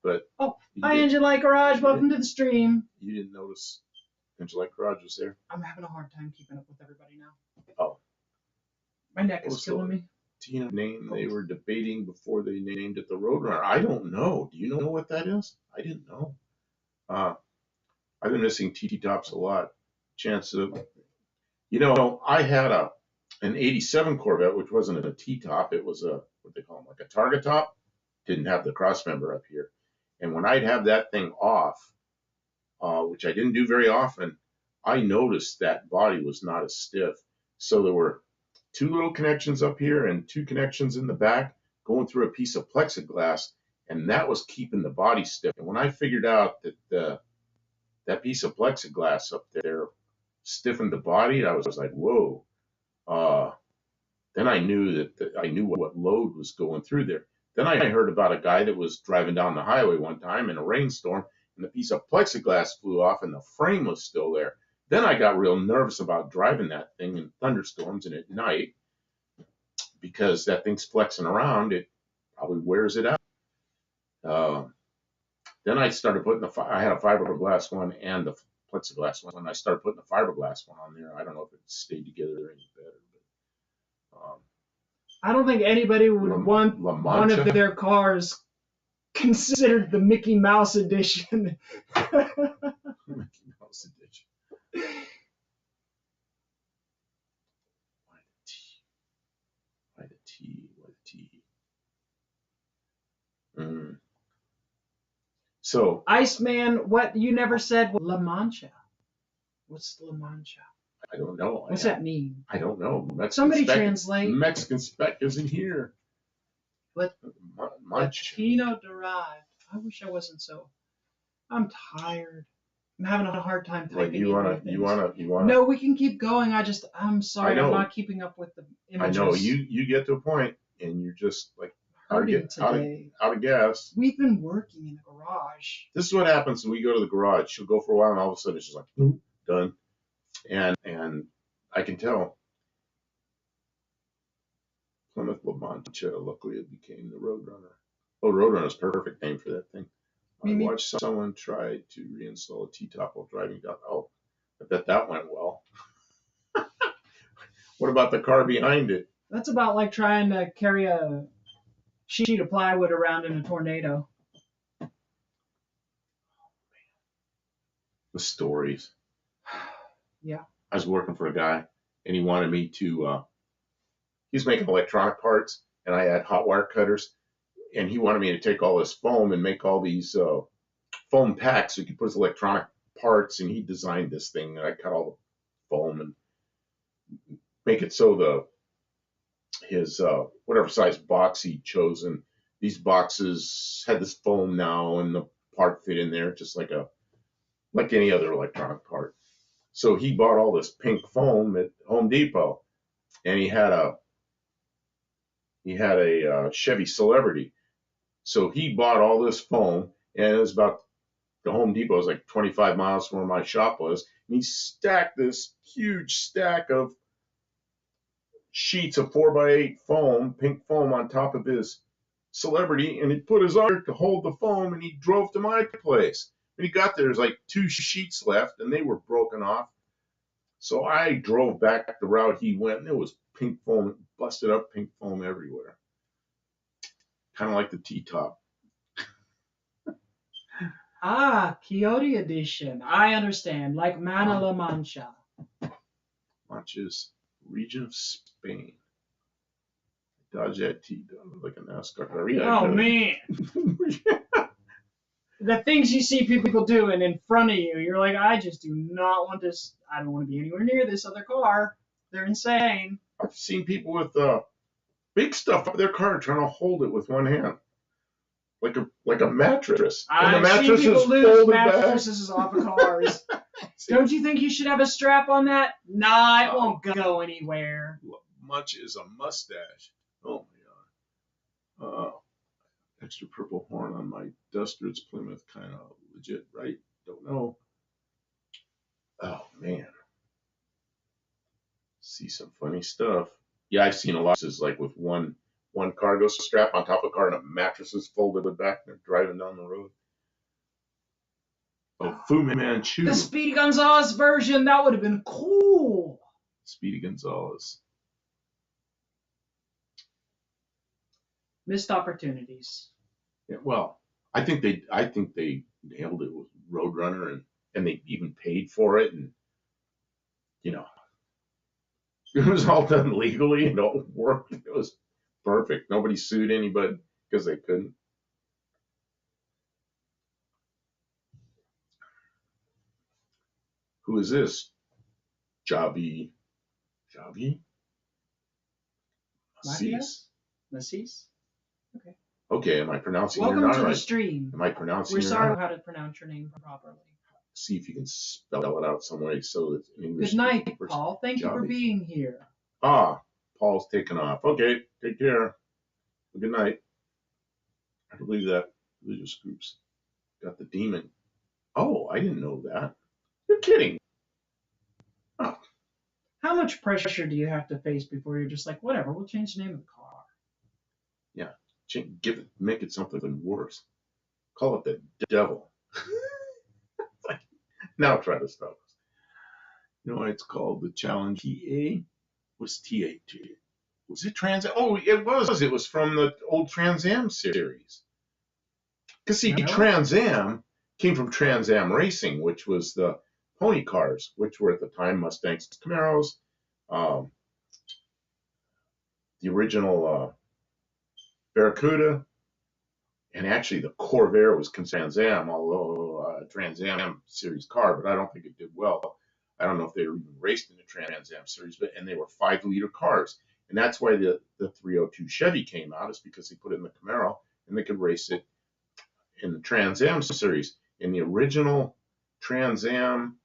but Hi, Engine Light Garage. Welcome to the stream. You didn't notice Engine Light Garage was there. I'm having a hard time keeping up with everybody now. Oh, my neck is killing me. Tina name they were debating before they named it the Roadrunner. I don't know. Do you know what that is? I didn't know. I've been missing TT Tops a lot. Chance of, I had an '87 Corvette, which wasn't a T-top. It was a what they call them, like a target top. Didn't have the cross member up here. And when I'd have that thing off, which I didn't do very often, I noticed that body was not as stiff. So there were 2 little connections up here and 2 connections in the back going through a piece of plexiglass, and that was keeping the body stiff. And when I figured out that that piece of plexiglass up there stiffened the body, I was like, whoa. Then I knew I knew what load was going through there. Then I heard about a guy that was driving down the highway one time in a rainstorm, and the piece of plexiglass flew off and the frame was still there. Then I got real nervous about driving that thing in thunderstorms and at night, because that thing's flexing around. It probably wears it out. Then I started putting I had a fiberglass one and the plexiglass one. I started putting the fiberglass one on there. I don't know if it stayed together any better. But, I don't think anybody would want one of their cars considered the Mickey Mouse edition. Mickey Mouse edition. Why the T? So Iceman, what you never said was La Mancha. What's La Mancha? I don't know. What's that mean? I don't know. Somebody translate. Mexican spec isn't here. Latino derived. I wish I wasn't so. I'm tired. I'm having a hard time typing. You wanna. No, we can keep going. I'm sorry. I'm not keeping up with the images. I know you get to a point and you're just like out of gas. We've been working in the garage. This is what happens when we go to the garage. She'll go for a while and all of a sudden it's just like done. And I can tell. Plymouth La Mancha, luckily it became the Roadrunner. Oh, Roadrunner's perfect name for that thing. I watched someone try to reinstall a T-top while driving down. Oh, I bet that went well. What about the car behind it? That's about like trying to carry a sheet of plywood around in a tornado. The stories. Yeah. I was working for a guy, and he wanted me to. He was making electronic parts, and I had hot wire cutters, and he wanted me to take all this foam and make all these foam packs so he could put his electronic parts. And he designed this thing, and I cut all the foam and make it so his whatever size box he'd chosen. These boxes had this foam now, and the part fit in there just like any other electronic part. So he bought all this pink foam at Home Depot, and he had a Chevy Celebrity. So he bought all this foam, and it was about, the Home Depot was like 25 miles from where my shop was, and he stacked this huge stack of sheets of 4x8 foam, pink foam, on top of his Celebrity, and he put his arm to hold the foam, and he drove to my place. When he got there, there's like 2 sheets left, and they were broken off. So I drove back the route he went, and there was pink foam, busted up pink foam everywhere. Kind of like the T-top. Quixote edition. I understand. Like Mana La Mancha. Mancha's region of Spain. Dodge that T, like a NASCAR car. Oh, man. The things you see people doing in front of you, you're like, I just do not want this. I don't want to be anywhere near this other car. They're insane. I've seen people with big stuff up their car trying to hold it with one hand, like a mattress. And the I've mattress seen people is lose folded mattresses off of cars. Don't you think you should have a strap on that? Nah, it won't go anywhere. Much is a mustache. Oh my god. Extra purple horn on my Duster. It's Plymouth, kind of legit, right? Don't know. Oh man. See some funny stuff. Yeah, I've seen a lot of like with one cargo strap on top of a car and a mattress is folded back and they're driving down the road. Oh, Fu Manchu. The Speedy Gonzales version, that would have been cool. Speedy Gonzales. Missed opportunities. Yeah, well, I think they nailed it with Roadrunner and they even paid for it, and you know, it was all done legally and all worked. It was perfect. Nobody sued anybody because they couldn't. Who is this? Javi? Macis? Okay. Okay, am I pronouncing Welcome your to name right? the stream. Am I pronouncing We're your sorry name? how to pronounce your name properly. See if you can spell it out some way so that English. Good night, Paul. Thank you for Javi. being here. Ah, Paul's taken off. Okay, take care. Good night. I believe that religious groups got the demon. Oh, I didn't know that. You're kidding. Oh. How much pressure do you have to face before you're just like, whatever, we'll change the name of the car? Yeah, make it something worse. Call it the devil. Now try to stop us. You know why it's called the Challenge TA? What's TA? Was it Trans Am? Oh, it was. It was from the old Trans Am series. Because see, Trans Am came from Trans Am Racing, which was the pony cars, which were at the time Mustangs, Camaros, the original Barracuda, and actually the Corvair was Trans Am, although Trans Am series car, but I don't think it did well. I don't know if they were even raced in the Trans Am series, and they were 5-liter cars. And that's why the 302 Chevy came out, is because they put it in the Camaro and they could race it in the Trans Am series. In the original Trans Am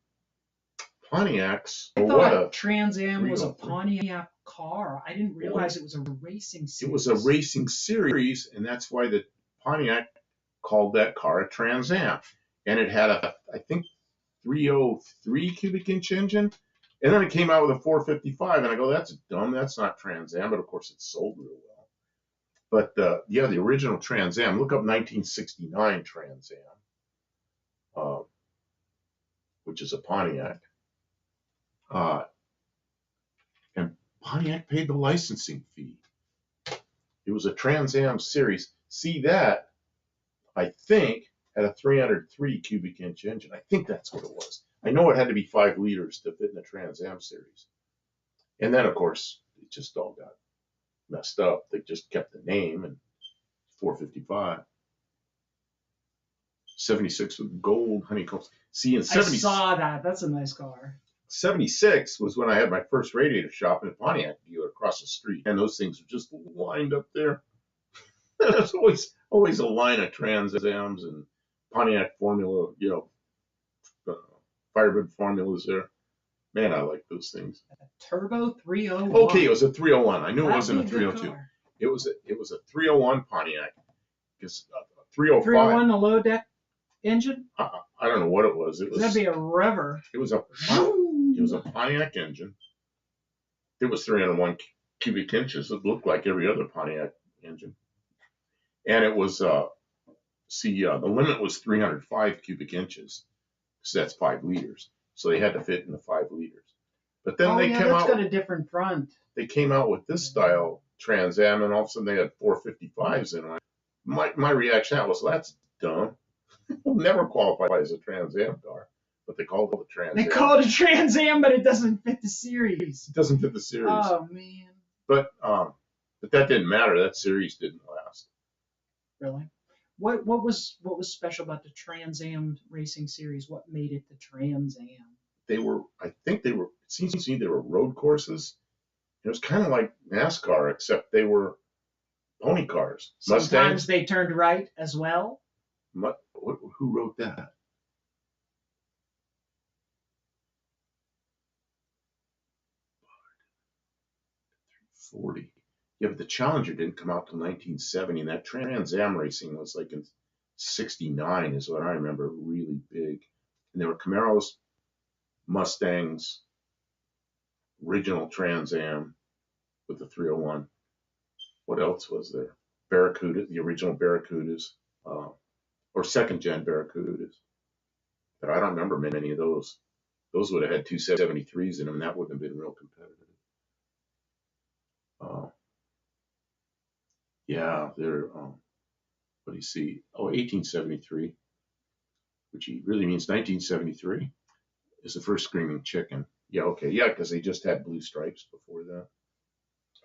Pontiacs, I thought Trans Am was a Pontiac car. I didn't realize it was a racing series. It was a racing series, and that's why the Pontiac called that car a Trans Am. And it had I think, 303 cubic inch engine. And then it came out with a 455, and I go, that's dumb. That's not Trans Am, but of course it sold real well. But the original Trans Am, look up 1969 Trans Am, which is a Pontiac. And Pontiac paid the licensing fee. It was a Trans Am series. See that, I think, had a 303 cubic inch engine. I think that's what it was. I know it had to be 5 liters to fit in the Trans Am series. And then, of course, it just all got messed up. They just kept the name, and 455. 76 with gold honeycombs. See, in 70, I saw that. That's a nice car. 76 was when I had my first radiator shop in a Pontiac dealer across the street, and those things were just lined up there. There's always a line of Trans Ams and Pontiac Formula, Firebird formulas there. Man, I like those things. Turbo 301. Okay, it was a 301. I knew it wasn't a 302. It was a 301 Pontiac. Because 305. 301, a low deck engine. I don't know what it was. It was. That'd be a rever. It was a Pontiac engine. It was 301 cubic inches. It looked like every other Pontiac engine. And it was, the limit was 305 cubic inches. So that's 5 liters. So they had to fit in the 5 liters. But then that's got a different front. They came out with this style Trans Am, and all of a sudden they had 455s in it. My reaction to that was, that's dumb. It'll never qualify as a Trans Am car. But they called it a Trans Am. They call it a Trans Am, but it doesn't fit the series. It doesn't fit the series. Oh, man. But that didn't matter. That series didn't last. Really? What was special about the Trans Am racing series? What made it the Trans Am? I think they were, it seems to me they were road courses. It was kind of like NASCAR, except they were pony cars. Sometimes Mustangs. they turned right as well. Who wrote that? '40. Yeah, but the Challenger didn't come out till 1970, and that Trans Am racing was like in '69 is what I remember, really big. And there were Camaros, Mustangs, original Trans Am with the 301. What else was there? Barracuda, the original Barracudas, uh, or second gen Barracudas. But I don't remember many of those. Those would have had 273s in them. That wouldn't have been real competitive. Uh, yeah, they're, what do you see? Oh, 1873, which really means 1973 is the first Screaming Chicken. Yeah, okay. Yeah, because they just had blue stripes before that.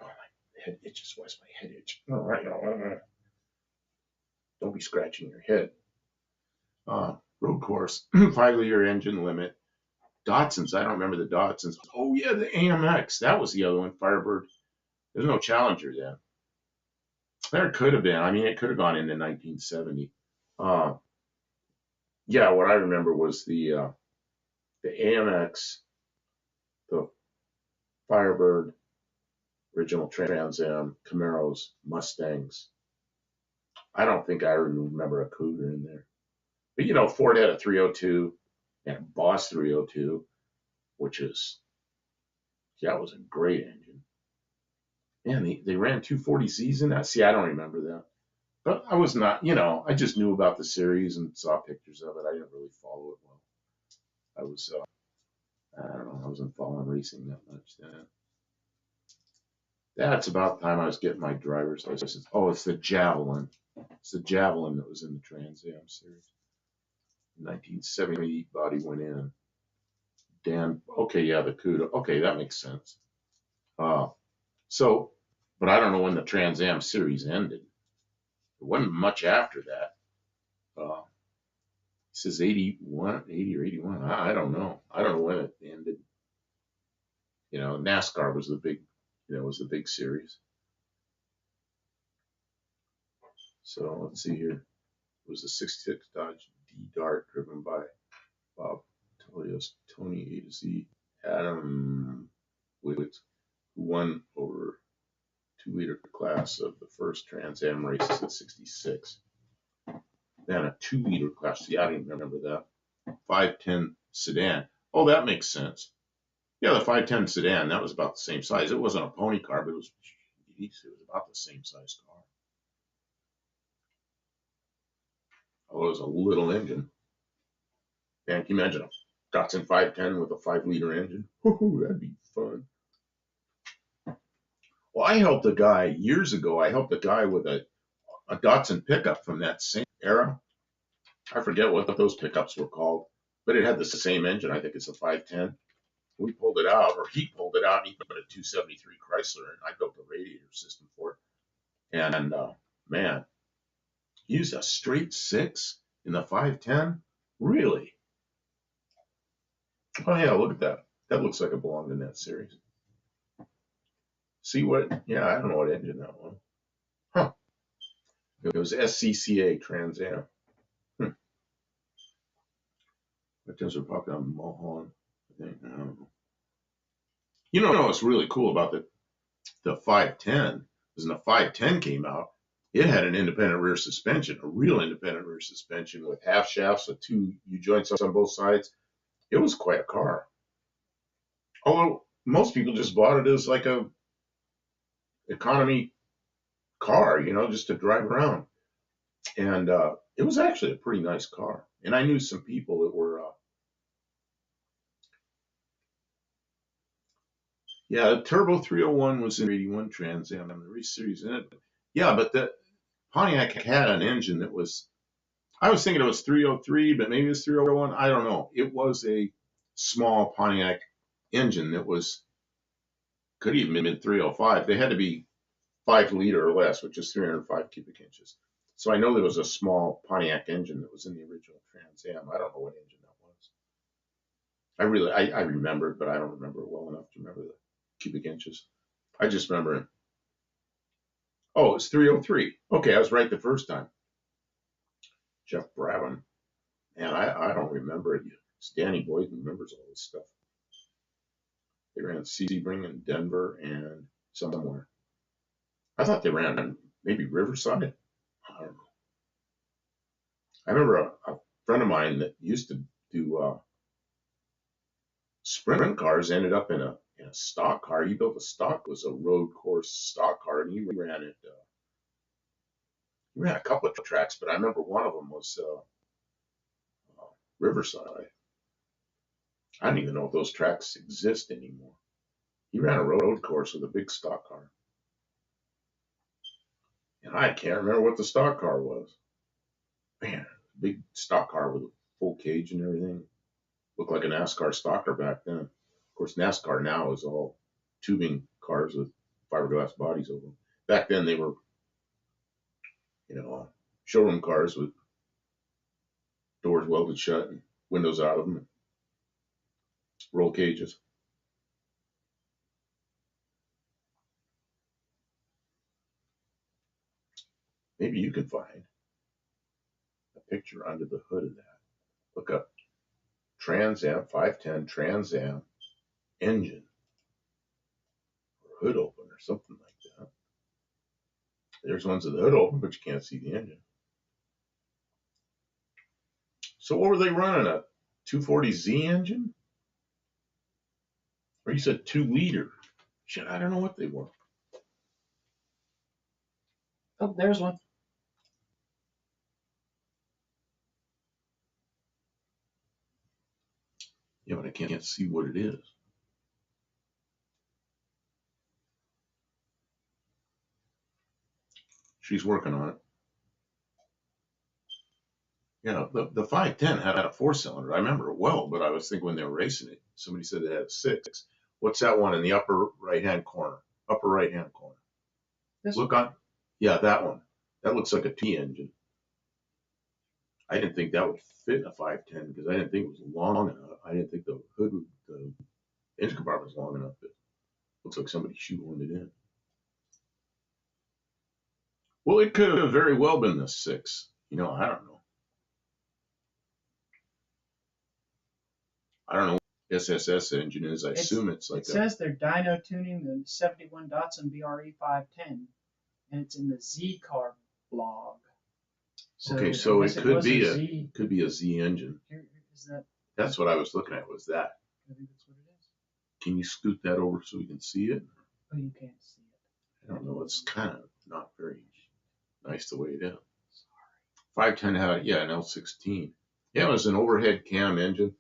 Oh, my head itches. Why's my head itch? All right. Don't be scratching your head. Road course, 5-liter engine limit. Datsuns, I don't remember the Datsuns. Oh, yeah, the AMX. That was the other one, Firebird. There's no Challenger then. There could have been. I mean, it could have gone into 1970. Yeah, what I remember was the AMX, the Firebird, original Trans Am, Camaros, Mustangs. I don't think I remember a Cougar in there. But you know, Ford had a 302 and a Boss 302, which is, yeah, it was a great engine. Man, they ran 240Zs in that. See, I don't remember that. But I was not, I just knew about the series and saw pictures of it. I didn't really follow it well. I was, I don't know, I wasn't following racing that much then. That's about the time I was getting my driver's license. Oh, it's the Javelin. It's the Javelin that was in the Trans Am series. 1970 body went in. Dan, okay, yeah, the CUDA. Okay, that makes sense. So, but I don't know when the Trans Am series ended. It wasn't much after that. It says 81, 80 or 81. I don't know. I don't know when it ended. NASCAR was the big series. So let's see here. It was a 66 Dodge D Dart driven by Bob Tolios, Tony A to Z, Adam Witt, who won over 2-liter class of the first Trans Am races in '66. Then a 2-liter class. See, I didn't remember that. 510 sedan. Oh, that makes sense. Yeah, the 510 sedan, that was about the same size. It wasn't a pony car, but it was about the same size car. Oh, it was a little engine. Man, can you imagine a Datsun 510 with a 5-liter engine? Woohoo, that'd be fun. Well, I helped a guy years ago. I helped a guy with a Datsun pickup from that same era. I forget what those pickups were called, but it had the same engine. I think it's a 510. We pulled it out, or he pulled it out, and he put a 273 Chrysler, and I built a radiator system for it. And man, he used a straight 6 in the 510. Really? Oh yeah, look at that. That looks like it belonged in that series. See what? Yeah, I don't know what engine that was. Huh? It was SCCA Trans Am. But those are probably on Mulholland, I think. I don't know. You know what's really cool about the 510 is when the 510 came out, it had an independent rear suspension, a real independent rear suspension with half shafts with 2 U-joints on both sides. It was quite a car. Although most people just bought it as like a economy car, just to drive around. And it was actually a pretty nice car. And I knew some people that were, the Turbo 301 was in 81 Trans Am, the race series in it. Yeah, but the Pontiac had an engine that was, I was thinking it was 303, but maybe it's 301. I don't know. It was a small Pontiac engine that could even have been 305. They had to be 5-liter or less, which is 305 cubic inches. So I know there was a small Pontiac engine that was in the original Trans Am. I don't know what engine that was. I remember it, but I don't remember it well enough to remember the cubic inches. I just remember it. Oh, it's 303. Okay, I was right the first time. Jeff Brabham. Man, I don't remember it. Danny Boyd remembers all this stuff. They ran Sebring in Denver and somewhere. I thought they ran maybe Riverside. I don't know. I remember a friend of mine that used to do sprint cars ended up in a stock car. He built a stock, was a road course stock car, and he ran it. He ran a couple of tracks, but I remember one of them was Riverside. I don't even know if those tracks exist anymore. He ran a road course with a big stock car. And I can't remember what the stock car was. Man, big stock car with a full cage and everything. Looked like a NASCAR stocker back then. Of course, NASCAR now is all tubing cars with fiberglass bodies over them. Back then they were, showroom cars with doors welded shut and windows out of them, and roll cages. Maybe you can find a picture under the hood of that. Look up Trans Am 510 Trans Am engine or hood open or something like that. There's ones with the hood open, but you can't see the engine. So what were they running, a 240Z engine? Or you said 2-liter? Shit, I don't know what they were. Oh, there's one. Yeah, but I can't see what it is. She's working on it. Yeah, the 510 had a 4-cylinder. I remember it well, but I was thinking when they were racing it, somebody said it had a 6. What's that one in the upper right-hand corner? Upper right-hand corner. Look on. Yeah, that one. That looks like a T engine. I didn't think that would fit in a 510 because I didn't think it was long enough. I didn't think the hood, the engine compartment was long enough. It looks like somebody shoehorned it in. Well, it could have very well been the 6. I don't know. I don't know what SSS engine is. I assume it's like it says they're dyno tuning the 71 Datsun BRE 510, and it's in the Z Car blog. So okay, so it could be a Z engine. Here, is that? That's what I was looking at. Was that? I think that's what it is. Can you scoot that over so we can see it? Oh, you can't see it. I don't know. It's kind of not very nice the way it is. 510 had, an L16. Yeah, it was an overhead cam engine.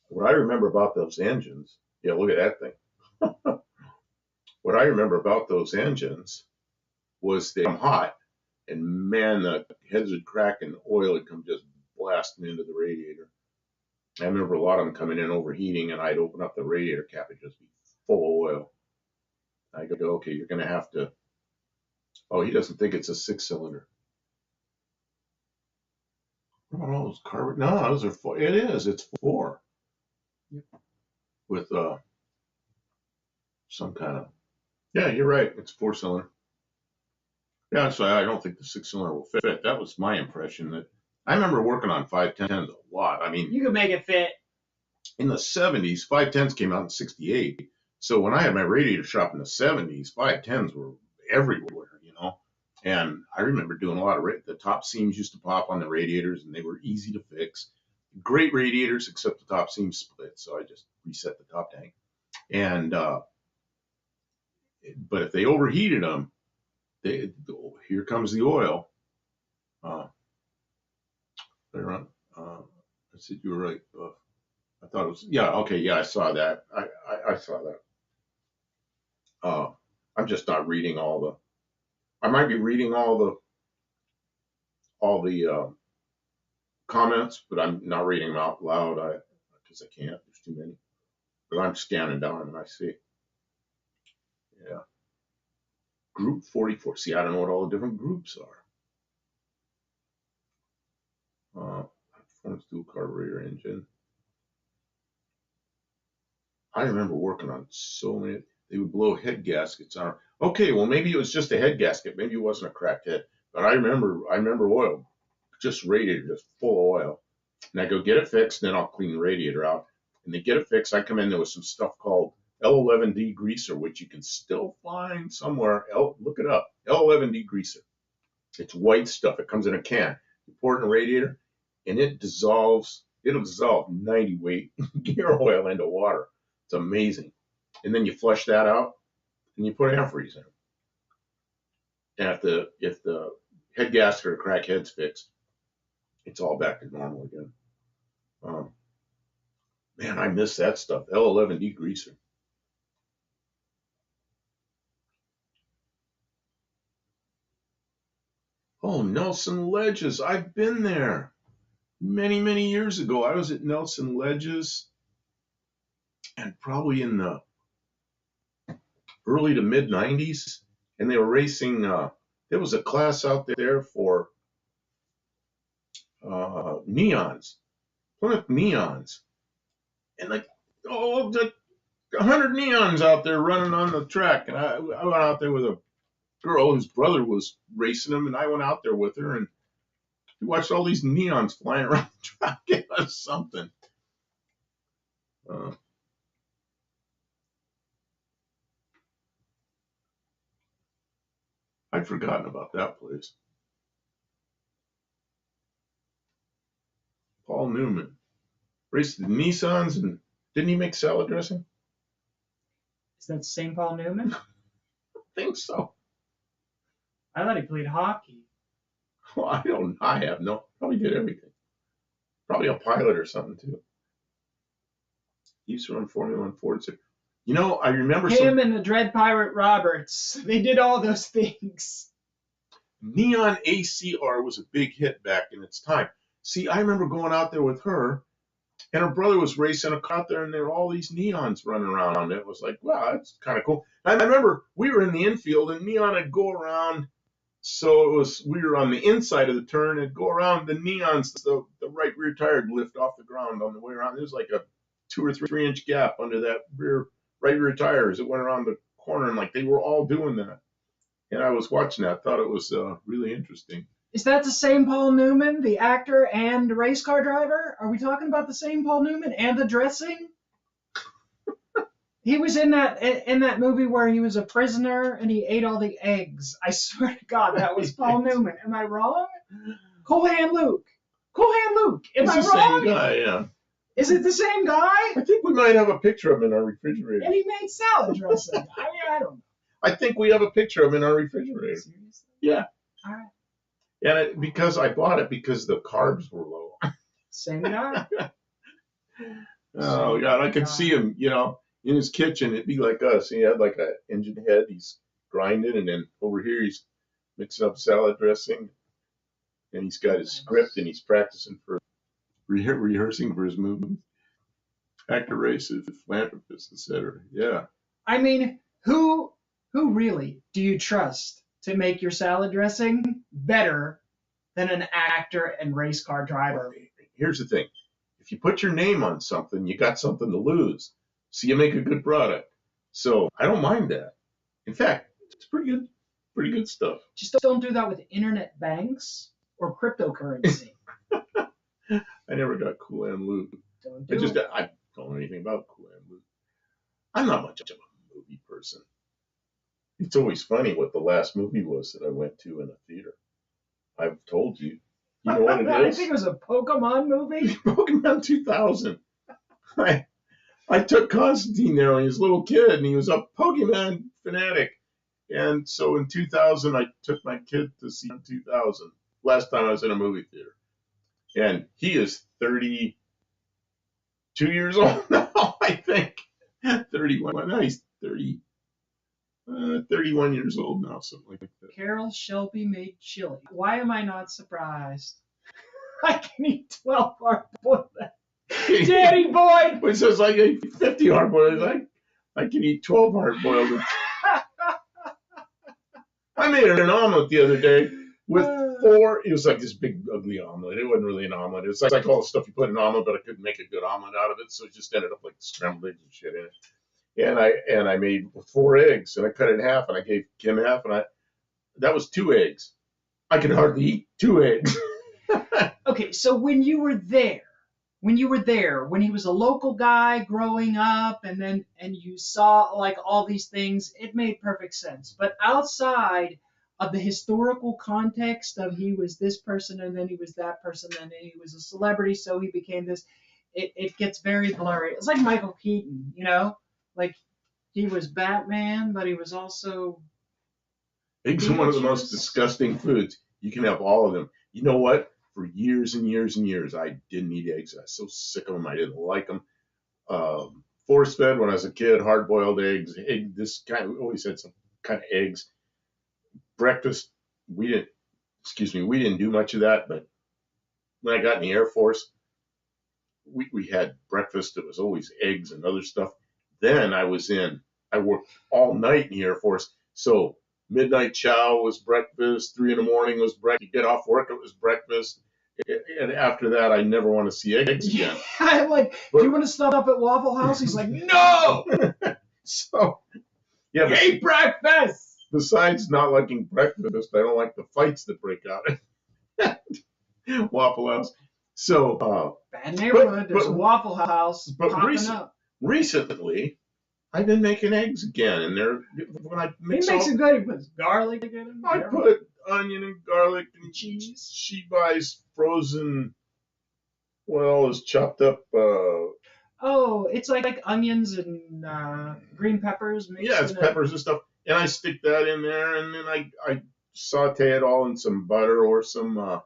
What I remember about those engines, look at that thing. What I remember about those engines was they come hot, and man, the heads would crack and oil would come just blasting into the radiator. I remember a lot of them coming in overheating, and I'd open up the radiator cap, it'd just be full of oil. I go, okay, you're going to have to. Oh, he doesn't think it's a 6-cylinder. What about all those carbon? No, those are 4. It is. It's 4. Yep. With some kind of. Yeah, you're right. It's 4-cylinder. Yeah, so I don't think the 6-cylinder will fit. That was my impression. That I remember working on 510s a lot. I mean, you could make it fit. In the 70s, 510s came out in 68. So when I had my radiator shop in the 70s, 510s were everywhere, And I remember doing a lot of the top seams used to pop on the radiators, and they were easy to fix. Great radiators, except the top seam split, so I just reset the top tank. And but if they overheated them, here comes the oil. I said you were right. I thought it was I saw that. I saw that. I'm just not reading all the. I might be reading all the comments, but I'm not reading them out loud. Because I can't. There's too many. But I'm scanning down and I see. Yeah. Group 44. See, I don't know what all the different groups are. performance dual carburetor engine. I remember working on so many. They would blow head gaskets on. Okay, well maybe it was just a head gasket. Maybe it wasn't a cracked head. But I remember oil, just radiator, just full of oil. And I go get it fixed, then I'll clean the radiator out. And they get it fixed. I come in there with some stuff called L11D greaser, which you can still find somewhere. Look it up. L11D greaser. It's white stuff. It comes in a can. You pour it in the radiator, and it dissolves. It'll dissolve 90 weight gear oil into water. It's amazing. And then you flush that out, and you put antifreeze in. And if the head gasket or crack head's fixed, it's all back to normal again. Man, I miss that stuff. L11D greaser. Oh, Nelson Ledges. I've been there. Many, many years ago, I was at Nelson Ledges, and probably in the early to mid 90s, and they were racing. There was a class out there for neons, Plymouth neons, and like 100 neons out there running on the track. And I went out there with a girl whose brother was racing them, and I went out there with her, and we watched all these neons flying around the track. It was something. I'd forgotten about that place. Paul Newman raced the Nissans, and didn't he make salad dressing? Is that the same Paul Newman? I think so. I thought he played hockey. Well, I have no. Probably did everything. Probably a pilot or something too. He used to run Formula One Ford. You know, I remember him and the Dread Pirate Roberts. They did all those things. Neon ACR was a big hit back in its time. See, I remember going out there with her, and her brother was racing a car out there, and there were all these neons running around. It was like, wow, that's kind of cool. And I remember we were in the infield, and neon would go around. So we were on the inside of the turn. It'd go around the neons. The right rear tire would lift off the ground on the way around. There was like a 2 or 3 inch gap under that right rear tire as it went around the corner, and like they were all doing that. And I was watching that. Thought it was really interesting. Is that the same Paul Newman, the actor and race car driver? Are we talking about the same Paul Newman and the dressing? He was in that movie where he was a prisoner and he ate all the eggs. I swear to God, that was Paul Newman. Am I wrong? Cool Hand Luke. Cool Hand Luke. Am I wrong? It's the same guy, yeah. Is it the same guy? I think we might have a picture of him in our refrigerator. And he made salad dressing. I mean, I don't know. I think we have a picture of him in our refrigerator. Seriously? Yeah. All right. And because I bought it because the carbs were low. Same guy. Oh, God. I could see him, in his kitchen. It'd be like us. He had like an engine head. He's grinding. And then over here, he's mixing up salad dressing. And he's got his script and he's practicing for rehearsing for his movement. Actor, races, philanthropist, etc. Yeah. I mean, who really do you trust to make your salad dressing better than an actor and race car driver? Here's the thing. If you put your name on something, you got something to lose. So you make a good product. So I don't mind that. In fact, it's pretty good stuff. Just don't do that with internet banks or cryptocurrency. I never got Cool Hand Luke. I don't know anything about Cool Hand Luke. I'm not much of a movie person. It's always funny what the last movie was that I went to in a theater. I've told you. You know what it is? I think it was a Pokemon movie. Pokemon 2000. I took Constantine there when he was a little kid, and he was a Pokemon fanatic. And so in 2000, I took my kid to see 2000. Last time I was in a movie theater. And he is 32 years old now, I think. 31. Now he's 31 years old now, something like that. Carol Shelby made chili. Why am I not surprised? I can eat 12 hard-boiled eggs. Daddy boy! It says like 50 hard-boiled eggs. I can eat 12 hard-boiled eggs. I made an omelet the other day with It was like this big ugly omelet. It wasn't really an omelet. It was like all the stuff you put in an omelet, but I couldn't make a good omelet out of it, so it just ended up like scrambled eggs and shit in it. And I made 4 eggs, and I cut it in half, and I gave Kim half, and that was 2 eggs. I could hardly eat 2 eggs. Okay, so when he was a local guy growing up, and you saw like all these things, it made perfect sense. But outside of the historical context of he was this person and then he was that person and then he was a celebrity, so he became this, it gets very blurry. It's like Michael Keaton, like he was Batman, but he was also. Eggs are one of the most disgusting foods. You can have all of them. You know what? For years and years and years, I didn't eat eggs. I was so sick of them. I didn't like them. Force fed when I was a kid, hard boiled eggs. This guy always had some kind of eggs. Breakfast, we didn't do much of that. But when I got in the Air Force, we had breakfast. It was always eggs and other stuff. Then I worked all night in the Air Force. So midnight chow was breakfast. 3 a.m. was breakfast. You get off work, it was breakfast. And after that, I never want to see eggs again. I'm like, do you want to stop up at Waffle House? He's like, no! So, yeah. Eat breakfast! Besides not liking breakfast, I don't like the fights that break out at Waffle House. So, bad neighborhood, there's a Waffle House popping up. Recently, I've been making eggs again, and when I mix he makes it good. He puts garlic in them. I put onion and garlic and cheese. She buys frozen, it's chopped up. It's like onions and green peppers mixed. Yeah, it's peppers and stuff, and I stick that in there, and then I saute it all in some butter or some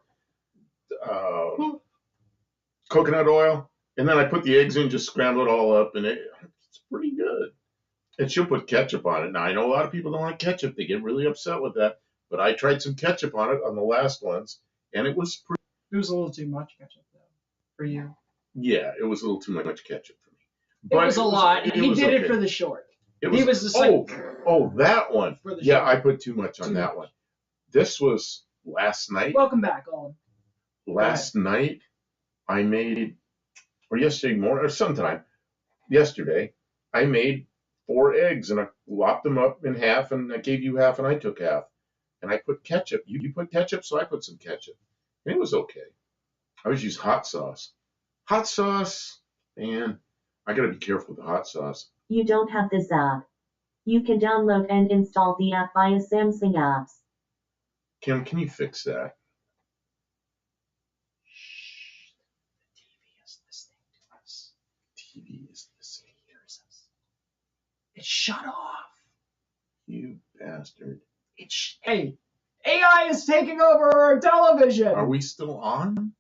coconut oil, and then I put the eggs in, just scramble it all up, and it's pretty good. And she'll put ketchup on it. Now, I know a lot of people don't like ketchup. They get really upset with that. But I tried some ketchup on it on the last ones, and it was pretty. It was a little too much ketchup, though, for you. Yeah, it was a little too much ketchup for me. But it was a lot. He did it for the short. He was just that one. Yeah, I put too much on that one. This was last night. Welcome back, Owen. Last night, I made, or yesterday morning, or sometime yesterday, I made 4 eggs, and I lopped them up in half, and I gave you half, and I took half. And I put ketchup. You put ketchup, so I put some ketchup. And it was okay. I always use hot sauce. Hot sauce, man, I gotta be careful with the hot sauce. You don't have this app. You can download and install the app via Samsung apps. Kim, can you fix that? The TV is listening to us. TV is listening. Hears us. It shut off. You bastard. Hey, AI is taking over our television. Are we still on?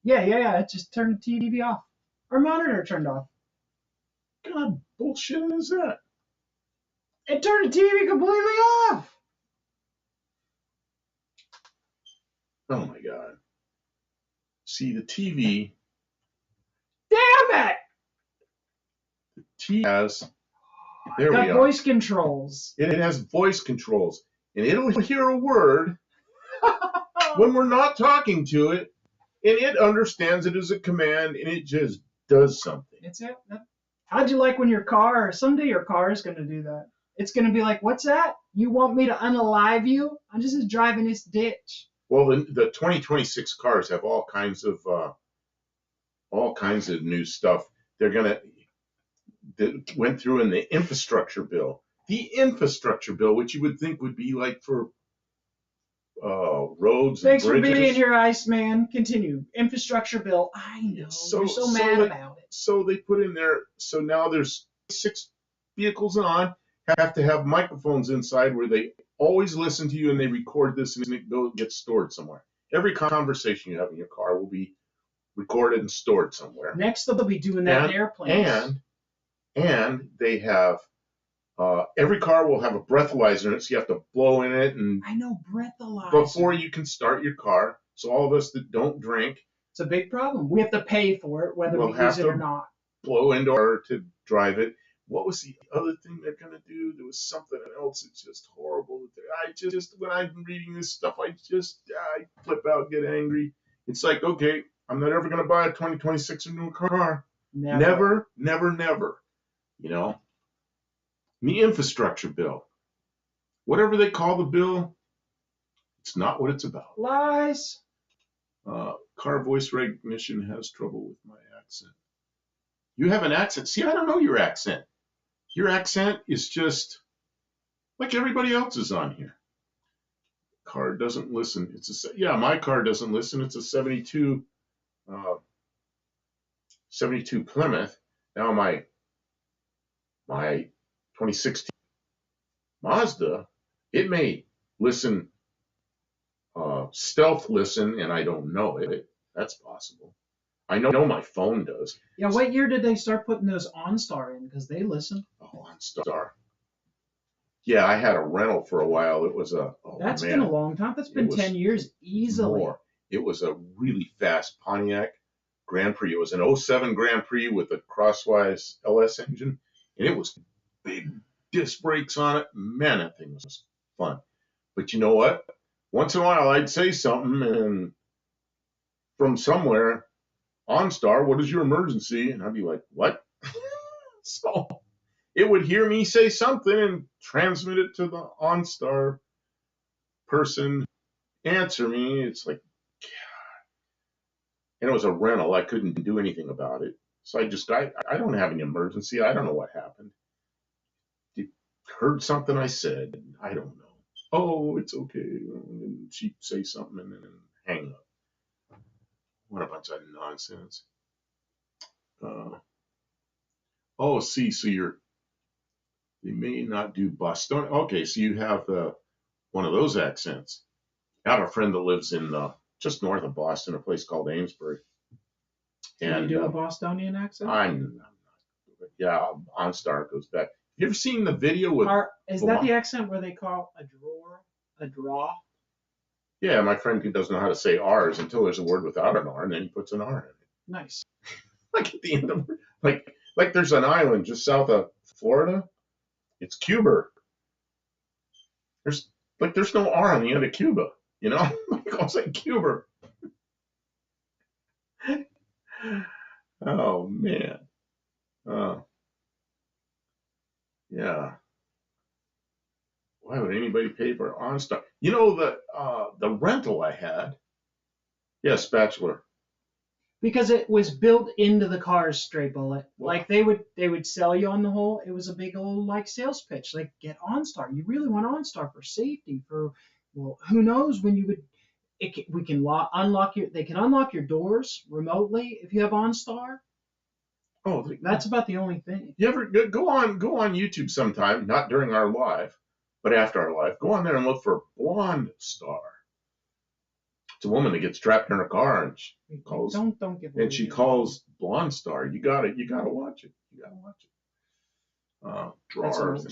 Yeah. It just turned the TV off. Our monitor turned off. What kind of bullshit is that? It turned the TV completely off. Oh my God. See, the TV. Damn it! The TV has. There we are. Voice controls. It has voice controls. And it'll hear a word when we're not talking to it, and it understands it as a command, and it just does something. It's it. How'd you like when someday your car is going to do that? It's going to be like, what's that? You want me to unalive you? I'm just driving this ditch. Well, the 2026 cars have all kinds of new stuff. That went through in the infrastructure bill. The infrastructure bill, which you would think would be like for roads. Thanks and bridges. for being here, Iceman. Continue. Infrastructure bill. I know. You're so mad about it. So they put in there. So now there's 6 vehicles have to have microphones inside where they always listen to you, and they record this, and it gets stored somewhere. Every conversation you have in your car will be recorded and stored somewhere. Next, they'll be doing that in airplanes. And they have. Every car will have a breathalyzer in it, so you have to blow in it, and I know, breathalyzer before you can start your car. So all of us that don't drink, it's a big problem. We have to pay for it, whether we use it or not. Blow into our to drive it. What was the other thing they're gonna do? There was something else. It's just horrible. When I'm reading this stuff, flip out, get angry. It's like, okay, I'm not ever going to buy a 2026 or new car. Never, never, never. You know, the infrastructure bill, whatever they call the bill, it's not what it's about. Lies. Car voice recognition has trouble with my accent. You have an accent. See, I don't know your accent. Your accent is just like everybody else's on here. Car doesn't listen. My car doesn't listen. It's a 72 Plymouth. Now my 2016 Mazda, it may listen, stealth listen, and I don't know it. That's possible. I know my phone does. Yeah, what year did they start putting those OnStar in? Because they listen. Oh, OnStar. Yeah, I had a rental for a while. It was That's been a long time. That's been 10 years easily. More. It was a really fast Pontiac Grand Prix. It was an 07 Grand Prix with a Crosswise LS engine, and it was big disc brakes on it. Man, that thing was fun. But you know what? Once in a while, I'd say something, and from somewhere, OnStar, what is your emergency? And I'd be like, what? So it would hear me say something and transmit it to the OnStar person, answer me. It's like, God. And it was a rental. I couldn't do anything about it. So I don't have any emergency. I don't know what happened. You heard something I said. I don't know. Oh, it's okay. And she'd say something and then hang up. What a bunch of nonsense. So they may not do Boston. Okay, so you have one of those accents. I have a friend that lives in just north of Boston, a place called Amesbury. Can you do a Bostonian accent? I'm not. Yeah, OnStar goes back. You ever seen the video with? Is that the accent where they call a drawer a draw? Yeah, my friend who doesn't know how to say R's until there's a word without an R, and then he puts an R in it. Nice. Like at the end of like there's an island just south of Florida. It's Cuba. There's no R on the end of Cuba, you know? I'll say Cuba. Oh man. Yeah. Why would anybody pay for OnStar? You know the rental I had. Yes, Bachelor. Because it was built into the car's straight bullet. Like they would sell you on the whole. It was a big old like sales pitch. Like get OnStar. You really want OnStar for safety. Who knows when you would. We can unlock your. They can unlock your doors remotely if you have OnStar. Oh, that's about the only thing. You ever go on YouTube sometime? Not during our live, but after our live. Go on there and look for Blonde Star. It's a woman that gets trapped in her car and she calls. Don't give away. And she calls Blonde Star. You gotta watch it. You gotta watch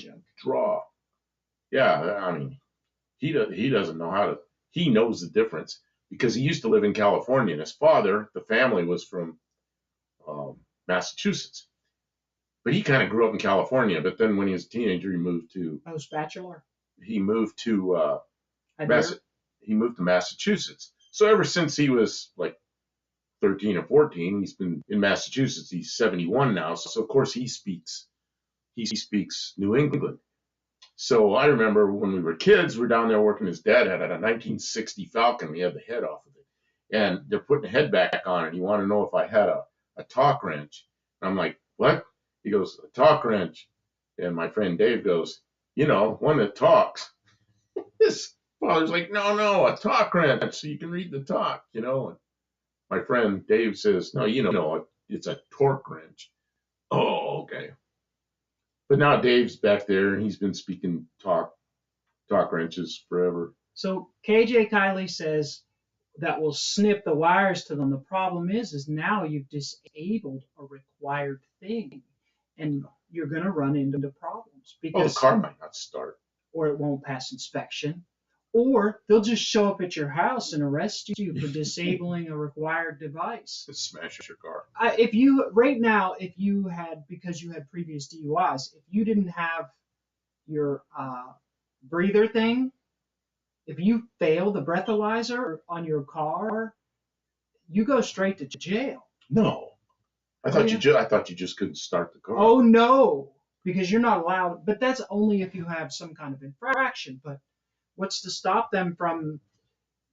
it. Draw. Yeah, I mean, he doesn't know how to. He knows the difference because he used to live in California, and his father, the family was from Massachusetts, but he kind of grew up in California. But then when he was a teenager, he moved to. Bachelor. He moved to. He moved to Massachusetts. So ever since he was like 13 or 14, he's been in Massachusetts. He's 71 now, so of course he speaks New England. So I remember when we were kids, we were down there working. His dad had a 1960 Falcon. He had the head off of it, and they're putting the head back on it. He wanted to know if I had a torque wrench. And I'm like, what? He goes, a torque wrench. And my friend Dave goes, one that talks. His father's like, no, a torque wrench, so you can read the talk, And my friend Dave says, no, it's a torque wrench. Oh, okay. But now Dave's back there, and he's been speaking torque wrenches forever. So KJ Kylie says that will snip the wires to them. The problem is now you've disabled a required thing, and you're going to run into problems because the car might not start, or it won't pass inspection, or they'll just show up at your house and arrest you for disabling a required device. Smash your car. Because you had previous DUIs, if you didn't have your breather thing, if you fail the breathalyzer on your car, you go straight to jail. No. I thought you just couldn't start the car. Oh no, because you're not allowed. But that's only if you have some kind of infraction. But what's to stop them from,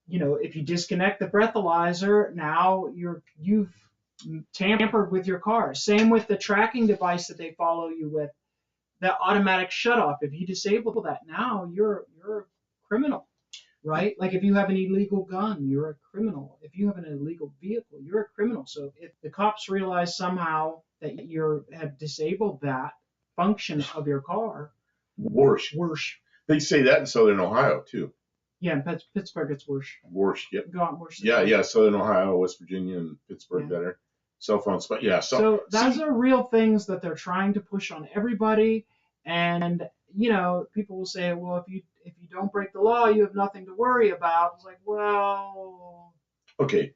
if you disconnect the breathalyzer, now you've tampered with your car. Same with the tracking device that they follow you with, that automatic shut off. If you disable that, now you're a criminal. Right? Like if you have an illegal gun, you're a criminal. If you have an illegal vehicle, you're a criminal. So if the cops realize somehow that you have disabled that function of your car, worse. They say that in Southern Ohio too. Yeah, in Pittsburgh it's worse. Worse, yep. Got worse. Yeah, Southern Ohio, West Virginia, and Pittsburgh better. Cell phones, but yeah. So those are real things that they're trying to push on everybody, and people will say, well, if you don't break the law, you have nothing to worry about. It's like, well. Okay,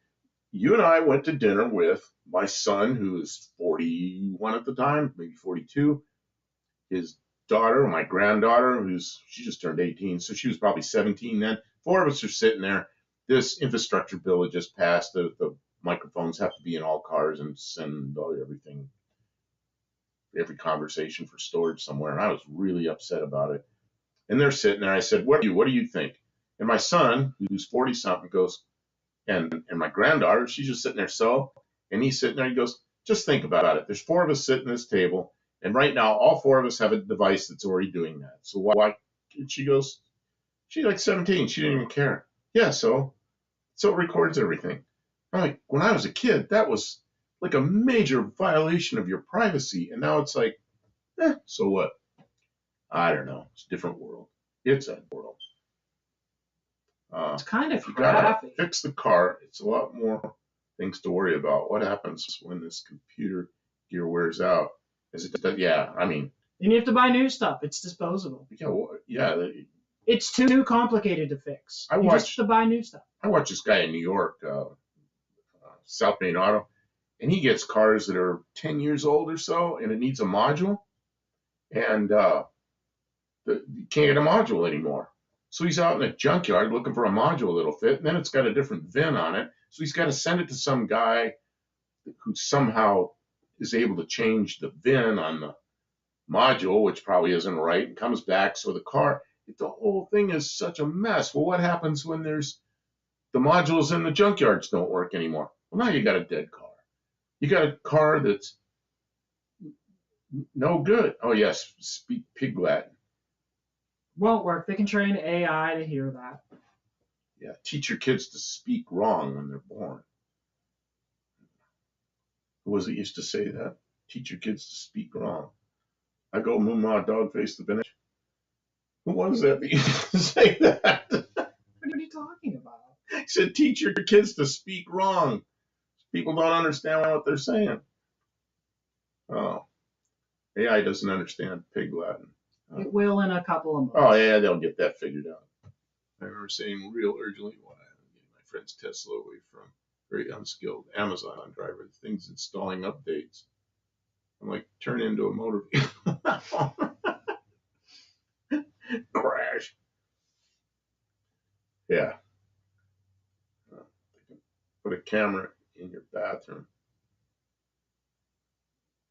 you and I went to dinner with my son, who is 41 at the time, maybe 42. His daughter, my granddaughter, she just turned 18, so she was probably 17 then. 4 of us are sitting there. This infrastructure bill had just passed. The microphones have to be in all cars and send every conversation for storage somewhere. And I was really upset about it. And they're sitting there. I said, what do you think? And my son, who's 40 something, goes, and my granddaughter, she's just sitting there. And he's sitting there. He goes, just think about it. There's 4 of us sitting at this table. And right now, all 4 of us have a device that's already doing that. So why? She goes, she's like 17. She didn't even care. Yeah, so it records everything. I'm like, when I was a kid, that was like a major violation of your privacy. And now it's like, so what? I don't know. It's a different world. It's a world. It's kind of if you gotta fix the car, it's a lot more things to worry about. What happens when this computer gear wears out? I mean. And you have to buy new stuff. It's disposable. Yeah. It's too complicated to fix. You just have to buy new stuff. I watch this guy in New York, South Main Auto, and he gets cars that are 10 years old or so, and it needs a module, and you can't get a module anymore. So he's out in a junkyard looking for a module that'll fit, and then it's got a different VIN on it. So he's got to send it to some guy who somehow is able to change the VIN on the module, which probably isn't right, and comes back. So the whole thing is such a mess. Well, what happens when the modules in the junkyards don't work anymore? Well, now you got a dead car. You got a car that's no good. Oh, yes, speak pig Latin. Won't work. They can train AI to hear that. Yeah, teach your kids to speak wrong when they're born. Who was it used to say that? Teach your kids to speak wrong. I go, Mama, dog face the finish. Who was that used to say that? What are you talking about? He said, teach your kids to speak wrong. People don't understand what they're saying. Oh, AI doesn't understand pig Latin. It will in a couple of months. Oh, yeah, they'll get that figured out. I remember saying real urgently, why I'm getting my friend's Tesla away from very unskilled Amazon driver. The thing's installing updates. I'm like, turn into a motor vehicle. Crash. Yeah. Put a camera in your bathroom.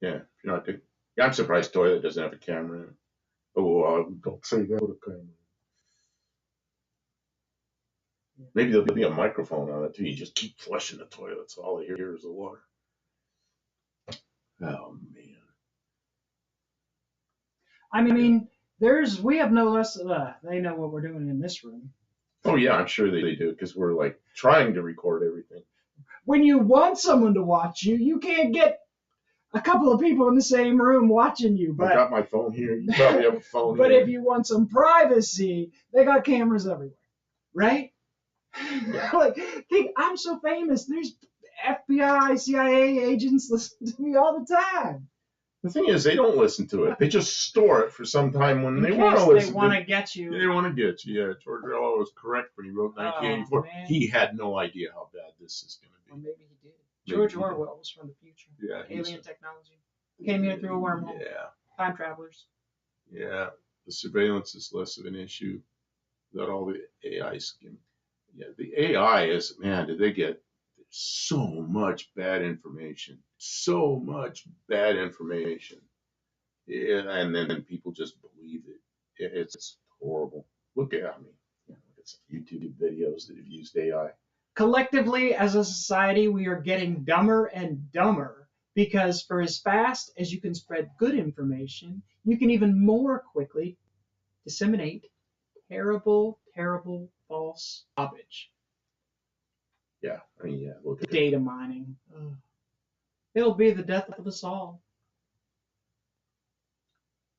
Yeah, if you're not doing. Yeah, I'm surprised toilet doesn't have a camera in it. Oh, don't say that with a camera. Maybe there'll be a microphone on it too. You just keep flushing the toilet, so all they hear is the water. Oh man. I mean, we have no less. They know what we're doing in this room. Oh yeah, I'm sure they do, because we're like trying to record everything. When you want someone to watch you, you can't get a couple of people in the same room watching you. But I got my phone here. You probably have a phone but here. if you want some privacy, they got cameras everywhere, right? Yeah. Like, I'm so famous. There's FBI, CIA agents listen to me all the time. The thing is, they don't listen to it. They just store it for some time when they want to listen. They want to get you. They want to get you. Yeah, George Orwell was correct when he wrote 1984. Man. He had no idea how bad this is going to be. Or maybe he did. George Orwell was from the future. Yeah, alien technology. Came here through a wormhole. Yeah. Time travelers. Yeah, the surveillance is less of an issue. that all the AI skim. Yeah, the AI is, man, did they get so much bad information, so much bad information. Yeah, and then people just believe it. It's horrible. Look at, I mean, look at some YouTube videos that have used AI. Collectively, as a society, we are getting dumber and dumber because for as fast as you can spread good information, you can even more quickly disseminate terrible, terrible false garbage. Yeah, I mean, yeah, look at it. Data mining. Ugh. It'll be the death of us all.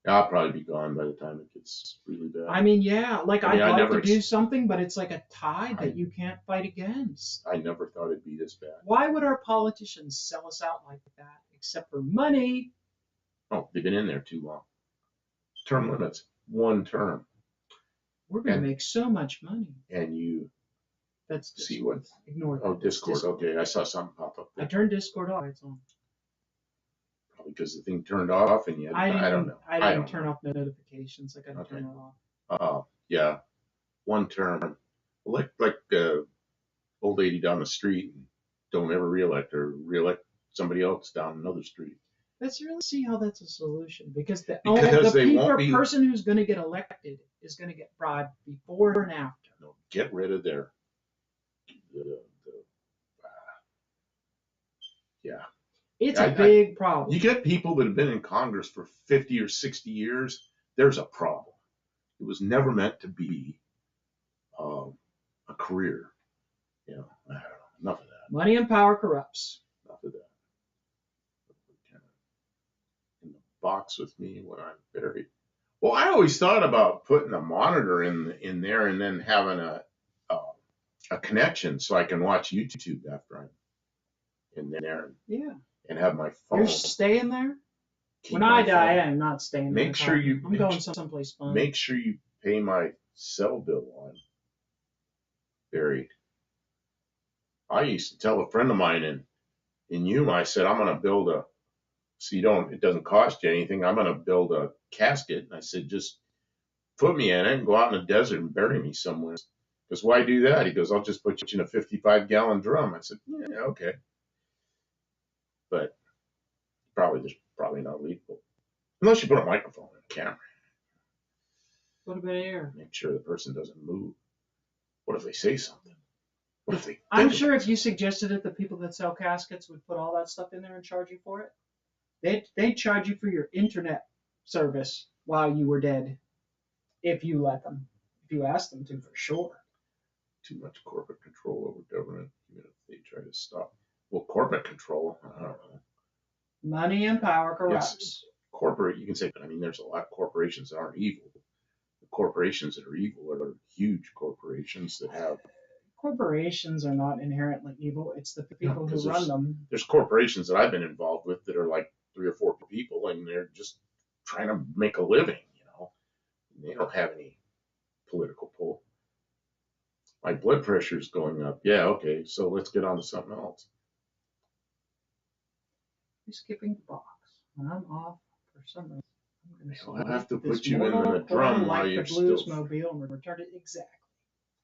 I'll probably be gone by the time it gets really bad. I mean, yeah, like I mean, I'd like to do something, but it's like a tide that you can't fight against. I never thought it'd be this bad. Why would our politicians sell us out like that, except for money? Oh, they've been in there too long. Term limits, 1 term. We're going to make so much money. And you That's see what? Ignore that. Oh, Discord. Okay, I saw something pop up I there. turned Discord off. It's on. Probably because the thing turned off and you had, I don't know. I didn't turn off the notifications. I got to turn it off. Yeah, 1 term. Like old lady down the street, don't ever reelect her. Reelect somebody else down another street. Let's really see how that's a solution because the person who's going to get elected is going to get bribed before and after. No, get rid of their yeah. It's a big problem. You get people that have been in Congress for 50 or 60 years, there's a problem. It was never meant to be a career. You know, I don't know. Enough of that. Money and power corrupts. Enough of that. In the box with me when I'm buried. Well, I always thought about putting a monitor in there and then having a connection so I can watch YouTube after I'm in there. Yeah. And have my phone. You're staying there? When I die, I'm not staying there. Make sure you. I'm going someplace fun. Make sure you pay my cell bill while I'm buried. I used to tell a friend of mine in Yuma, I said, I'm going to build it doesn't cost you anything. I'm going to build a casket. And I said, just put me in it and go out in the desert and bury me somewhere. Because why do that? He goes, I'll just put you in a 55-gallon drum. I said, yeah, okay. But probably not legal. Unless you put a microphone and a camera. What about air? Make sure the person doesn't move. What if they say something? What if they I'm sure if you suggested it, the people that sell caskets would put all that stuff in there and charge you for it. They'd charge you for your internet service while you were dead. If you let them. If you asked them to, for sure. Too much corporate control over government, even if they try to stop. Well, corporate control, I don't know. Money and power corrupts. Corporate, you can say, but I mean, there's a lot of corporations that aren't evil. The corporations that are evil are huge corporations that have. Corporations are not inherently evil. It's the people who run them. There's corporations that I've been involved with that are like 3 or 4 people, and they're just trying to make a living, you know. They don't have any political pull. My blood pressure is going up. Yeah, okay, so let's get on to something else. You're skipping the box. When I'm off for some reason, I'll have to put you in the drum while you're still. Bluesmobile and return it exactly.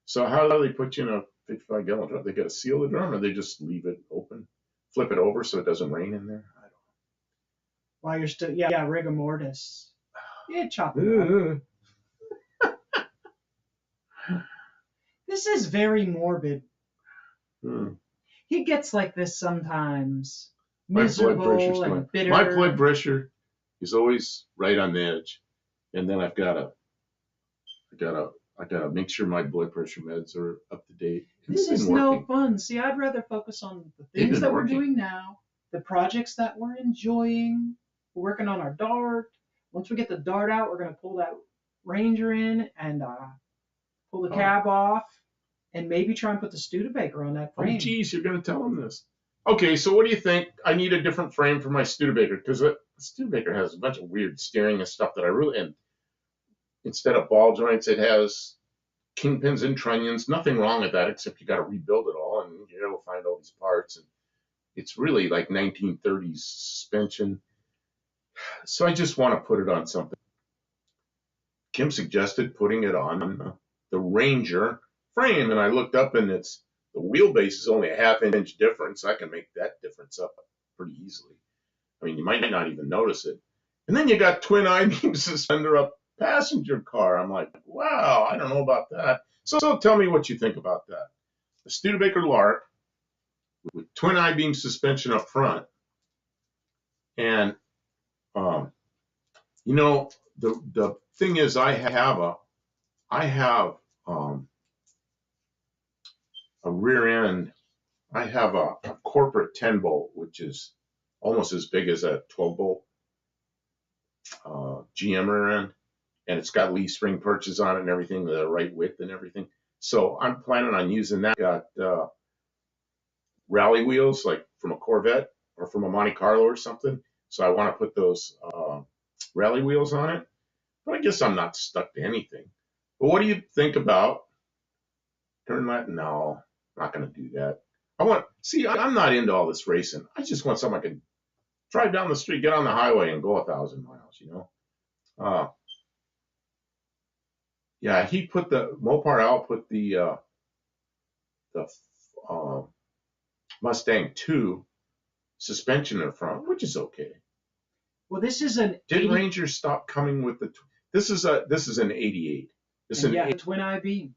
So how do they put you in a 55-gallon drum? They got to seal the drum, or they just leave it open, flip it over so it doesn't rain in there? I don't know. While you're still, rigor mortis. Yeah, chop it up. This is very morbid. He gets like this sometimes. Miserable and bitter. My blood pressure is always right on the edge, and then I've got to make sure my blood pressure meds are up to date. This is no fun. See, I'd rather focus on the things that we're doing now, the projects that we're enjoying. We're working on our Dart. Once we get the Dart out, we're going to pull that Ranger in and pull the cab off, and maybe try and put the Studebaker on that frame. Oh, geez, you're going to tell them this. Okay, so what do you think? I need a different frame for my Studebaker because the Studebaker has a bunch of weird steering and stuff that I really, and instead of ball joints, it has kingpins and trunnions. Nothing wrong with that, except you got to rebuild it all, and you got to find all these parts. And it's really like 1930s suspension. So I just want to put it on something. Kim suggested putting it on the Ranger frame, and I looked up, and the wheelbase is only a half-inch difference. I can make that difference up pretty easily. I mean, you might not even notice it. And then you got twin I-beam suspender up passenger car. I'm like, wow, I don't know about that. So tell me what you think about that. The Studebaker Lark with twin I-beam suspension up front, and you know, the thing is, I have a rear end. I have a corporate 10 bolt, which is almost as big as a 12 bolt GM rear end, and it's got leaf spring perches on it and everything, the right width and everything. So I'm planning on using that. Got rally wheels like from a Corvette or from a Monte Carlo or something. So I want to put those rally wheels on it. But I guess I'm not stuck to anything. But what do you think about turn that? No, I'm not going to do that. I'm not into all this racing. I just want something I can drive down the street, get on the highway, and go 1,000 miles, you know? Yeah, Mopar Al put the Mustang 2 suspension in front, which is okay. Well, this is an. Did Ranger stop coming with the? This is an 88. This is an twin I-beam.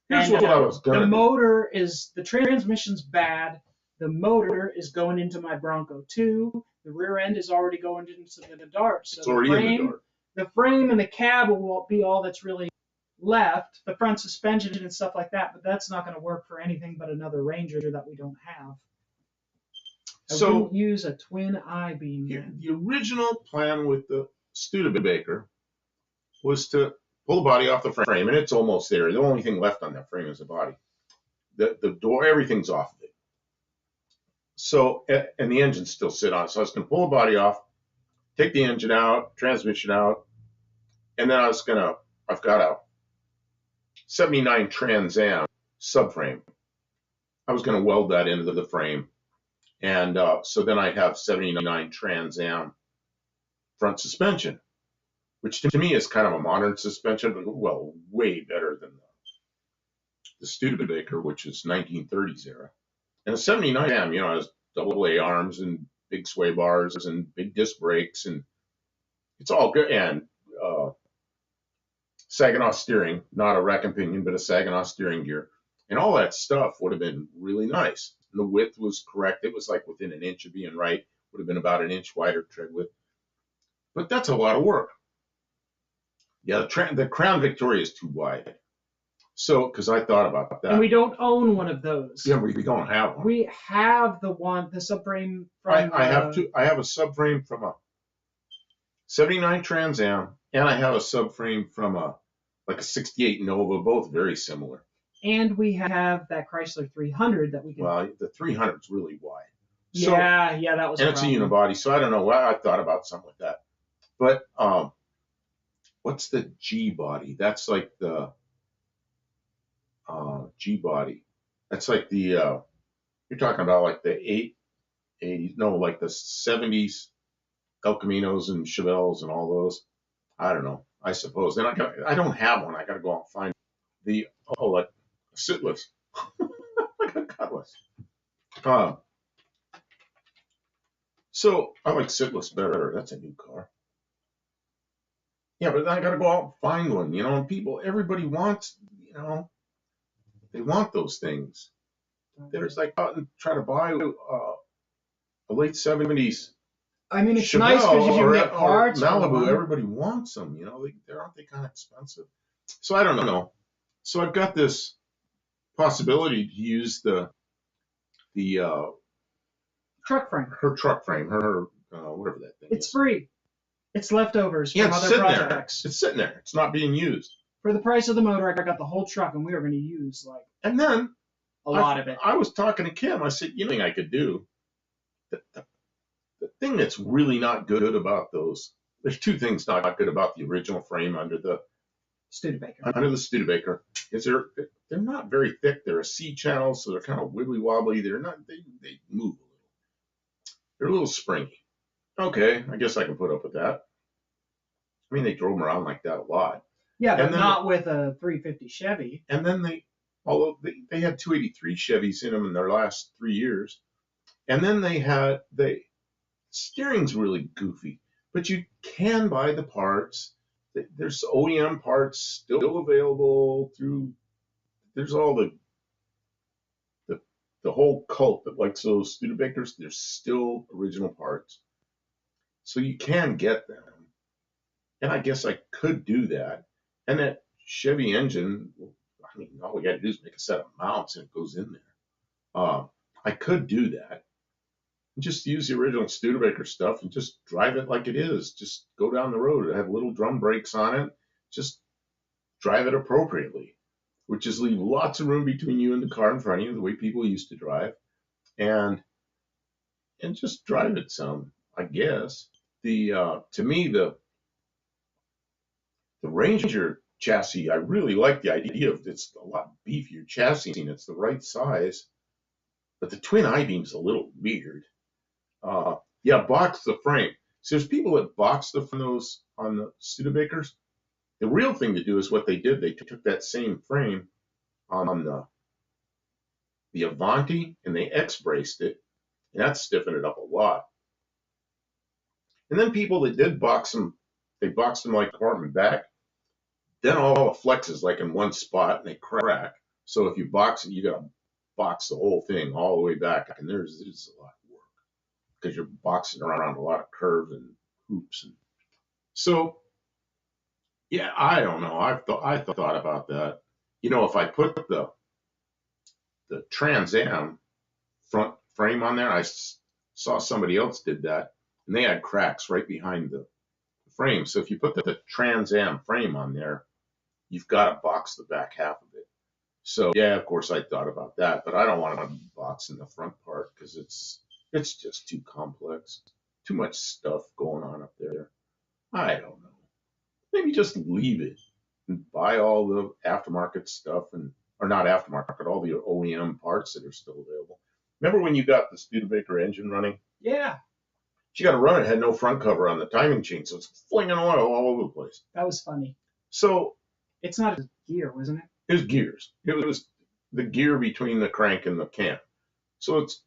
Here's what I was gonna. The motor is the transmission's bad. The motor is going into my Bronco 2. The rear end is already going into the Dart. So it's already in the Dart. The frame and the cab will be all that's really left. The front suspension and stuff like that, but that's not going to work for anything but another Ranger that we don't have. I wouldn't use a twin I-beam. The original plan with the Studebaker was to pull the body off the frame, and it's almost there. The only thing left on that frame is the body. The door, everything's off of it. So, and the engine's still sit on it. So I was going to pull the body off, take the engine out, transmission out, and then I've got a 79 Trans Am subframe. I was going to weld that into the frame. And so then I have 79 Trans Am front suspension, which to me is kind of a modern suspension, but well, way better than the Studebaker, which is 1930s era. And the 79 Am, you know, has AA arms and big sway bars and big disc brakes, and it's all good. And Saginaw steering, not a rack and pinion, but a Saginaw steering gear. And all that stuff would have been really nice. And the width was correct. It was like within an inch of being right. Would have been about an inch wider tread width. But that's a lot of work. Yeah, the Crown Victoria is too wide. So, because I thought about that. And we don't own one of those. Yeah, we don't have one. We have the subframe from. I have a subframe from a 79 Trans Am, and I have a subframe from a 68 Nova, both very similar. And we have that Chrysler 300 that we can. Well, the 300 is really wide. So, yeah, that was. And it's a unibody, so I don't know why I thought about something like that. But what's the G body? That's like the G body. That's like the you're talking about like the 80s, no, like the 70s El Caminos and Chevelles and all those. I don't know. I suppose. Then I don't have one. I got to go out and find the like Sitless, like a Cutlass. So I like Sitless better. That's a new car. Yeah, but then I got to go out and find one. You know, and everybody wants. You know, they want those things. There's like out and try to buy a late 70s. I mean, it's Chevelle nice because you can get parts. Malibu, everybody wants them. You know, aren't they kind of expensive? So I don't know. So I've got this possibility to use the truck frame. Her truck frame, her whatever that thing is. It's free. It's leftovers from other projects. It's sitting there. It's not being used. For the price of the motor, I got the whole truck, and we were going to use and then a lot of it. I was talking to Kim. I said, you know, I could do. The thing that's really not good about those, there's two things not good about the original frame under the Studebaker, is they're not very thick. They're a C channel, so they're kind of wibbly wobbly. They're not, they move a little. They're a little springy. Okay, I guess I can put up with that. I mean, they drove them around like that a lot. Yeah, but And then, not with a 350 Chevy. and then although they had 283 Chevys in them in their last 3 years, and then the steering's really goofy, but you can buy the parts. There's OEM parts still available through. There's all the the whole cult that likes those Studebakers. There's still original parts, so you can get them. And I guess I could do that. And that Chevy engine, I mean, all we got to do is make a set of mounts and it goes in there. I could do that. Just use the original Studebaker stuff and just drive it like it is. Just go down the road. Have little drum brakes on it. Just drive it appropriately, which is leave lots of room between you and the car in front of you, the way people used to drive, and just drive it some, I guess. To me, the Ranger chassis, I really like the idea of it's a lot beefier chassis and it's the right size, but the twin I-beam's a little weird. Yeah, box the frame. So there's people that box the those on the Studebakers. The real thing to do is what they did. They took that same frame on the Avanti and they X-braced it, and that stiffened it up a lot. And then people that did box them, they boxed them like front and back. Then all the flexes like in one spot and they crack. So if you box it, you got to box the whole thing all the way back, and there's a lot of work because you're boxing around a lot of curves and hoops. And so, yeah, I don't know. I thought about that. If I put the Trans Am front frame on there, I saw somebody else did that, and they had cracks right behind the frame. So if you put the Trans Am frame on there, you've got to box the back half of it. So yeah, of course I thought about that, but I don't want to box in the front part because it's just too complex, too much stuff going on up there. I don't know. Maybe just leave it and buy all the aftermarket stuff or not aftermarket, all the OEM parts that are still available. Remember when you got the Studebaker engine running? Yeah. You got to run it. It had no front cover on the timing chain, so it's flinging oil all over the place. That was funny. So it's not a gear, wasn't it? It was gears. It was the gear between the crank and the cam. So it's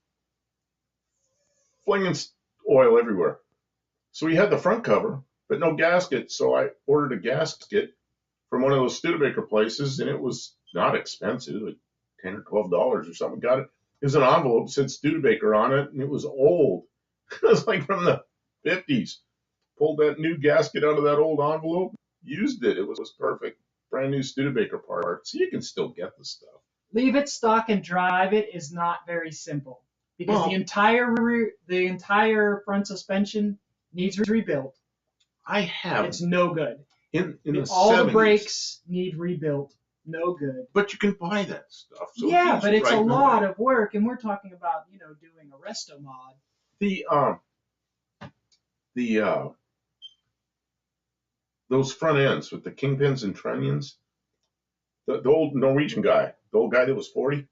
flinging oil everywhere. So we had the front cover, but no gasket. So I ordered a gasket from one of those Studebaker places, and it was not expensive, like $10 or $12 or something. Got it. It was an envelope, said Studebaker on it, and it was old. It was like from the 50s. Pulled that new gasket out of that old envelope, used it. It was perfect. Brand new Studebaker part. So you can still get the stuff. Leave it stock and drive it is not very simple because the entire front suspension needs rebuilt. It's no good. In the all 70s. The brakes need rebuilt. No good. But you can buy that stuff. So yeah, but it's a lot of work, and we're talking about doing a resto mod. Those front ends with the kingpins and trunnions, the old Norwegian guy, the old guy that was 40,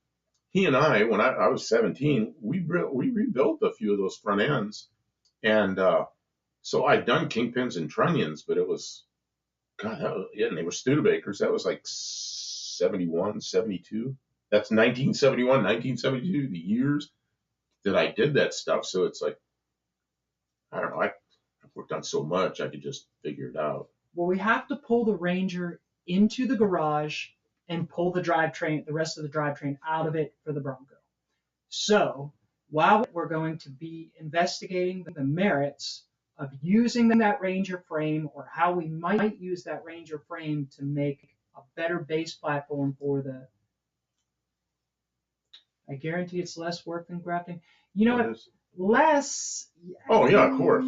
he and I, when I was 17, we rebuilt a few of those front ends. And so I'd done kingpins and trunnions, but it was, God, and they were Studebakers. That was like 71, 72. That's 1971, 1972, the years that I did that stuff. So it's like, I don't know, I've worked on so much, I could just figure it out. Well, we have to pull the Ranger into the garage and pull the rest of the drivetrain out of it for the Bronco. So while we're going to be investigating the merits of using that Ranger frame or how we might use that Ranger frame to make a better base platform for I guarantee it's less work than grafting. You know what? Less. Oh, yeah, of course.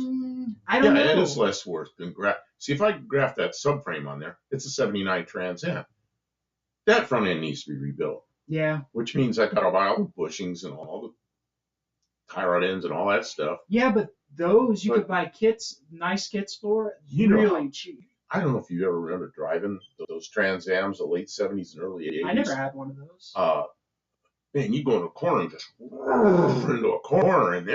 I don't know. Yeah, it is less work than graft. See, if I graft that subframe on there, it's a 79 Trans Am. That front end needs to be rebuilt. Yeah. Which means I got to buy all the bushings and all the tie rod ends and all that stuff. Yeah, but those you could buy nice kits for, really cheap. I don't know if you ever remember driving those Trans Ams, the late 70s and early 80s. I never had one of those. Man, you go in a corner and just into a corner, and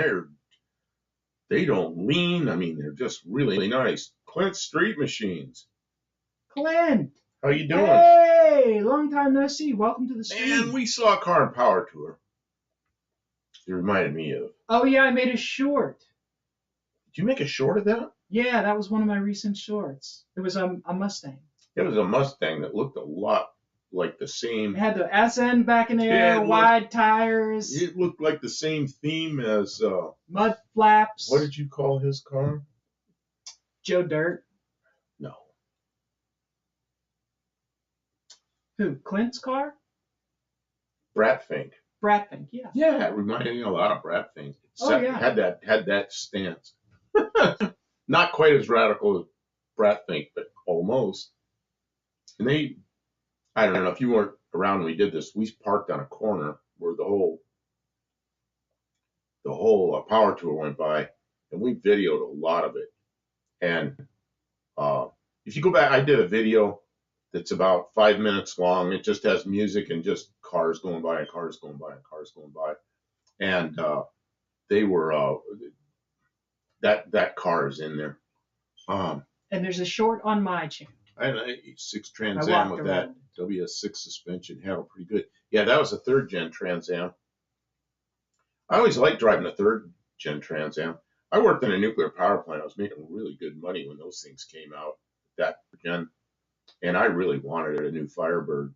they don't lean. I mean, they're just really nice. Clint Street machines. Clint. How you doing? Hey, long time no see. Welcome to the stream. Man, we saw a car in Power Tour. It reminded me of. Oh yeah, I made a short. Did you make a short of that? Yeah, that was one of my recent shorts. It was a Mustang. It was a Mustang that looked a lot like the same. It had the SN back in the air, wide tires. It looked like the same theme as mud flaps. What did you call his car? Joe Dirt. No. Who? Clint's car? Bratfink. Bratfink, yeah. Yeah, it reminded me a lot of Bratfink. Oh yeah. Had that stance. Not quite as radical as Bratfink, but almost. And I don't know if you weren't around when we did this. We parked on a corner where the whole Power Tour went by, and we videoed a lot of it. And if you go back, I did a video that's about 5 minutes long. It just has music and just cars going by and cars going by and cars going by. And they were that car is in there. And there's a short on my channel. I had an 86 Trans Am with that WS6 suspension, handled pretty good. Yeah, that was a third gen Trans Am. I always liked driving a third gen Trans Am. I worked in a nuclear power plant. I was making really good money when those things came out, that gen. And I really wanted a new Firebird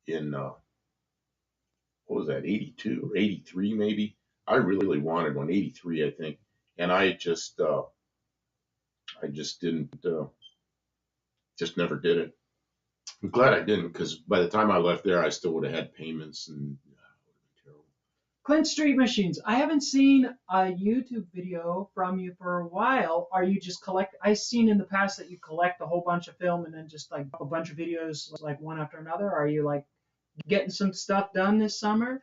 in, what was that, 82 or 83 maybe? I really wanted one, 83 I think. And I just didn't, just never did it. I'm glad I didn't, because by the time I left there, I still would have had payments and it would have been terrible. Clint Street Machines. I haven't seen a YouTube video from you for a while. Are you just I've seen in the past that you collect a whole bunch of film and then just like a bunch of videos like one after another. Are you like getting some stuff done this summer?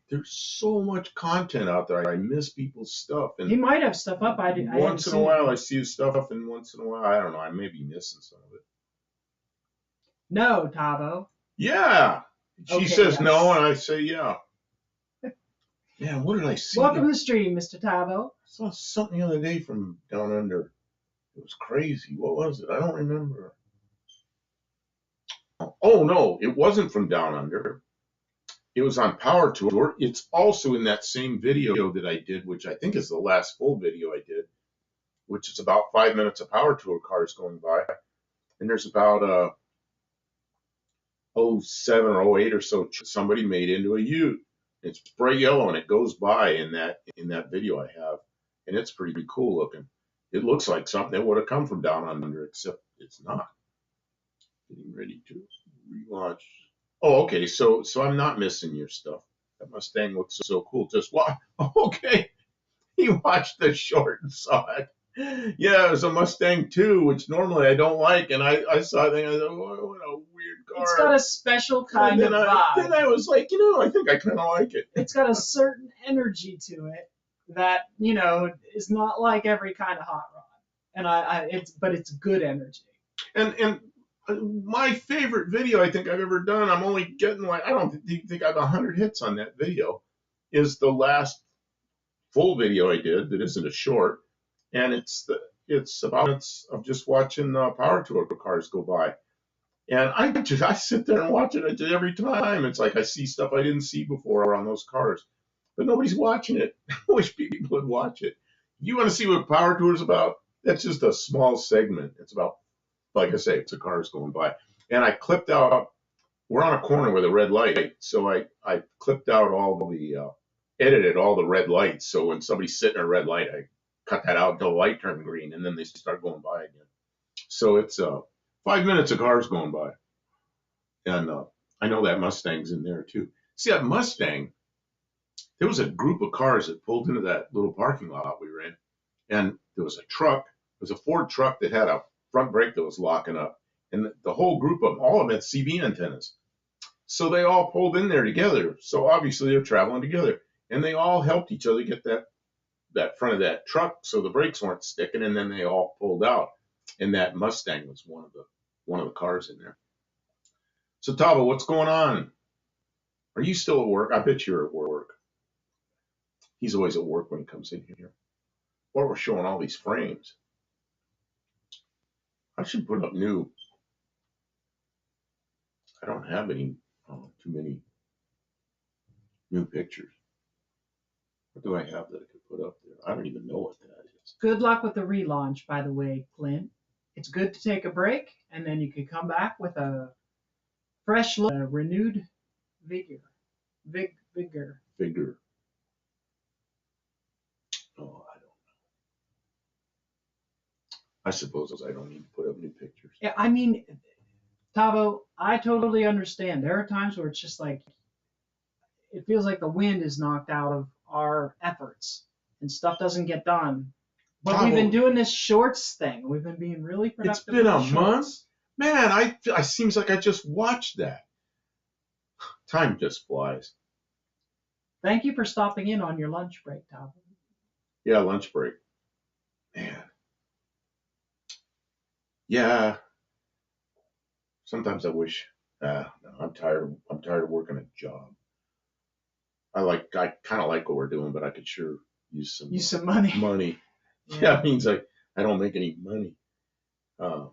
There's so much content out there. I miss people's stuff. And he might have stuff up. Once in a while, I see his stuff, and once in a while, I don't know. I may be missing some of it. No, Tavo. Yeah. She says yes. No, and I say yeah. Man, what did I see? Welcome to the stream, Mr. Tavo. I saw something the other day from Down Under. It was crazy. What was it? I don't remember. Oh, no, it wasn't from Down Under. It was on Power Tour. It's also in that same video that I did, which I think is the last full video I did, which is about 5 minutes of Power Tour cars going by. And there's about 07 or 08 or so, somebody made into a Ute. It's bright yellow and it goes by in that video I have. And it's pretty cool looking. It looks like something that would have come from Down Under, except it's not. Getting ready to relaunch. Oh, okay. So I'm not missing your stuff. That Mustang looks so cool. Just watch. Okay. You watched the short and saw it. Yeah, it was a Mustang 2, which normally I don't like. And I saw it and I thought, oh, what a weird car. It's got a special kind of vibe. Then I was like, I think I kind of like it. It's got a certain energy to it that, is not like every kind of hot rod. And but it's good energy. And my favorite video I think I've ever done, I'm only getting I don't think I have 100 hits on that video, is the last full video I did that isn't a short, and it's about of just watching Power Tour cars go by, and I sit there and watch it every time. It's like I see stuff I didn't see before on those cars, but nobody's watching it. I wish people would watch it. You want to see what Power Tour is about? That's just a small segment. It's about, like I say, it's the cars going by. And I clipped out, we're on a corner with a red light, so I clipped out edited all the red lights. So when somebody's sitting at a red light, I cut that out until the light turned green, and then they start going by again. So it's 5 minutes of cars going by. And I know that Mustang's in there too. See, that Mustang, there was a group of cars that pulled into that little parking lot we were in, and there was a truck. It was a Ford truck that had a front brake that was locking up, and the whole group of them, all of them had CB antennas. So they all pulled in there together. So obviously they're traveling together, and they all helped each other get that front of that truck so the brakes weren't sticking, and then they all pulled out. And that Mustang was one of the cars in there. So Tavo, what's going on? Are you still at work? I bet you're at work. He's always at work when he comes in here. Or we're showing all these frames. I should put up new I don't have any too many new pictures. What do I have that I could put up there? I don't even know what that is. Good luck with the relaunch, by the way, Clint. It's good to take a break, and then you could come back with a fresh look, a renewed vigor. Vigor. Vigor. Oh, I don't know. I suppose I don't need to put up new pictures. Yeah, I mean, Tavo, I totally understand. There are times where it's just like, it feels like the wind is knocked out of our efforts and stuff doesn't get done. But we've been doing this shorts thing. We've been being really productive. It's been a month? Man, I seems like I just watched that. Time just flies. Thank you for stopping in on your lunch break, Tavo. Yeah, lunch break. Man. Yeah. Sometimes I wish. No, I'm tired. I'm tired of working a job. I kind of like what we're doing, but I could sure use some money. Money. Yeah, it means I don't make any money.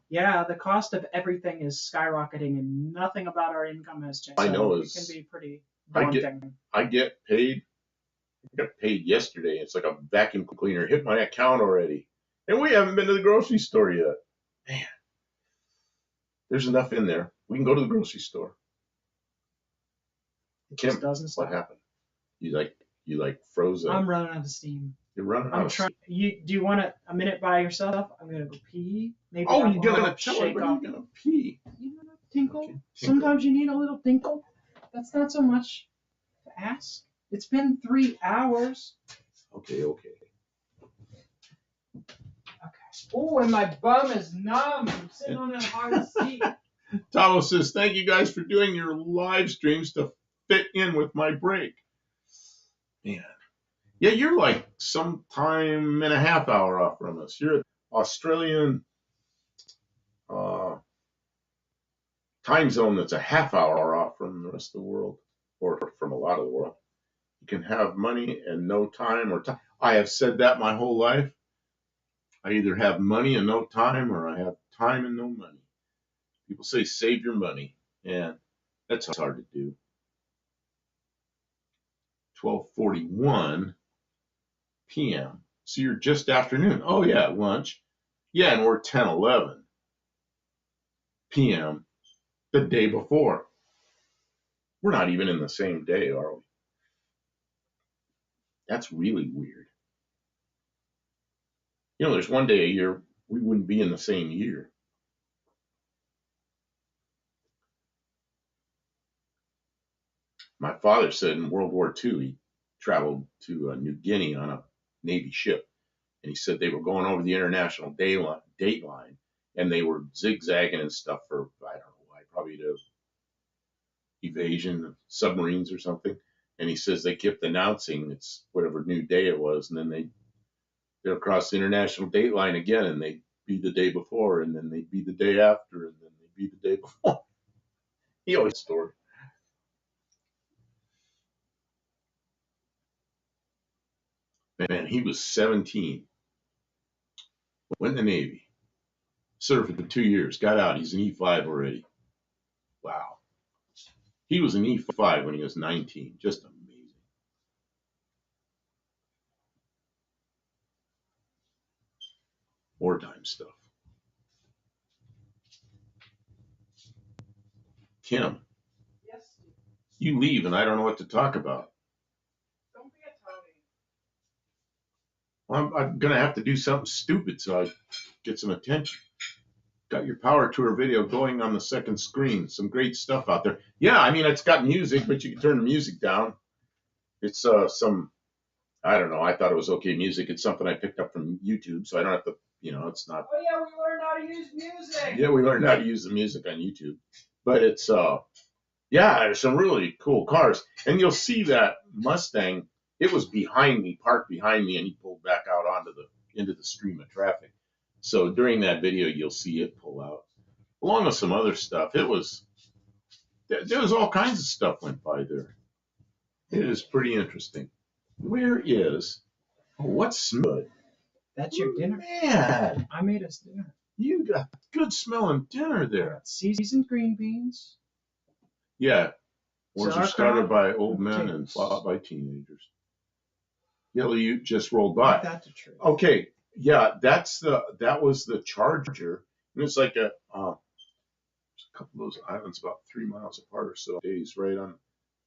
Yeah, the cost of everything is skyrocketing, and nothing about our income has changed. I know it can be pretty daunting. I get paid. I got paid yesterday. It's like a vacuum cleaner hit my account already, and we haven't been to the grocery store yet. Man, there's enough in there. We can go to the grocery store. It Kim, just doesn't stop. what happened? You like froze up. I'm running out of steam. You're running out. I'm trying. Do you want a minute by yourself? I'm gonna go pee. Maybe. Oh, you're gonna tell everybody you're gonna pee. You know, tinkle. Okay, tinkle. Sometimes you need a little tinkle. That's not so much to ask. It's been 3 hours. Okay. Okay. Oh, and my bum is numb. I'm sitting on that hard seat. Tavo says, thank you guys for doing your live streams to fit in with my break. Man. Yeah, you're like some time and a half hour off from us. You're Australian time zone that's a half hour off from the rest of the world, or from a lot of the world. You can have money and no time, or time. I have said that my whole life. I either have money and no time, or I have time and no money. People say save your money, and that's hard to do. 12:41 p.m. So you're just afternoon. Oh yeah, lunch. Yeah, and we're 10:11 p.m. the day before. We're not even in the same day, are we? That's really weird. You know, there's one day a year we wouldn't be in the same year. My father said in World War II he traveled to New Guinea on a Navy ship, and he said they were going over the international date line, and they were zigzagging and stuff for, I don't know why, probably to evasion of submarines or something. And he says they kept announcing it's whatever new day it was, and then they'd cross the international date line again, and they'd be the day before, and then they'd be the day after, and then they'd be the day before. He always story. Man, he was 17, went in the Navy, served for 2 years, got out. He's an E5 already. Wow. He was an E5 when he was 19. Just amazing. Wartime stuff. Kim, Yes. you leave and I don't know what to talk about. Don't forget Tony. Well, I'm going to have to do something stupid so I get some attention. Got your power tour video going on the second screen. Some great stuff out there. Yeah, I mean, it's got music, but you can turn the music down. It's some, I don't know. I thought it was okay music. It's something I picked up from YouTube, so I don't have to, it's not. Oh yeah, we learned how to use music. Yeah, we learned how to use the music on YouTube. But it's, yeah, there's some really cool cars. And you'll see that Mustang, it was behind me, parked behind me, and he pulled back out into the stream of traffic. So during that video, you'll see it pull out, along with some other stuff. There was all kinds of stuff went by there. It is pretty interesting. What's good? That's your dinner. Man, I made us dinner. you got good smelling dinner there. Seasoned green beans, Yeah. Wars are started by old men and Potatoes. fought by teenagers. Yellow Ute just rolled Ain't by. that the truth? Okay, yeah, that was the Charger, and it's like a couple of those islands about 3 miles apart or so. Days right on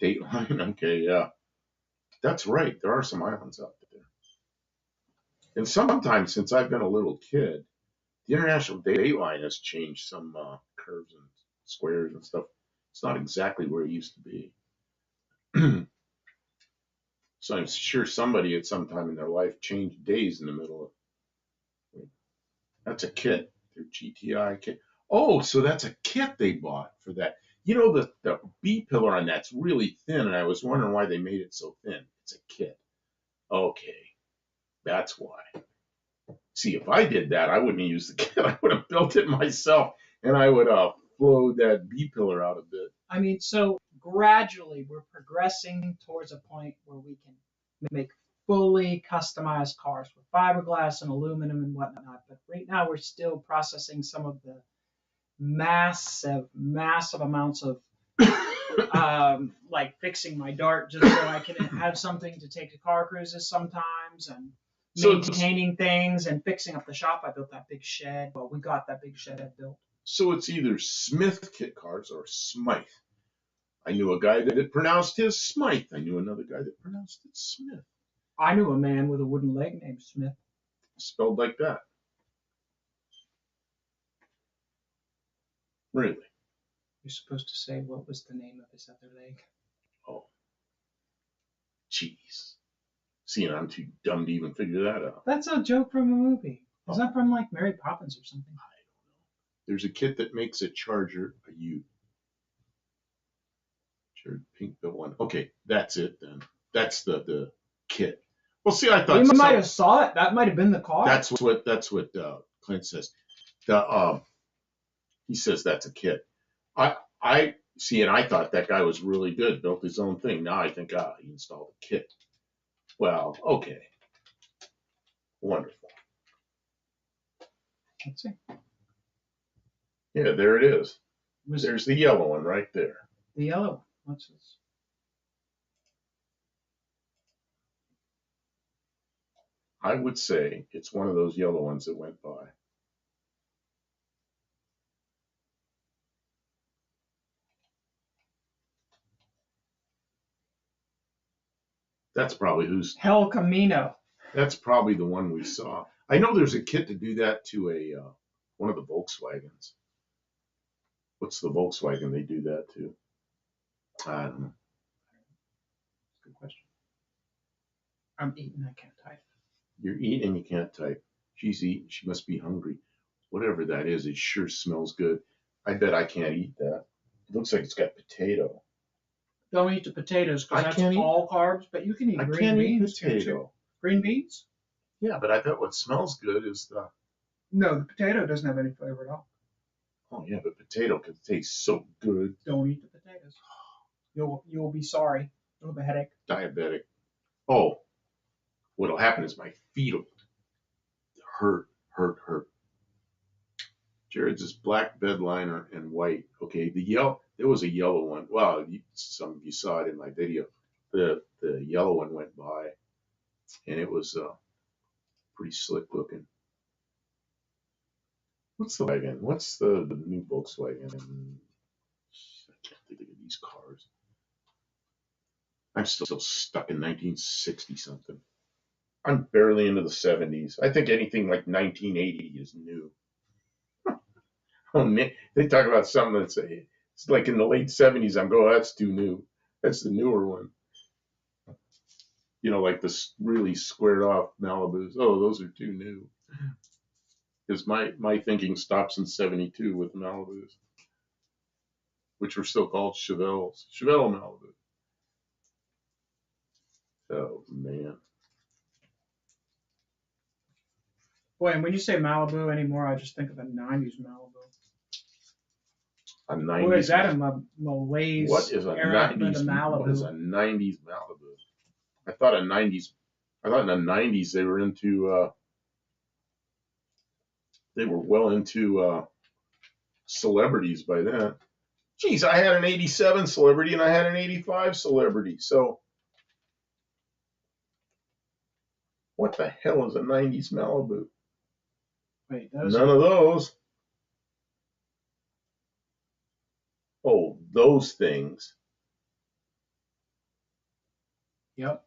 Dateline. Okay, yeah, that's right. There are some islands out there, and sometimes since I've been a little kid, the International Dateline has changed some curves and squares and stuff. It's not exactly where it used to be. So I'm sure somebody at some time in their life changed days in the middle of. That's a kit. Their GTI kit. Oh, so that's a kit they bought for that. You know, the B pillar on that's really thin, and I was wondering why they made it so thin. It's a kit. Okay, that's why. See, if I did that, I wouldn't have used the kit. I would have built it myself, and I would have flowed that B pillar out a bit. I mean, so gradually we're progressing towards a point where we can make fully customized cars with fiberglass and aluminum and whatnot. But right now we're still processing some of the massive amounts of like fixing my Dart just so I can have something to take to car cruises sometimes, and maintaining things and fixing up the shop. I built that big shed. Well, we got that big shed I built. So it's either Smith kit cars or Smythe. I knew a guy that pronounced his Smythe. I knew another guy that pronounced it Smith. I knew a man with a wooden leg named Smith. Spelled like that. Really? You're supposed to say what was the name of his other leg. Oh. Jeez. See, and I'm too dumb to even figure that out. That's a joke from a movie. Is that from like Mary Poppins or something? I don't know. There's a kit that makes a Charger a Ute. Sure, pink bill one. Okay, that's it then. That's the kit. Well, see, I thought You might have saw it. That might have been the car. That's what Clint says. He says that's a kit. I see, and I thought that guy was really good. Built his own thing. Now I think he installed a kit. Well, okay, wonderful. Let's see. Yeah, there it is. There's the yellow one right there. The yellow one. What's this? I would say it's one of those yellow ones that went by. That's probably El Camino. That's probably the one we saw. I know there's a kit to do that to a one of the Volkswagens. What's the Volkswagen they do that to? I don't know. Good question. I'm eating. I can't type. You're eating and you can't type. She's eating. She must be hungry. Whatever that is, it sure smells good. I bet I can't eat that. It looks like it's got potato. Don't eat the potatoes because that's all carbs, but you can eat green can't beans eat potato. too. Green beans? Yeah, but I bet what smells good is the. No, the potato doesn't have any flavor at all. Oh yeah, but potato can taste so good. Don't eat the potatoes. You'll be sorry. You'll have a headache. Diabetic. Oh, what'll happen is my feet will hurt. Jared's is black bed liner and white. Okay, there was a yellow one. Well, some of you saw it in my video. The yellow one went by, and it was pretty slick looking. What's the wagon? What's the new Volkswagen? I can't think of these cars. I'm still stuck in 1960 something. I'm barely into the 70s. I think anything like 1980 is new. Oh, they talk about something that's it's like in the late 70s. I'm going, oh, that's too new. That's the newer one. You know, like the really squared off Malibus. Oh, those are too new. Because my thinking stops in 72 with Malibus, which were still called Chevelles. Chevelle Malibu. Oh, man. Boy, and when you say Malibu anymore, I just think of a 90s Malibu. A 90s. Boy, is that a Malaise what is a 90s Malibu? What is a 90s Malibu? I thought in the 90s they were into they were well into celebrities by then. Geez, I had an 87 Celebrity and I had an 85 Celebrity. So what the hell is a 90s Malibu? Wait, None of those. Oh, those things. Yep.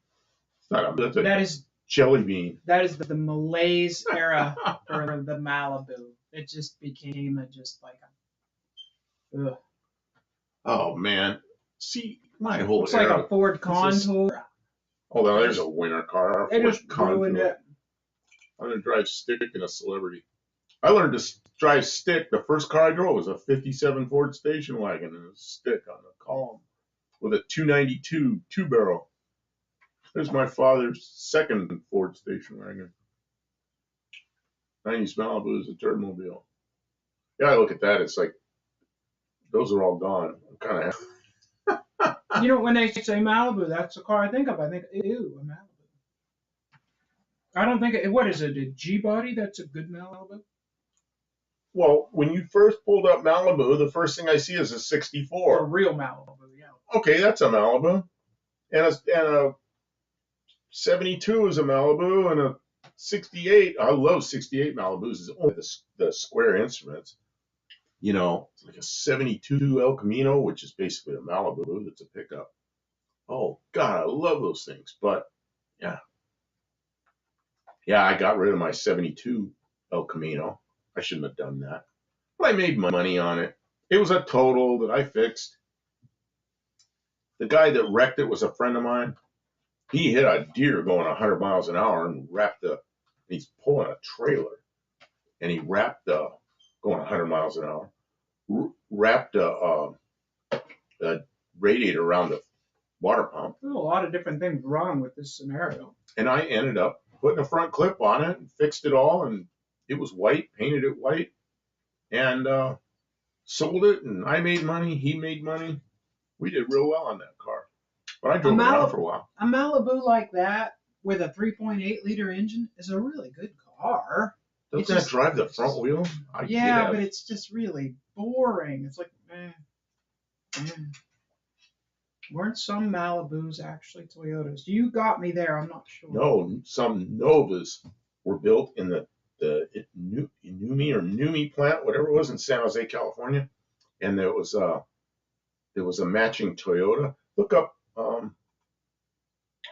That's a That is jelly bean. That is the malaise era for the Malibu. It just became just like a. Ugh. Oh man, see my whole Looks era. like a Ford Contour. Oh, now there's a winter car. They Ford just ruined Contour. it. I'm gonna drive stick in a Celebrity. I learned to drive stick. The first car I drove was a '57 Ford station wagon and a stick on the column with a 292 two-barrel. There's my father's second Ford station wagon. 90s Malibu is a Turnmobile. Yeah, I look at that. It's like those are all gone. I'm kind of You know, when they say Malibu, that's the car I think of. I think, ew, a Malibu. I don't think what is it? A G body? That's a good Malibu. well. When you first pulled up Malibu, the first thing I see is a A '64. real Malibu, yeah. Okay, that's a Malibu, and a '72 is a Malibu, and a '68. I love '68 Malibus. Is only the square instruments. You know, it's like a '72 El Camino, which is basically a Malibu. That's a pickup. Oh God, I love those things. But yeah, yeah, I got rid of my '72 El Camino. I shouldn't have done that, but I made money on it. It was a total that I fixed. The guy that wrecked it was a friend of mine. He hit a deer going 100 miles an hour and he's pulling a trailer and he wrapped going 100 miles an hour, wrapped a radiator around the water pump. There's a lot of different things wrong with this scenario. And I ended up putting a front clip on it and fixed it all. And it was white, painted it white, and sold it. And I made money. He made money. We did real well on that car. But I drove it around for a while. A Malibu like that with a 3.8 liter engine is a really good car. Doesn't that drive the front wheel? Yeah, but it's just really boring. It's like, Weren't some Malibus actually Toyotas? You got me there. I'm not sure. No, some Novas were built in the Numi plant, whatever it was, in San Jose, California, and there was a matching Toyota. Look up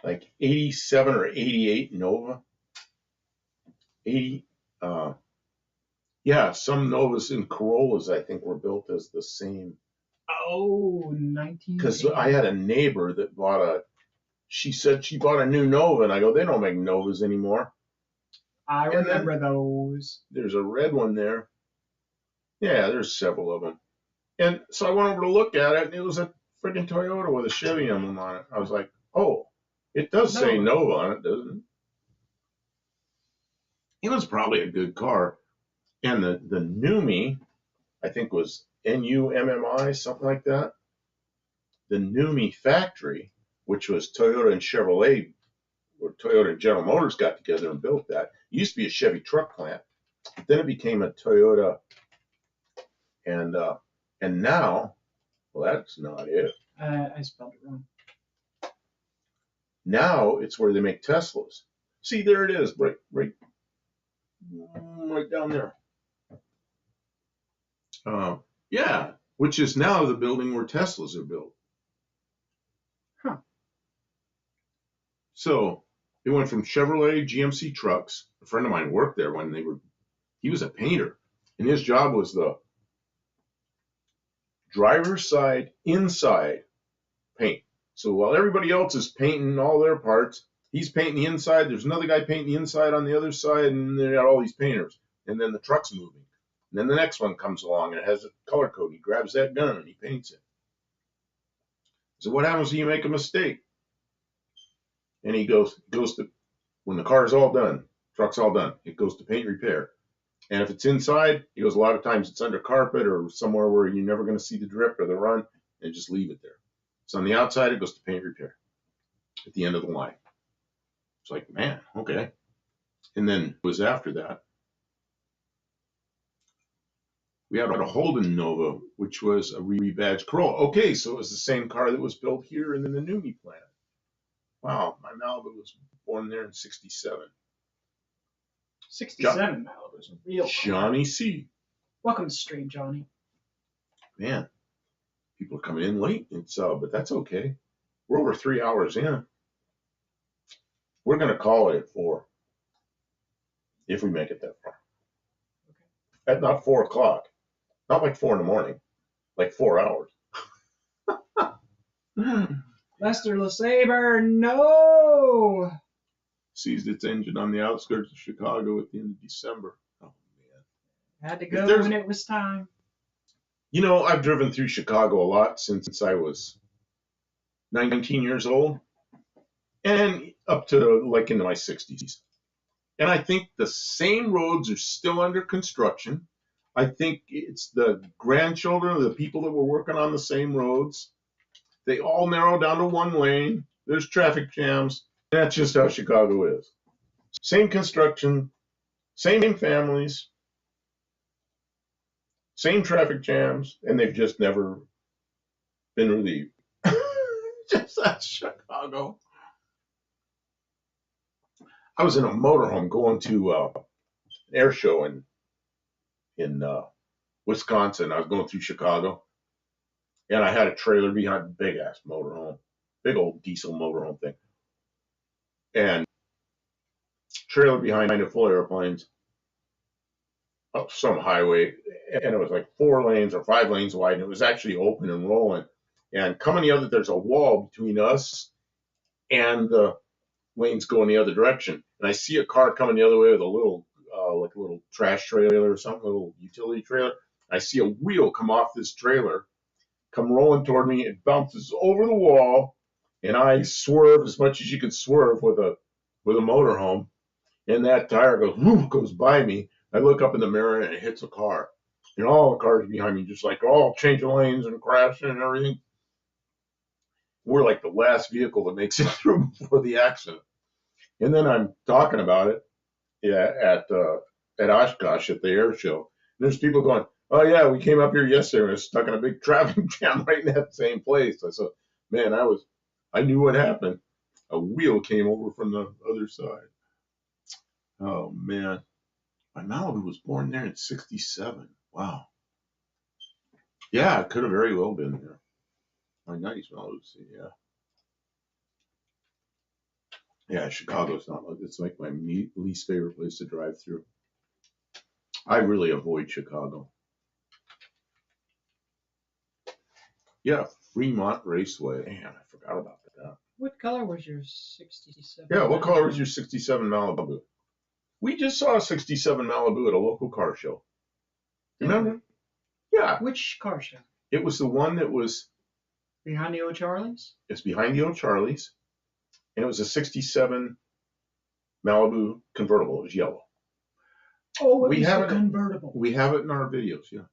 like 87 or 88 Nova. 80. Yeah, some Novas and Corollas I think were built as the same. Oh, 19. Because I had a neighbor that she said she bought a new Nova, and I go, they don't make Novas anymore. I remember those. There's a red one there. Yeah, there's several of them. And so I went over to look at it, and it was a freaking Toyota with a Chevy emblem on it. I was like, oh, it does say Nova on it, doesn't it? It was probably a good car. And the Numi, I think was NUMMI, something like that. The Numi factory, which was Toyota and Chevrolet, where Toyota and General Motors got together and built that. It used to be a Chevy truck plant. Then it became a Toyota, and now, well, that's not it. I spelled it wrong. Now it's where they make Teslas. See, there it is, right down there. Yeah, which is now the building where Teslas are built. Huh. So it went from Chevrolet, GMC trucks. A friend of mine worked there when he was a painter, and his job was the driver's side inside paint. So while everybody else is painting all their parts, he's painting the inside. There's another guy painting the inside on the other side, and they got all these painters. And then the truck's moving. And then the next one comes along and it has a color code. He grabs that gun and he paints it. So what happens when you make a mistake? And he goes to, when the car is all done, truck's all done, it goes to paint repair. And if it's inside, he goes, a lot of times it's under carpet or somewhere where you're never going to see the drip or the run, and just leave it there. So on the outside, it goes to paint repair at the end of the line. It's like, man, okay. And then it was after that. We had a Holden Nova, which was a rebadged Corolla. Okay, so it was the same car that was built here in the NUMMI plant. Wow, my Malibu was born there in 67. 67 Malibu is a real car. Johnny C. Welcome to stream, Johnny. Man, people are coming in late, but that's okay. We're over 3 hours in. We're going to call it at 4, if we make it that far. Okay. At not 4 o'clock, not like 4 in the morning, like 4 hours. Lester LeSabre, no! Seized its engine on the outskirts of Chicago at the end of December. Oh, man. Had to go when it was time. You know, I've driven through Chicago a lot since I was 19 years old and up to like into my 60s. And I think the same roads are still under construction. I think it's the grandchildren of the people that were working on the same roads. They all narrow down to one lane. There's traffic jams. That's just how Chicago is. Same construction, same families, same traffic jams, and they've just never been relieved. Just that's Chicago. I was in a motorhome going to an air show in Wisconsin. I was going through Chicago, and I had a trailer behind a big-ass motorhome, big old diesel motorhome thing. And trailer behind it full of airplanes up some highway, and it was like 4 lanes or 5 lanes wide, and it was actually open and rolling. And coming the other, there's a wall between us and the lanes going the other direction. And I see a car coming the other way with a little, like a little trash trailer or something, a little utility trailer. I see a wheel come off this trailer, come rolling toward me. It bounces over the wall, and I swerve as much as you can swerve with a motorhome. And that tire goes by me. I look up in the mirror, and it hits a car. And all the cars behind me just like all changing lanes and crashing and everything. We're like the last vehicle that makes it through before the accident. And then I'm talking about it at Oshkosh at the air show. And there's people going, "Oh yeah, we came up here yesterday and we're stuck in a big traffic jam right in that same place." I said, "Man, I knew what happened. A wheel came over from the other side." Oh man, my Malibu was born there in '67. Wow. Yeah, it could have very well been there. My 90s Malibu, yeah. Yeah, Chicago's not like, it's like my least favorite place to drive through. I really avoid Chicago. Yeah, Fremont Raceway. Man, I forgot about that. What color was your 67? Yeah, what color was your 67 Malibu? We just saw a 67 Malibu at a local car show. Remember? Yeah. Which car show? It was the one that was behind the O'Charlie's? It's behind the O'Charlie's. And it was a 67 Malibu convertible. It was yellow. Oh, it was a convertible. We have it in our videos, yeah.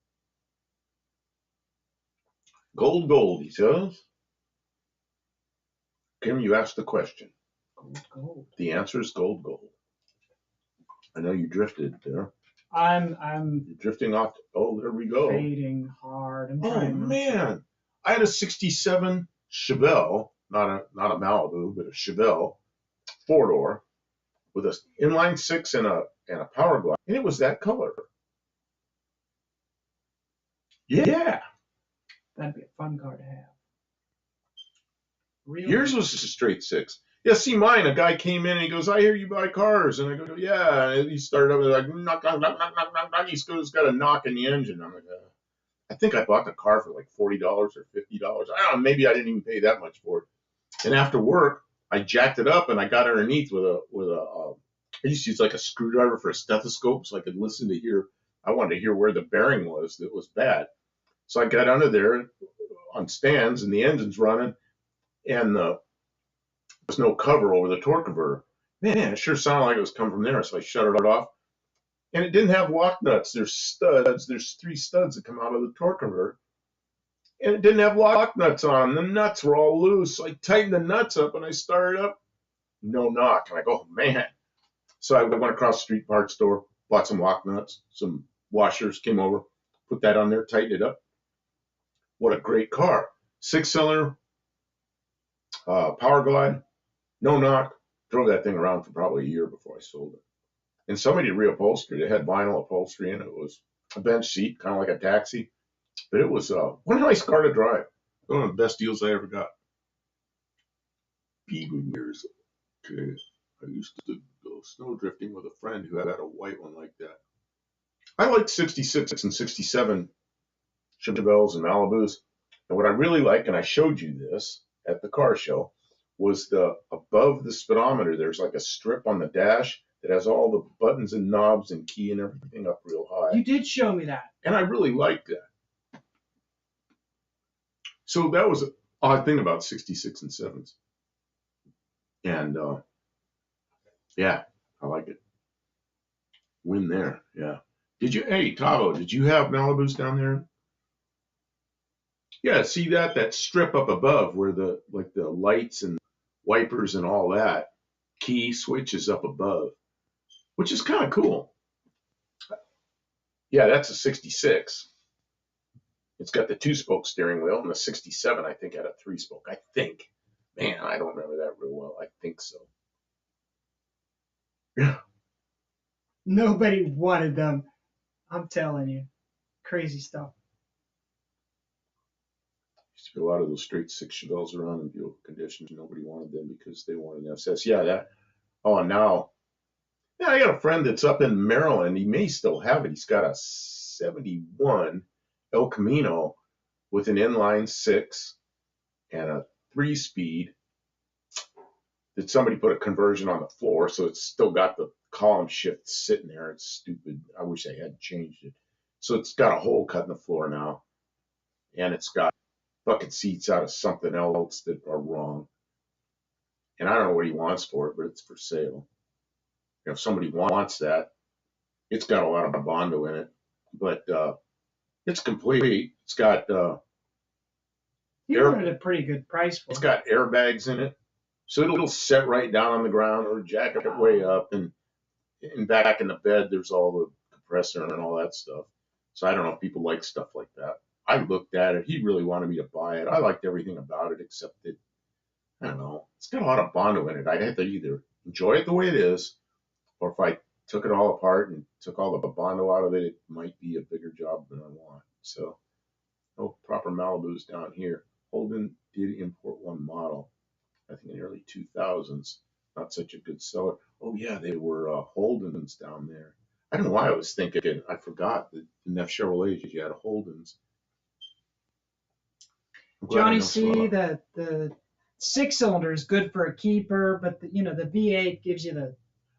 Gold, he says. Kim, you asked the question. Gold. The answer is gold. I know you drifted there. I'm You're drifting off. Oh, there we go. Fading hard. Oh man, I had a '67 Chevelle, not a Malibu, but a Chevelle 4-door with an inline 6 and a power glide, and it was that color. Yeah, that'd be a fun car to have. Really? Yours was just a straight 6. Yeah, see mine, a guy came in and he goes, "I hear you buy cars." And I go, "Yeah." And he started up and like, knock. He's got a knock in the engine. I'm like, I think I bought the car for like $40 or $50. I don't know, maybe I didn't even pay that much for it. And after work, I jacked it up and I got underneath with a I used to use like a screwdriver for a stethoscope so I could listen to hear. I wanted to hear where the bearing was that was bad. So I got under there on stands and the engine's running and there's no cover over the torque converter. Man, it sure sounded like it was coming from there. So I shut it off. And it didn't have lock nuts. There's studs. There's 3 studs that come out of the torque converter. And it didn't have lock nuts on them. The nuts were all loose. So I tightened the nuts up and I started up. No knock. And I go, man. So I went across the street parts store, bought some lock nuts, some washers, came over, Put that on there, tighten it up. What a great car. 6-cylinder, Power Glide, no knock. Drove that thing around for probably a year before I sold it. And somebody reupholstered it. It had vinyl upholstery in it. It was a bench seat, kind of like a taxi. But it was one nice car to drive. One of the best deals I ever got. Even years. Okay. I used to go snow drifting with a friend who had a white one like that. I liked 66 and 67 Chevelles and Malibus. And what I really like, and I showed you this at the car show, was the above the speedometer, there's like a strip on the dash that has all the buttons and knobs and key and everything up real high. You did show me that. And I really liked that. So that was an odd thing about 66 and 7s. And yeah, I like it. Win there, yeah. Hey, Tavo, did you have Malibus down there? Yeah, see that strip up above where the lights and wipers and all that, key switches up above, which is kind of cool. Yeah, that's a 66. It's got the 2-spoke steering wheel, and the 67, I think, had a 3-spoke. I think. Man, I don't remember that real well. I think so. Yeah. Nobody wanted them. I'm telling you. Crazy stuff. Used to be a lot of those straight 6 Chevelles around in beautiful condition. Nobody wanted them because they wanted an SS. Yeah, that. Oh, now. Yeah, I got a friend that's up in Maryland. He may still have it. He's got a 71 El Camino with an inline 6 and a 3-speed that somebody put a conversion on the floor, so it's still got the column shift sitting there. It's stupid. I wish I hadn't changed it. So it's got a hole cut in the floor now, and it's got bucket seats out of something else that are wrong. And I don't know what he wants for it, but it's for sale. If somebody wants that, it's got a lot of Bondo in it, but it's complete. It's got you wanted a pretty good price for it. It's got airbags in it, so it'll set right down on the ground or jack it way up, and back in the bed there's all the compressor and all that stuff. So I don't know if people like stuff like that. I looked at it. He really wanted me to buy it. I liked everything about it except that, I don't know, it's got a lot of Bondo in it. I'd have to either enjoy it the way it is, or if I took it all apart and took all the Bondo out of it, it might be a bigger job than I want. So, no proper Malibus down here. Holden did import one model, I think in the early 2000s. Not such a good seller. Oh yeah, they were Holdens down there. I don't know why I was thinking. I forgot that in that Chevrolet you had Holdens. Johnny C, the 6-cylinder is good for a keeper, but the V8 gives you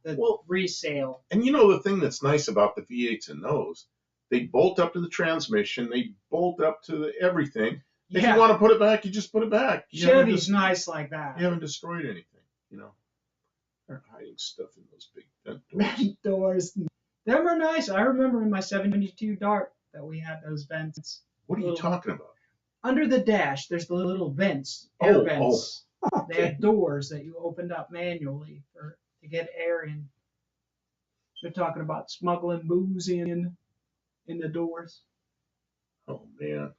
the resale. And the thing that's nice about the V8s and those, they bolt up to the transmission, they bolt up to everything. If you want to put it back, you just put it back. Chevy's nice like that. You haven't destroyed anything, They're hiding stuff in those big vent doors. Vent doors. Them are nice. I remember in my 72 Dart that we had those vents. What are you talking about? Under the dash, there's the little vents, air vents. Okay. They had doors that you opened up manually to get air in. They're talking about smuggling booze in the doors. Oh, man.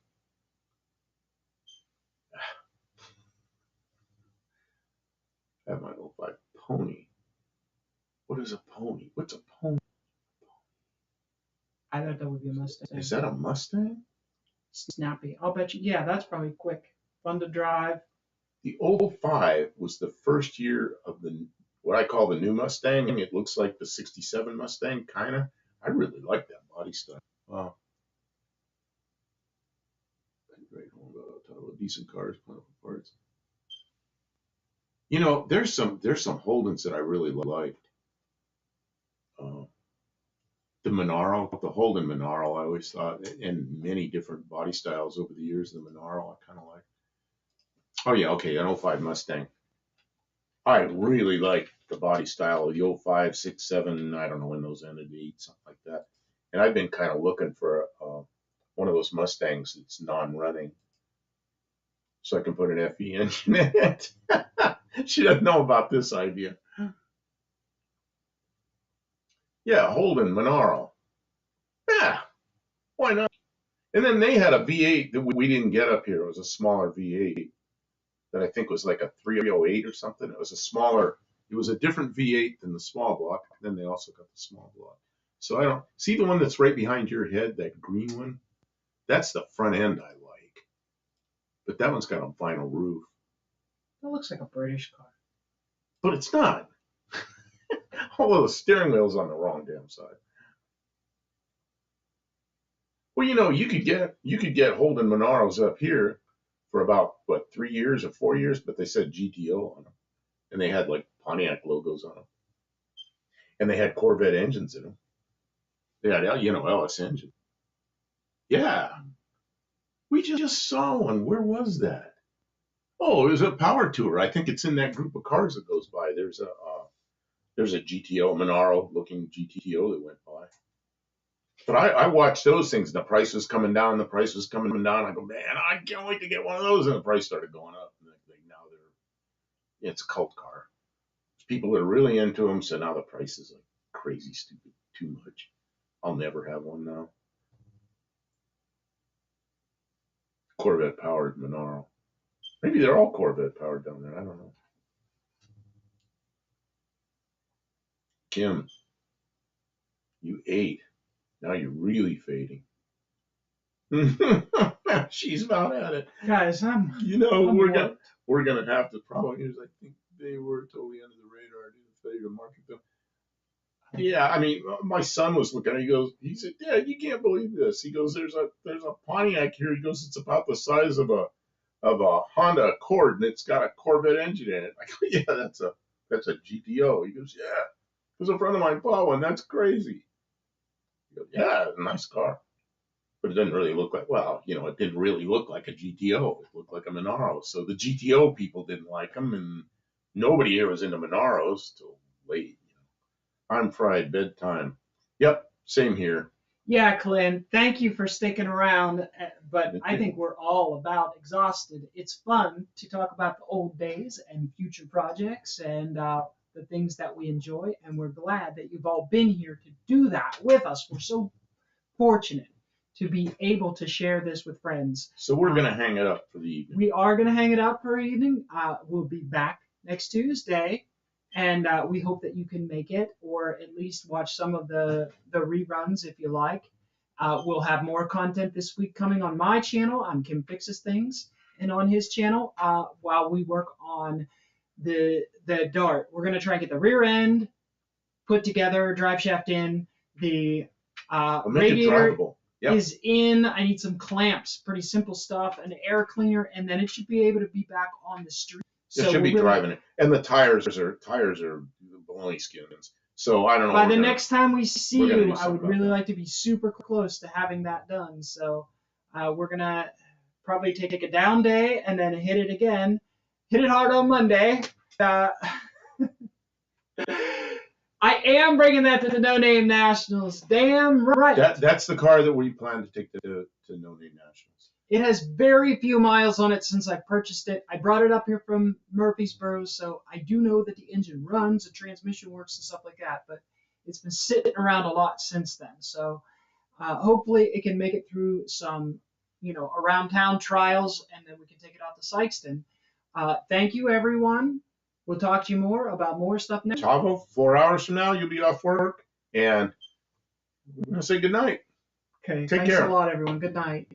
That might look like pony. What is a pony? What's a pony? I thought that would be a Mustang. Is that a Mustang? Snappy. I'll bet you. Yeah, that's probably quick. Fun to drive. The 05 was the first year of what I call the new Mustang. It looks like the 67 Mustang, kind of. I really like that body style. Wow. Great home, decent cars, plentiful parts. There's some Holdens that I really liked. The Monaro, the Holden Monaro, I always thought, in many different body styles over the years, the Monaro I kind of like. Oh yeah, okay, an 05 Mustang. I really like the body style of the 05, 6, 7, I don't know when those ended, 8, something like that. And I've been kind of looking for one of those Mustangs that's non-running, so I can put an FE engine in it. She doesn't know about this idea. Yeah, Holden Monaro. Yeah, why not? And then they had a V8 that we didn't get up here. It was a smaller V8 that I think was like a 308 or something. It was a smaller, it was a different V8 than the small block. Then they also got the small block. So I don't see the one that's right behind your head, that green one. That's the front end I like. But that one's got a vinyl roof. That looks like a British car. But it's not. Although the steering wheel's on the wrong damn side. Well, you know, you could get Holden Monaros up here for about, what, 3 years or 4 years, but they said GTO on them. And they had like Pontiac logos on them. And they had Corvette engines in them. They had, you know, LS engine. Yeah. We just saw one. Where was that? Oh, it was a power tour. I think it's in that group of cars that goes by. There's a GTO, Monaro looking GTO that went by. But I watched those things. The price was coming down. The price was coming down. I go, man, I can't wait to get one of those. And the price started going up. And now it's a cult car. People that are really into them. So now the price is like crazy, stupid, too much. I'll never have one now. Corvette powered Monaro. Maybe they're all Corvette powered down there. I don't know. Kim, you ate. Now you're really fading. She's about at it. Guys, You know, I'm we're gonna have to probably use. I think they were totally under the radar. Didn't failure to market them. Yeah, I mean, my son was looking at it. He said, Dad, you can't believe this. He goes, there's a Pontiac here. He goes, it's about the size of a Honda Accord, and it's got a Corvette engine in it. I go, yeah, that's a GTO. He goes, yeah. Because a friend of mine bought one. That's crazy. He goes, yeah, nice car. But it didn't really look like, well, you know, it didn't really look like a GTO. It looked like a Monaro. So the GTO people didn't like them, and nobody here was into Monaros till late. I'm fried bedtime. Yep, same here. Yeah, Clint, thank you for sticking around, but I think we're all about exhausted. It's fun to talk about the old days and future projects and the things that we enjoy, and we're glad that you've all been here to do that with us. We're so fortunate to be able to share this with friends. So we're going to hang it up for the evening. We are going to hang it up for evening. We'll be back next Tuesday. And we hope that you can make it, or at least watch some of the reruns if you like. We'll have more content this week coming on my channel, on Kim Fixes Things, and on his channel while we work on the Dart. We're going to try and get the rear end put together, drive shaft in, the radiator is in. I need some clamps, pretty simple stuff, an air cleaner, and then it should be able to be back on the street. It should be driving it, and the tires are baloney skins. So I don't know. By the next time we see you, I would really like to be super close to having that done. So we're gonna probably take a down day and then hit it again, hit it hard on Monday. I am bringing that to the No Name Nationals. Damn right. That's the car that we plan to take to No Name Nationals. It has very few miles on it since I purchased it. I brought it up here from Murfreesboro, so I do know that the engine runs, the transmission works and stuff like that, but it's been sitting around a lot since then. So hopefully it can make it through some, around town trials, and then we can take it out to Sikeston. Thank you, everyone. We'll talk to you more about more stuff next. Chavo, 4 hours from now, you'll be off work, and we're going to say good night. Okay, Take care. Thanks a lot, everyone. Good night.